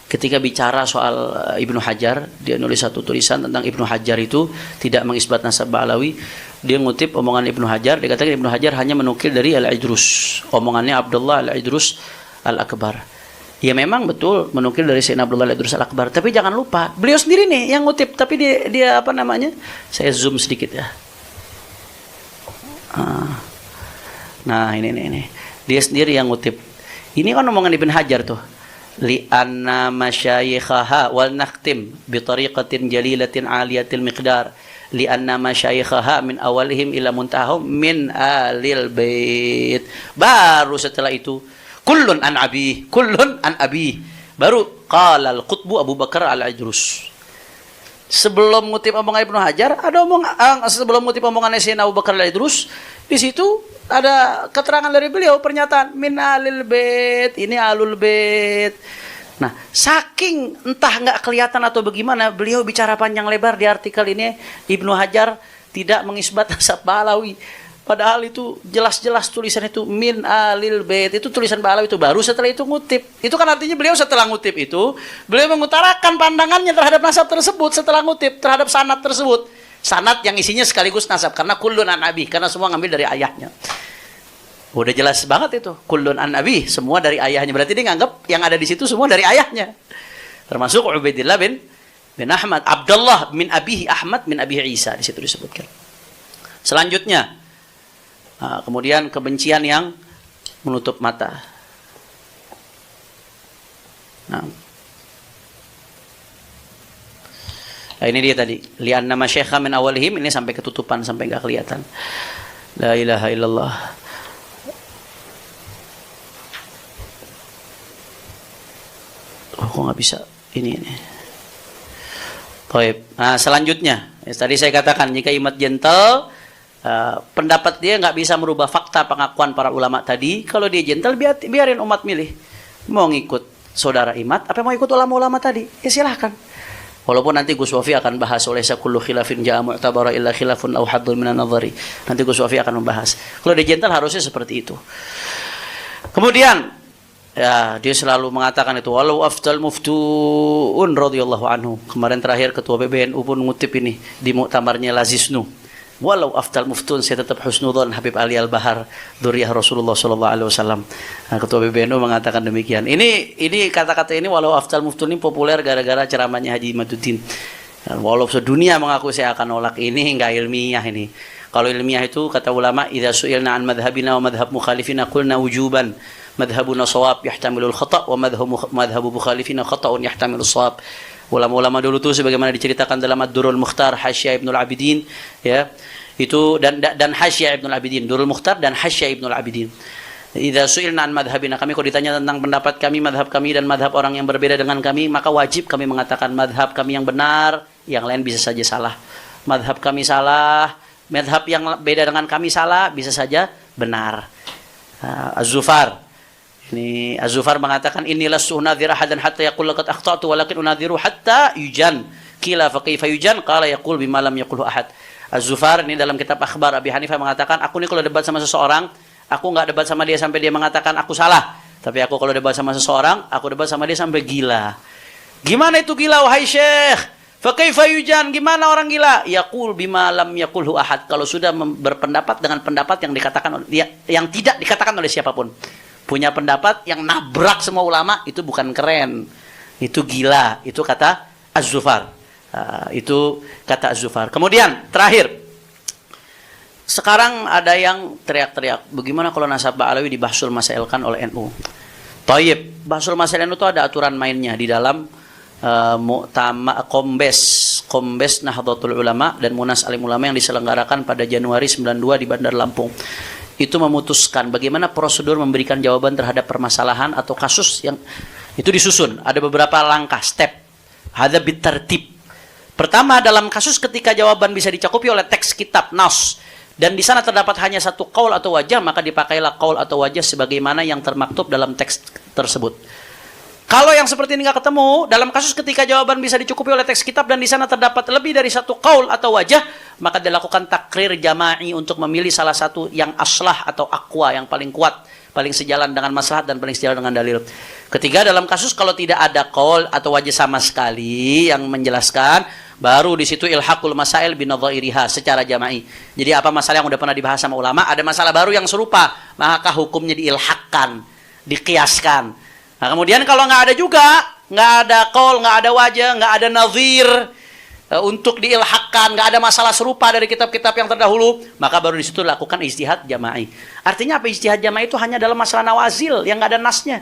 Ketika bicara soal Ibnu Hajar, dia nulis satu tulisan tentang Ibnu Hajar itu tidak mengisbat nasab Ba'alawi. Dia ngutip omongan Ibnu Hajar, dia katakan Ibnu Hajar hanya menukil dari Al-Idrus, omongannya Abdullah Al-Idrus Al-Akbar. Ya memang betul menukil dari Sayyidina Abdullah Al-Idrus Al-Akbar, tapi jangan lupa beliau sendiri nih yang ngutip, tapi dia saya zoom sedikit ya. Nah ini dia sendiri yang ngutip. Ini kan omongan Ibnu Hajar tuh. li'anna masyayikhaha wal nakhtim bi tariqatin jalilatin aliyatil miqdar li'anna masyayikhaha min awalihim ila muntahum min alil bait. Baru setelah itu kullun an abi baru qala al-qutbu Abu Bakar al-Ajrus. Sebelum ngutip omongan Ibnu Hajar ada sebelum ngutip omongan Sayyidina Abu Bakar al-Ajrus, di situ ada keterangan dari beliau, pernyataan min alil bait, ini alul bait. Nah, saking entah nggak kelihatan atau bagaimana, beliau bicara panjang lebar di artikel ini. Ibnu Hajar tidak mengisbat nasab Ba'alawi, padahal itu jelas-jelas tulisan itu min alil bait, itu tulisan Ba'alawi. Itu baru setelah itu ngutip. Itu kan artinya beliau setelah ngutip itu, beliau mengutarakan pandangannya terhadap nasab tersebut setelah ngutip, terhadap sanad tersebut. Sanad yang isinya sekaligus nasab, karena kullun an abi, karena semua ngambil dari ayahnya. Udah jelas banget itu, kullun an abi, semua dari ayahnya. Berarti dia nganggap yang ada di situ semua dari ayahnya. Termasuk Ubaidillah bin Ahmad, Abdullah min abihi Ahmad min abihi Isa, di situ disebutkan. Selanjutnya, kemudian kebencian yang menutup mata. Nah, ini dia tadi, li'anna masyayikha min awalihim, ini sampai ketutupan, sampai enggak kelihatan. La ilaha illallah. Kok nggak bisa ini. Baik. Nah, selanjutnya, tadi saya katakan jika imat gentle, pendapat dia nggak bisa merubah fakta pengakuan para ulama tadi. Kalau dia gentle, biarin umat milih. Mau ngikut saudara imat, apa mau ikut ulama-ulama tadi? Ya silahkan. Walaupun nanti Gus Wafi akan bahas oleh kullu khilafin ja'a mu'tabara illa khilafun aw haddun minan nadhari. Nanti Gus Wafi akan membahas. Kalau dia gentle harusnya seperti itu. Kemudian ya, dia selalu mengatakan itu walau afdal muftuun radhiyallahu anhu. Kemarin terakhir ketua PBNU pun ngutip ini di muktamarnya Lazisnu. Walau afdal muftun, saya tetap husnudzon Habib Ali Al-Bahar, dzurriyyah Rasulullah sallallahu alaihi wasallam. Nah, ketua PBNU mengatakan demikian. Ini kata-kata ini walau afdal muftun ini populer gara-gara ceramahnya Haji Imaduddin. Walau sedunia mengaku saya akan nolak ini, enggak ilmiah ini. Kalau ilmiah itu kata ulama, idza su'ilna an madhhabina wa madhhab mukhalifina qulna wujuban. Madhhabuna shawab yahtamilul khata' wa madhhabu mukhalifina khata'un yahtamilus shawab. Ulama-ulama dulu tuh sebagaimana diceritakan dalam Ad-Durrul Mukhtar Hasyiah Ibnul Abidin, ya. Itu dan Hasyiah Ibnul Abidin, Durrul Mukhtar dan Hasyiah Ibnul Abidin. Idza su'ilna an madhhabina, kami kalau ditanya tentang pendapat kami, madhab kami dan madhab orang yang berbeda dengan kami, maka wajib kami mengatakan madhab kami yang benar, yang lain bisa saja salah. Madhab kami salah, madhab yang beda dengan kami salah, bisa saja benar. Az-Zufar, ini Az-Zufar mengatakan inilah sunnadhir ahadan hatta yaqul laqad akhta'tu walakin unadhiru hatta yujan. Qila fa kaifa yujan? Qala yaqul bima lam yaqulhu ahad. Az-Zufar ini dalam kitab Akhbar Abi Hanifah mengatakan, aku ini kalau debat sama seseorang, aku enggak debat sama dia sampai dia mengatakan aku salah. Tapi aku kalau debat sama seseorang, aku debat sama dia sampai gila. Gimana itu gila wahai Syekh? Fa kaifa yujan? Gimana orang gila? Yaqul bima lam yaqulhu ahad. Kalau sudah berpendapat dengan pendapat yang dikatakan yang tidak dikatakan oleh siapapun. Punya pendapat yang nabrak semua ulama, itu bukan keren, itu gila. Itu kata Az-Zufar. Itu kata Az-Zufar. Kemudian terakhir, sekarang ada yang teriak-teriak, bagaimana kalau nasab Ba'alawi dibahsul masailkan oleh NU? Thayyib, bahsul masail NU itu ada aturan mainnya di dalam Kombes Nahdlatul Ulama dan Munas Alim Ulama yang diselenggarakan pada Januari 92 di Bandar Lampung. Itu memutuskan bagaimana prosedur memberikan jawaban terhadap permasalahan atau kasus yang itu disusun. Ada beberapa langkah, step. Hadza bitartib. Pertama, dalam kasus ketika jawaban bisa dicakupi oleh teks kitab nas dan di sana terdapat hanya satu qaul atau wajah, maka dipakailah qaul atau wajah sebagaimana yang termaktub dalam teks tersebut. Kalau yang seperti ini nggak ketemu, dalam kasus ketika jawaban bisa dicukupi oleh teks kitab dan di sana terdapat lebih dari satu qaul atau wajah, maka dilakukan takrir jama'i untuk memilih salah satu yang aslah atau aqwa, yang paling kuat, paling sejalan dengan maslahat dan paling sejalan dengan dalil. Ketiga, dalam kasus kalau tidak ada qaul atau wajah sama sekali yang menjelaskan, baru di situ ilhaqul masail binadhairiha secara jama'i. Jadi apa masalah yang udah pernah dibahas sama ulama, ada masalah baru yang serupa, maka hukumnya diilhaqkan, dikiaskan. Nah, kemudian kalau nggak ada juga, nggak ada qaul, nggak ada wajah, nggak ada nazir untuk diilhaqkan, nggak ada masalah serupa dari kitab-kitab yang terdahulu, maka baru di situ lakukan ijtihad jama'i. Artinya apa ijtihad jama'i itu? Hanya dalam masalah nawazil yang nggak ada nasnya.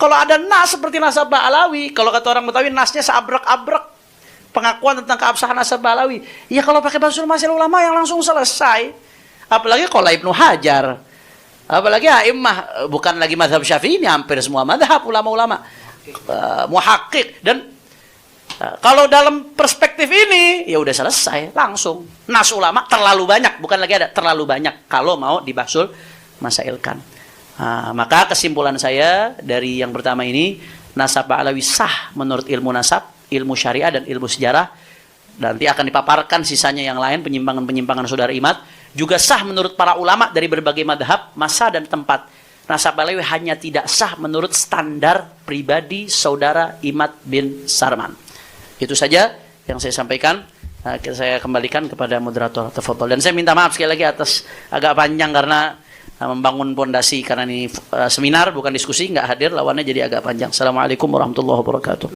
Kalau ada nas seperti nasab Ba'alawi, kalau kata orang Betawi, nasnya seabrek-abrek pengakuan tentang keabsahan nasab Ba'alawi. Ya kalau pakai Basul Masail Ulama yang langsung selesai. Apalagi kalau Ibnu Hajar. Apalagi a'immah, bukan lagi mazhab Syafi'i, ini hampir semua mazhab ulama-ulama. Muhakkik. Dan kalau dalam perspektif ini, ya udah selesai, langsung. Nas ulama terlalu banyak, bukan lagi ada, terlalu banyak kalau mau dibasul masailkan. Maka kesimpulan saya dari yang pertama ini, nasab Ba'alawi sah menurut ilmu nasab, ilmu syariah dan ilmu sejarah. Nanti akan dipaparkan sisanya yang lain, penyimpangan-penyimpangan saudara Imad. Juga sah menurut para ulama dari berbagai madhab, masa dan tempat. Nasab Ba'alawi hanya tidak sah menurut standar pribadi saudara Imad bin Sarman. Itu saja yang saya sampaikan. Saya kembalikan kepada moderator. Tafadhol. Dan saya minta maaf sekali lagi atas agak panjang karena membangun pondasi, karena ini seminar bukan diskusi, nggak hadir, lawannya jadi agak panjang. Assalamualaikum warahmatullahi wabarakatuh.